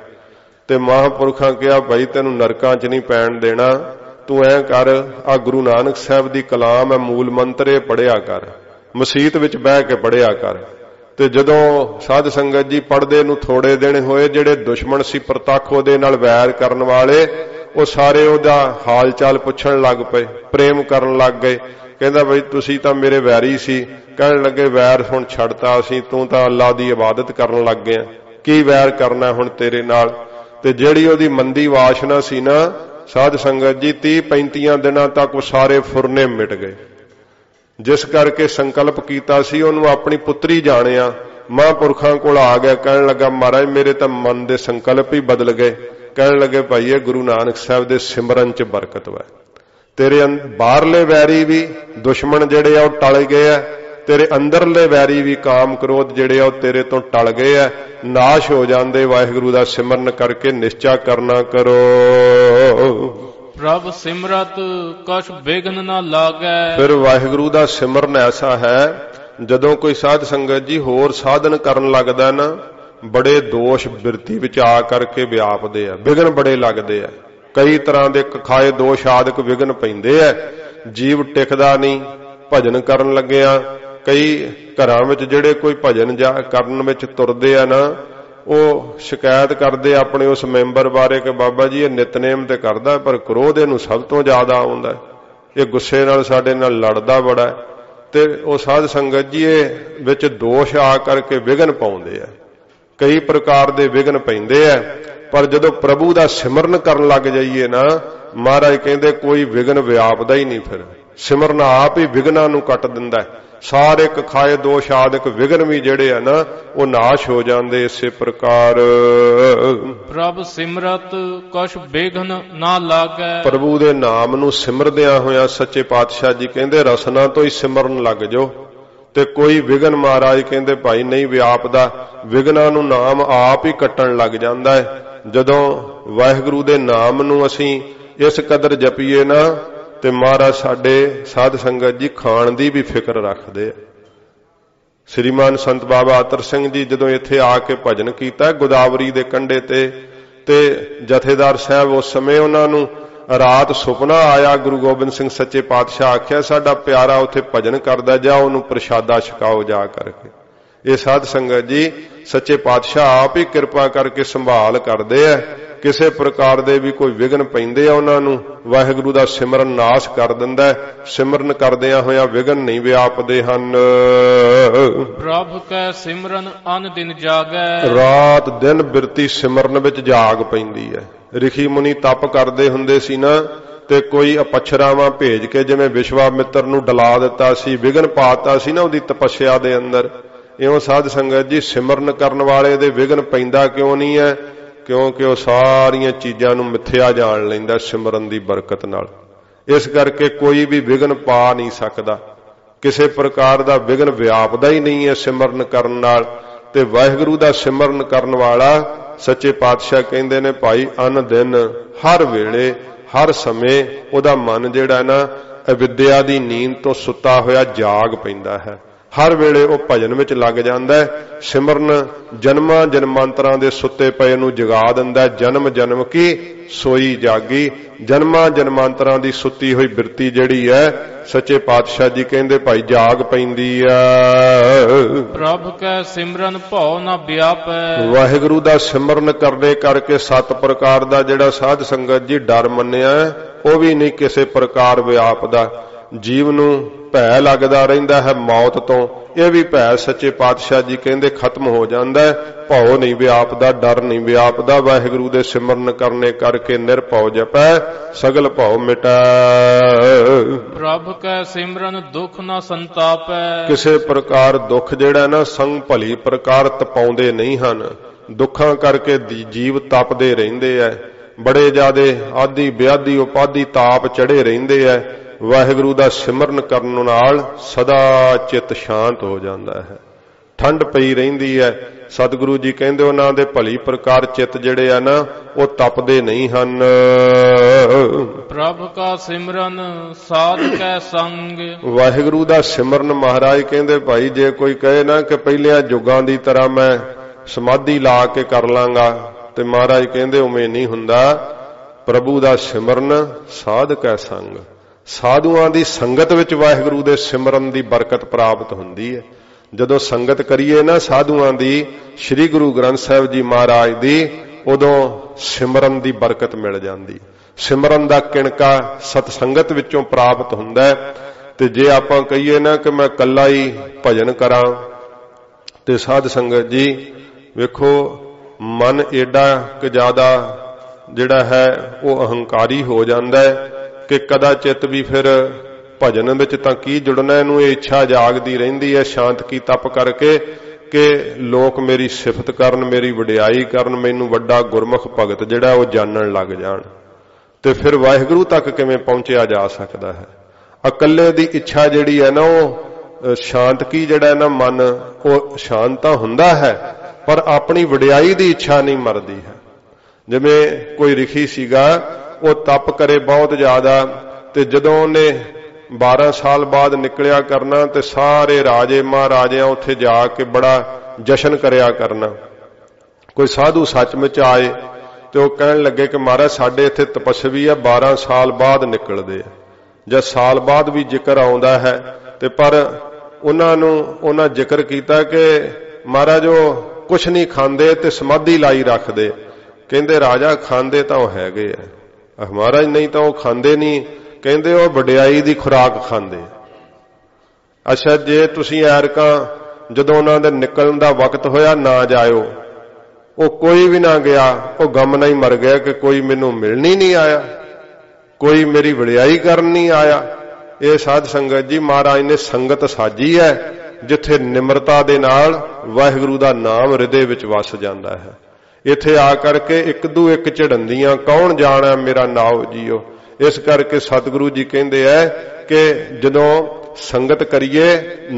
B: ਤੇ ਮਹਾਂਪੁਰਖਾਂ ਕਿਹਾ ਭਾਈ ਤੈਨੂੰ ਨਰਕਾਂ 'ਚ ਨਹੀਂ ਪੈਣ ਦੇਣਾ, ਤੂੰ ਐਂ ਕਰ ਆ ਗੁਰੂ ਨਾਨਕ ਸਾਹਿਬ ਦੀ ਕਲਾਮ ਹੈ ਮੂਲ ਮੰਤਰ ਇਹ ਪੜ੍ਹਿਆ ਕਰ, ਮਸੀਤ ਵਿੱਚ ਬਹਿ ਕੇ ਪੜ੍ਹਿਆ ਕਰ। ਤੇ ਜਦੋਂ ਸਾਧ ਸੰਗਤ ਜੀ ਪੜ੍ਹਦੇ ਨੂੰ ਥੋੜੇ ਦਿਨ ਹੋਏ, ਜਿਹੜੇ ਦੁਸ਼ਮਣ ਸੀ ਪ੍ਰਤੱਖ ਉਹਦੇ ਨਾਲ ਵੈਰ ਕਰਨ ਵਾਲੇ, ਉਹ ਸਾਰੇ ਉਹਦਾ ਹਾਲ ਚਾਲ ਪੁੱਛਣ ਲੱਗ ਪਏ, ਪ੍ਰੇਮ ਕਰਨ ਲੱਗ ਗਏ। ਕਹਿੰਦਾ ਬਈ ਤੁਸੀਂ ਤਾਂ ਮੇਰੇ ਵੈਰੀ ਸੀ। ਕਹਿਣ ਲੱਗੇ ਵੈਰ ਹੁਣ ਛੱਡਤਾ ਅਸੀਂ, ਤੂੰ ਤਾਂ ਅੱਲਾ ਦੀ ਇਬਾਦਤ ਕਰਨ ਲੱਗ ਗਿਆ, ਕੀ ਵੈਰ ਕਰਨਾ ਹੁਣ ਤੇਰੇ ਨਾਲ। ਤੇ ਜਿਹੜੀ ਉਹਦੀ ਮੰਦੀ ਵਾਸ਼ਨਾ ਸੀ ਨਾ ਸਾਧ ਸੰਗਤ ਜੀ, 30-35 ਦਿਨਾਂ ਤੱਕ ਉਹ ਸਾਰੇ ਫੁਰਨੇ ਮਿਟ ਗਏ। ਜਿਸ ਕਰਕੇ ਸੰਕਲਪ ਕੀਤਾ ਸੀ ਉਹਨੂੰ ਆਪਣੀ ਪੁੱਤਰੀ ਜਾਣਿਆ, ਮਹਾਂਪੁਰਖਾਂ ਕੋਲ ਆ ਗਿਆ। ਕਹਿਣ ਲੱਗਾ ਮਹਾਰਾਜ ਮੇਰੇ ਤਾਂ ਮਨ ਦੇ ਸੰਕਲਪ ਹੀ ਬਦਲ ਗਏ। ਕਹਿਣ ਲੱਗੇ ਭਾਈ ਇਹ ਗੁਰੂ ਨਾਨਕ ਸਾਹਿਬ ਦੇ ਸਿਮਰਨ 'ਚ ਬਰਕਤ ਵਾ। ਤੇਰੇ ਬਾਹਰਲੇ ਵੈਰੀ ਵੀ ਦੁਸ਼ਮਣ ਜਿਹੜੇ ਆ ਉਹ ਟਲ ਗਏ ਆ, ਤੇਰੇ ਅੰਦਰਲੇ ਵੈਰੀ ਵੀ ਕਾਮ ਕ੍ਰੋਧ ਜਿਹੜੇ ਆ ਉਹ ਤੇਰੇ ਤੋਂ ਟਲ ਗਏ ਆ, ਨਾਸ਼ ਹੋ ਜਾਂਦੇ। ਵਾਹਿਗੁਰੂ ਦਾ ਸਿਮਰਨ ਕਰਕੇ ਨਿਸ਼ਚਾ ਕਰਨਾ ਕਰੋ।
A: ਪ੍ਰਭ ਸਿਮਰਤ ਕਛ ਬਿਘਨ ਨਾ ਲਾਗੈ। ਫਿਰ
B: ਵਾਹਿਗੁਰੂ ਦਾ ਸਿਮਰਨ ਐਸਾ ਹੈ, ਜਦੋਂ ਕੋਈ ਸਾਧ ਸੰਗਤ ਜੀ ਹੋਰ ਸਾਧਨ ਕਰਨ ਲੱਗਦਾ ਨਾ, ਬੜੇ ਦੋਸ਼ ਬਿਰਤੀ ਵਿੱਚ ਆ ਕਰਕੇ ਵਿਆਪਦੇ ਆ, ਵਿਘਨ ਬੜੇ ਲੱਗਦੇ ਆ। ਕਈ ਤਰ੍ਹਾਂ ਦੇ ਖਾਏ ਦੋਸ਼ ਆਦਿਕ ਵਿਘਨ ਪੈਂਦੇ ਆ, ਜੀਵ ਟਿਕਦਾ ਨਹੀਂ ਭਜਨ ਕਰਨ ਲੱਗਿਆ। ਕਈ ਘਰਾਂ ਵਿੱਚ ਜਿਹੜੇ ਕੋਈ ਭਜਨ ਕਰਨ ਵਿੱਚ ਤੁਰਦੇ ਆ ਨਾ, ਉਹ ਸ਼ਿਕਾਇਤ ਕਰਦੇ ਆਪਣੇ ਉਸ ਮੈਂਬਰ ਬਾਰੇ ਕਿ ਬਾਬਾ ਜੀ ਇਹ ਨਿਤਨੇਮ ਤੇ ਕਰਦਾ ਪਰ ਕ੍ਰੋਧ ਇਹਨੂੰ ਸਭ ਤੋਂ ਜ਼ਿਆਦਾ ਆਉਂਦਾ, ਇਹ ਗੁੱਸੇ ਨਾਲ ਸਾਡੇ ਨਾਲ ਲੜਦਾ ਬੜਾ। ਤੇ ਉਹ ਸਾਧ ਸੰਗਤ ਜੀ ਇਹ ਵਿੱਚ ਦੋਸ਼ ਆ ਕਰਕੇ ਵਿਘਨ ਪਾਉਂਦੇ ਆ, ਕਈ ਪ੍ਰਕਾਰ ਦੇ ਵਿਘਨ ਪੈਂਦੇ ਆ। ਪਰ ਜਦੋਂ ਪ੍ਰਭੂ ਦਾ ਸਿਮਰਨ ਕਰਨ ਲੱਗ ਜਾਈਏ ਨਾ, ਮਹਾਰਾਜ ਕਹਿੰਦੇ ਕੋਈ ਵਿਘਨ ਵਿਆਪਦਾ ਹੀ ਨਹੀਂ। ਫਿਰ ਸਿਮਰਨ ਆਪ ਹੀ ਵਿਘਨਾਂ ਨੂੰ ਕੱਟ ਦਿੰਦਾ। ਸਾਰੇ ਖਾਏ ਦੋਸ਼ ਆਦਿਕ ਵਿਘਨ ਵੀ ਜਿਹੜੇ ਆ ਨਾ ਉਹ ਨਾਸ਼ ਹੋ ਜਾਂਦੇ। ਇਸੇ ਪ੍ਰਕਾਰ
A: ਪ੍ਰਭ ਸਿਮਰਤ ਕਛ ਬਿਘਨ ਨਾ ਲਾਗੈ।
B: ਪ੍ਰਭੂ ਦੇ ਨਾਮ ਨੂੰ ਸਿਮਰਦਿਆਂ ਹੋਇਆਂ ਸੱਚੇ ਪਾਤਸ਼ਾਹ ਜੀ ਕਹਿੰਦੇ ਰਸਨਾ ਤੋਂ ਹੀ ਸਿਮਰਨ ਲੱਗ ਜਾਓ ਤੇ ਕੋਈ ਵਿਘਨ ਮਹਾਰਾਜ ਕਹਿੰਦੇ ਭਾਈ ਨਹੀਂ ਵਿਆਪਦਾ। ਵਿਘਨਾਂ ਨੂੰ ਨਾਮ ਆਪ ਹੀ ਕੱਟਣ ਲੱਗ ਜਾਂਦਾ ਹੈ। ਜਦੋਂ ਵਾਹਿਗੁਰੂ ਦੇ ਨਾਮ ਨੂੰ ਅਸੀਂ ਇਸ ਕਦਰ ਜਪੀਏ ਨਾ ਤੇ ਮਹਾਰਾਜ ਸਾਡੇ ਸਾਧ ਸੰਗਤ ਜੀ ਖਾਣ ਦੀ ਵੀ ਫਿਕਰ ਰੱਖਦੇ ਆ। ਸ੍ਰੀਮਾਨ ਸੰਤ ਬਾਬਾ ਅਤਰ ਸਿੰਘ ਜੀ ਜਦੋਂ ਇੱਥੇ ਆ ਕੇ ਭਜਨ ਕੀਤਾ ਗੋਦਾਵਰੀ ਦੇ ਕੰਢੇ ਤੇ ਜਥੇਦਾਰ ਸਾਹਿਬ ਉਸ ਸਮੇਂ ਉਹਨਾਂ ਨੂੰ ਰਾਤ ਸੁਪਨਾ ਆਇਆ। ਗੁਰੂ ਗੋਬਿੰਦ ਸਿੰਘ ਸੱਚੇ ਪਾਤਸ਼ਾਹ ਆਖਿਆ ਸਾਡਾ ਪਿਆਰਾ ਉੱਥੇ ਭਜਨ ਕਰਦਾ, ਜਾ ਉਹਨੂੰ ਪ੍ਰਸ਼ਾਦਾ ਛਕਾਓ ਜਾ ਕਰਕੇ। ਇਹ ਸਾਧ ਸੰਗਤ ਜੀ ਸੱਚੇ ਪਾਤਸ਼ਾਹ ਆਪ ਹੀ ਕਿਰਪਾ ਕਰਕੇ ਸੰਭਾਲ ਕਰਦੇ ਆ। ਕਿਸੇ ਪ੍ਰਕਾਰ ਦੇ ਵੀ ਕੋਈ ਵਿਘਨ ਪੈਂਦੇ ਆ ਉਹਨਾਂ ਨੂੰ ਵਾਹਿਗੁਰੂ ਦਾ ਸਿਮਰਨ ਨਾਸ਼ ਕਰ ਦਿੰਦਾ। ਸਿਮਰਨ ਕਰਦਿਆਂ ਹੋਇਆਂ ਵਿਘਨ ਨਹੀਂ ਵਿਆਪਦੇ ਹਨ।
A: ਪ੍ਰਭ ਕੈ ਸਿਮਰਨ ਅਨ ਦਿਨ ਜਾਗੈ।
B: ਰਾਤ ਦਿਨ ਬਿਰਤੀ ਸਿਮਰਨ ਵਿੱਚ ਜਾਗ ਪੈਂਦੀ ਹੈ। ਰਿਖੀ ਮੁਨੀ ਤਪ ਕਰਦੇ ਹੁੰਦੇ ਸੀ ਨਾ, ਤੇ ਕੋਈ ਅਪਛਰਾਵਾਂ ਭੇਜ ਕੇ ਜਿਵੇਂ ਵਿਸ਼ਵਾਮਿੱਤਰ ਨੂੰ ਡਲਾ ਦਿੱਤਾ ਸੀ, ਵਿਘਨ ਪਾਤਾ ਸੀ ਨਾ ਉਹਦੀ ਤਪੱਸਿਆ ਦੇ ਅੰਦਰ। ਇਉਂ ਸਾਧ ਸੰਗਤ ਜੀ ਸਿਮਰਨ ਕਰਨ ਵਾਲੇ ਦੇ ਵਿਘਨ ਪੈਂਦਾ ਕਿਉਂ ਨਹੀਂ ਹੈ? ਕਿਉਂਕਿ ਉਹ ਸਾਰੀਆਂ ਚੀਜ਼ਾਂ ਨੂੰ ਮਿੱਥਿਆ ਜਾਣ ਲੈਂਦਾ ਸਿਮਰਨ ਦੀ ਬਰਕਤ ਨਾਲ। ਇਸ ਕਰਕੇ ਕੋਈ ਵੀ ਵਿਘਨ ਪਾ ਨਹੀਂ ਸਕਦਾ, ਕਿਸੇ ਪ੍ਰਕਾਰ ਦਾ ਵਿਘਨ ਵਿਆਪਦਾ ਹੀ ਨਹੀਂ ਹੈ ਸਿਮਰਨ ਕਰਨ ਨਾਲ। ਤੇ ਵਾਹਿਗੁਰੂ ਦਾ ਸਿਮਰਨ ਕਰਨ ਵਾਲਾ ਸੱਚੇ ਪਾਤਸ਼ਾਹ ਕਹਿੰਦੇ ਨੇ ਭਾਈ ਅਨ ਦਿਨ ਹਰ ਵੇਲੇ ਹਰ ਸਮੇਂ ਉਹਦਾ ਮਨ ਜਿਹੜਾ ਨਾ ਅਵਿਦਿਆ ਦੀ ਨੀਂਦ ਤੋਂ ਸੁੱਤਾ ਹੋਇਆ ਜਾਗ ਪੈਂਦਾ ਹੈ। ਹਰ ਵੇਲੇ ਉਹ ਭਜਨ ਵਿੱਚ ਲੱਗ ਜਾਂਦਾ ਹੈ। ਸਿਮਰਨ ਜਨਮਾਂ ਜਨਮਾਂਤਰਾਂ ਦੇ ਸੁੱਤੇ ਪਏ ਨੂੰ ਜਗਾ ਦਿੰਦਾ। ਜਨਮ ਜਨਮ ਕੀ ਸੋਈ ਜਾਗੀ। ਜਨਮਾਂ ਜਨਮਾਂਤਰਾਂ ਦੀ ਸੁੱਤੀ ਹੋਈ ਬਿਰਤੀ ਜਿਹੜੀ ਹੈ ਸੱਚੇ ਪਾਤਸ਼ਾਹ ਜੀ ਕਹਿੰਦੇ ਭਾਈ ਜਾਗ ਪੈਂਦੀ ਆ।
A: ਪ੍ਰਭ ਕੈ ਸਿਮਰਨ ਭਉ ਨਾ ਵਿਆਪੈ।
B: ਵਾਹਿਗੁਰੂ ਦਾ ਸਿਮਰਨ ਕਰਨੇ ਕਰਕੇ 7 ਪ੍ਰਕਾਰ ਦਾ ਜਿਹੜਾ ਸਾਧ ਸੰਗਤ ਜੀ ਡਰ ਮੰਨਿਆ ਉਹ ਵੀ ਨਹੀਂ ਕਿਸੇ ਪ੍ਰਕਾਰ ਵਿਆਪਦਾ। ਜੀਵ ਨੂੰ ਭੈ ਲੱਗਦਾ ਰਹਿੰਦਾ ਹੈ ਮੌਤ ਤੋਂ, ਇਹ ਵੀ ਭੈ ਸੱਚੇ ਪਾਤਸ਼ਾਹ ਜੀ ਕਹਿੰਦੇ ਖਤਮ ਹੋ ਜਾਂਦਾ ਹੈ। ਭਉ ਨਹੀਂ ਵਿਆਪਦਾ, ਡਰ ਨਹੀਂ ਵਿਆਪਦਾ। ਵਾਹਿਗੁਰੂ ਦੇ ਸਿਮਰਨ ਕਰਨੇ ਕਰਕੇ ਨਿਰਭਉ ਜਪੈ ਸਗਲ ਭਉ ਮਿਟੈ।
A: ਪ੍ਰਭ ਕੈ ਸਿਮਰਨ ਦੁਖ ਨਾ ਸੰਤਾਪੈ।
B: ਕਿਸੇ ਪ੍ਰਕਾਰ ਦੁੱਖ ਜਿਹੜਾ ਨਾ ਸੰਗ ਭਲੀ ਪ੍ਰਕਾਰ ਤਪਾਉਂਦੇ ਨਹੀਂ ਹਨ। ਦੁੱਖਾਂ ਕਰਕੇ ਜੀਵ ਤਪਦੇ ਰਹਿੰਦੇ ਐ, ਬੜੇ ਜ਼ਿਆਦੇ ਆਦੀ ਵਿਆਦੀ ਉਪਾਦੀ ਤਾਪ ਚੜੇ ਰਹਿੰਦੇ ਐ। ਵਾਹਿਗੁਰੂ ਦਾ ਸਿਮਰਨ ਕਰਨ ਨਾਲ ਸਦਾ ਚਿੱਤ ਸ਼ਾਂਤ ਹੋ ਜਾਂਦਾ ਹੈ, ਠੰਡ ਪਈ ਰਹਿੰਦੀ ਹੈ। ਸਤਿਗੁਰੂ ਜੀ ਕਹਿੰਦੇ ਉਹਨਾਂ ਦੇ ਭਲੀ ਪ੍ਰਕਾਰ ਚਿੱਤ ਜਿਹੜੇ ਆ ਨਾ ਉਹ ਤਪਦੇ ਨਹੀਂ ਹਨ।
A: ਪ੍ਰਭ ਕਾ ਸਿਮਰਨ ਸਾਧ ਕੈ ਸੰਗ।
B: ਵਾਹਿਗੁਰੂ ਦਾ ਸਿਮਰਨ ਮਹਾਰਾਜ ਕਹਿੰਦੇ ਭਾਈ ਜੇ ਕੋਈ ਕਹੇ ਨਾ ਕਿ ਪਹਿਲਿਆਂ ਯੁੱਗਾਂ ਦੀ ਤਰ੍ਹਾਂ ਮੈਂ ਸਮਾਧੀ ਲਾ ਕੇ ਕਰ ਲਾਂਗਾ, ਤੇ ਮਹਾਰਾਜ ਕਹਿੰਦੇ ਉਵੇਂ ਨਹੀਂ ਹੁੰਦਾ। ਪ੍ਰਭੂ ਦਾ ਸਿਮਰਨ ਸਾਧ ਕੈ ਸੰਗ। ਸਾਧੂਆਂ ਦੀ ਸੰਗਤ ਵਿੱਚ ਵਾਹਿਗੁਰੂ ਦੇ ਸਿਮਰਨ ਦੀ ਬਰਕਤ ਪ੍ਰਾਪਤ ਹੁੰਦੀ ਹੈ। ਜਦੋਂ ਸੰਗਤ ਕਰੀਏ ਨਾ ਸਾਧੂਆਂ ਦੀ, ਸ੍ਰੀ ਗੁਰੂ ਗ੍ਰੰਥ ਸਾਹਿਬ ਜੀ ਮਹਾਰਾਜ ਦੀ, ਉਦੋਂ ਸਿਮਰਨ ਦੀ ਬਰਕਤ ਮਿਲ ਜਾਂਦੀ। सिमरन दा किणका सतसंगत विचों प्राप्त हुंदा है। ते जे आपां कहीए ना कि मैं कल्ला ही भजन करां ते साध संगत जी वेखो मन एडा कि ज्यादा जिहड़ा है वो अहंकारी हो जाता है कि कदाचित भी फिर भजन विच तां की जुड़ना, इहनूं ये इच्छा जागदी रहिंदी है शांत की तप करके कि लोक मेरी सिफत करन, मेरी वडियाई करन, मैनूं वड्डा गुरमुख भगत जिहड़ा वो जानण लग जाण। ते फिर वाहिगुरू तक किवें पहुंचिया जा सकदा है। अकल्ले दी इच्छा जिहड़ी है ना वो शांत की जिहड़ा ना मन वो शांत तां हुंदा है पर अपनी वडियाई दी इच्छा नहीं मरदी है। जिवें कोई रिखी सीगा वो तप करे बहुत ज्यादा ते जदों ने 12 साल बाद निकलिया करना ते सारे राजे महाराजियां उत्थे जाके बड़ा जशन करया करना। कोई साधु सचमुच आए तो वह कहण लगे कि महाराज साडे इत्थे तपस्वी है 12 साल बाद निकलदे है, जब साल बाद भी जिक्र आउंदा है ते पर उन्हां जिक्र कीता कि महाराज वो कुछ नहीं खांदे ते समाधि लाई रखदे। कहंदे राजा खांदे तां ओह हैगे आ, महाराज नहीं तां ओह खांदे नहीं, कहंदे ओह वडियाई दी खुराक खांदे। अच्छा जे तुसीं ऐरकां जदों उन्हां दे निकलण दा वक्त होया ना जाओ, वो कोई भी ना गया, वो गम नहीं मर गया कि कोई मैनूं मिलण ही नहीं आया, कोई मेरी वडियाई करन नहीं आया। ये साध संगत जी महाराज ने संगत साजी है जिथे निमरता दे नाल वाहिगुरू दा नाम हृदय विच वस जांदा है। इत्थे आ करके एक दू एक झड़ंदियां कौन जाना मेरा नाव जियो। इस करके सतगुरु जी कहंदे है कि जदों संगत करिए,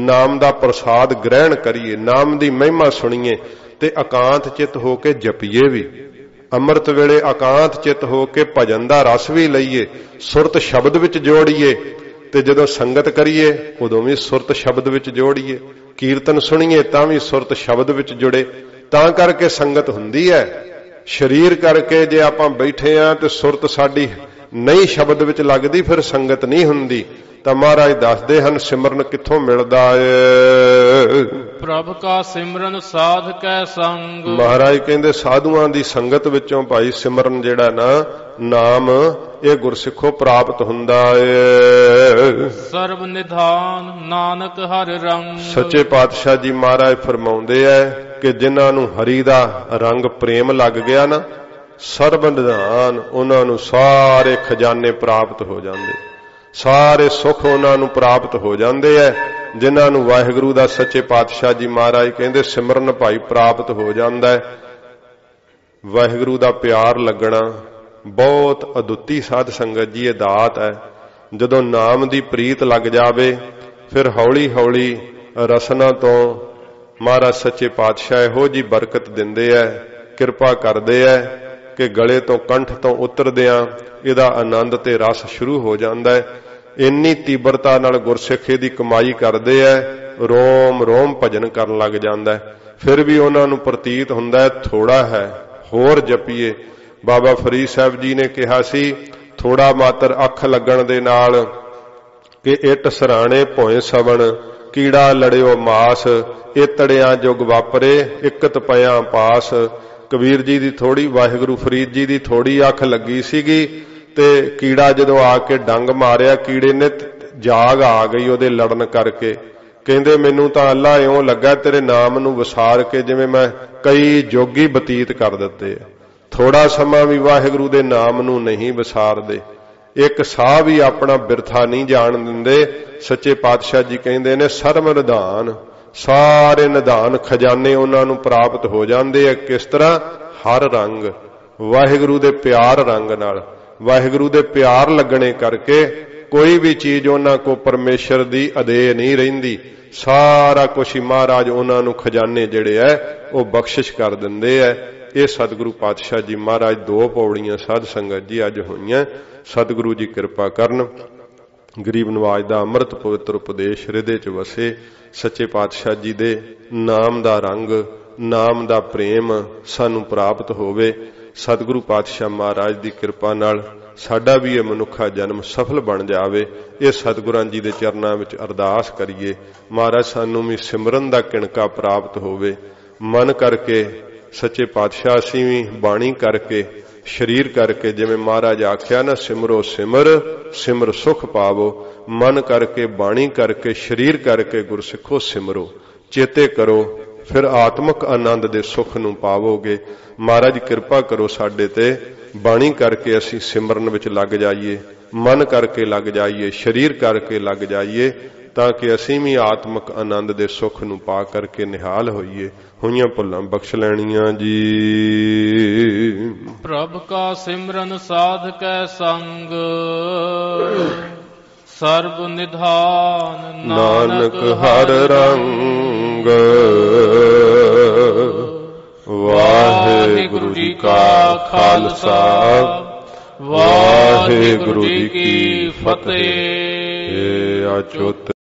B: नाम दा प्रसाद ग्रहण करिए, नाम दी महिमा सुनिए ते एकांत चित होके जपीए भी। अमृत वेले एकांत चित होके भजन दा रस भी लईए, सुरत शब्द विच जोड़िए ते जदों संगत करिए उदों भी सुरत शब्द विच जोड़िए, कीर्तन सुनिए तां भी सुरत शब्द विच जुड़े, तां करके संगत हुंदी है। शरीर करके जे आपां बैठे आ ते सुरत साडी नहीं शब्द विच लगदी फिर संगत नहीं हुंदी। तां महाराज दसदे हन सिमरन कित्थों मिलदा है।
A: प्रभ का सिमरन साध कै संग। महाराज
B: कहंदे साधुआं दी संगत विचों भाई सिमरन जिहड़ा ना नाम ये गुरसिखो प्राप्त हुंदा है।
A: सर्व निधान नानक हर रंग।
B: सच्चे पातशाह जी महाराज फरमाउंदे है कि जिन्हां नूं हरि दा रंग प्रेम लग गया ना, सर्व निधान उन्हां नूं सारे खजाने प्राप्त हो जांदे, सारे सुख उन्हां नूं प्राप्त हो जांदे है। जिन्हां नूं वाहिगुरू दा सच्चे पातशाह जी महाराज कहंदे सिमरन भाई प्राप्त हो जांदा है। वाहिगुरू दा प्यार लगना बहुत अदुੱਤੀ साध संगत जी ये दात है। जदों नाम दी प्रीत लग जावे फिर हौली हौली रसना तो महाराज सच्चे पातशाह इहो जी बरकत दिंदे है, किरपा करदे है कि गले तो कंठ तो उतरदियां इहदा आनंद ते रस शुरू हो जांदा है। इन्नी तीव्रता नाल गुरसिख दी कमाई करदे है, रोम रोम भजन करन लग जांदा है। फिर भी उन्हां नूं प्रतीत हुंदा है थोड़ा है, होर जपीए। बाबा फरीद साहब जी ने कहा सी थोड़ा मात्र अख लगण दे नाल कि इट सराणे भोए सवण कीड़ा लड़ियो मास, इतड़ियां जुग वापरे इकत पया पास। कबीर जी दी थोड़ी, वाहिगुरू फरीद जी दी थोड़ी अख लगी सीगी ते कीड़ा जदों आके डंग मारिया, कीड़े ने जाग आ गई उहदे लड़न करके। कहंदे मैनूं तां अल्लाह इउं लगा तेरे नाम नूं विसार के जिवें मैं कई जोगी बतीत कर दित्ते। थोड़ा समा भी वाहिगुरू दे नाम नूं नहीं विसारदे, एक साह भी अपना बिरथा नहीं जाण दिंदे। सच्चे पातशाह जी कहंदे ने सर्व निधान, सारे निधान खजाने उन्हां नूं प्राप्त हो जांदे है। किस तरह? हर रंग वाहिगुरू दे प्यार रंग नाल, वाहिगुरू दे प्यार लगने करके कोई भी चीज उन्हां को परमेश्वर दी अदेह नहीं रहिंदी। सारा कुछ ही महाराज उन्हां नूं खजाने जिहड़े है वो बख्शिश कर दिंदे है। ये सतगुरु पातशाह जी महाराज दो पौड़ियां साध संगत जी अज होईयां। सतगुरु जी कृपा करन, गरीब नवाज दा अमृत पवित्र उपदेश हृदय च वसे। सच्चे पातशाह जी दे नाम दा रंग, नाम दा प्रेम सानू प्राप्त होवे। सतगुरु पातशाह महाराज दी कृपा नाल साडा भी यह मनुखा जन्म सफल बन जावे। ये सतगुरां जी दे चरनां विच अरदास करिए महाराज सानू भी सिमरन दा किणका प्राप्त होवे। मन करके सच्चे पातशाह असीं भी बाणी करके शरीर करके जिवें महाराज आख्या ना, सिमरो सिमर सिमर सुख पावो। मन करके, बाणी करके, शरीर करके गुरसिखो सिमरो, चेते करो, फिर आत्मक आनंद दे सुख नूं पावोगे। महाराज किरपा करो साडे ते, बाणी करके असीं सिमरन विच लग जाइए, मन करके लग जाइए, शरीर करके लग जाइए, ताकि असीं भी आत्मक आनंद दे सुख नूं पा करके निहाल होइए। होइयां भुल्लां बख्श लैणियां जी।
A: प्रभ का सिमरन साध कै संग, सर्ब निधान
B: नानक हर रंग। वाहिगुरु जी का खालसा, वाहिगुरु जी की फतेह। अच्युत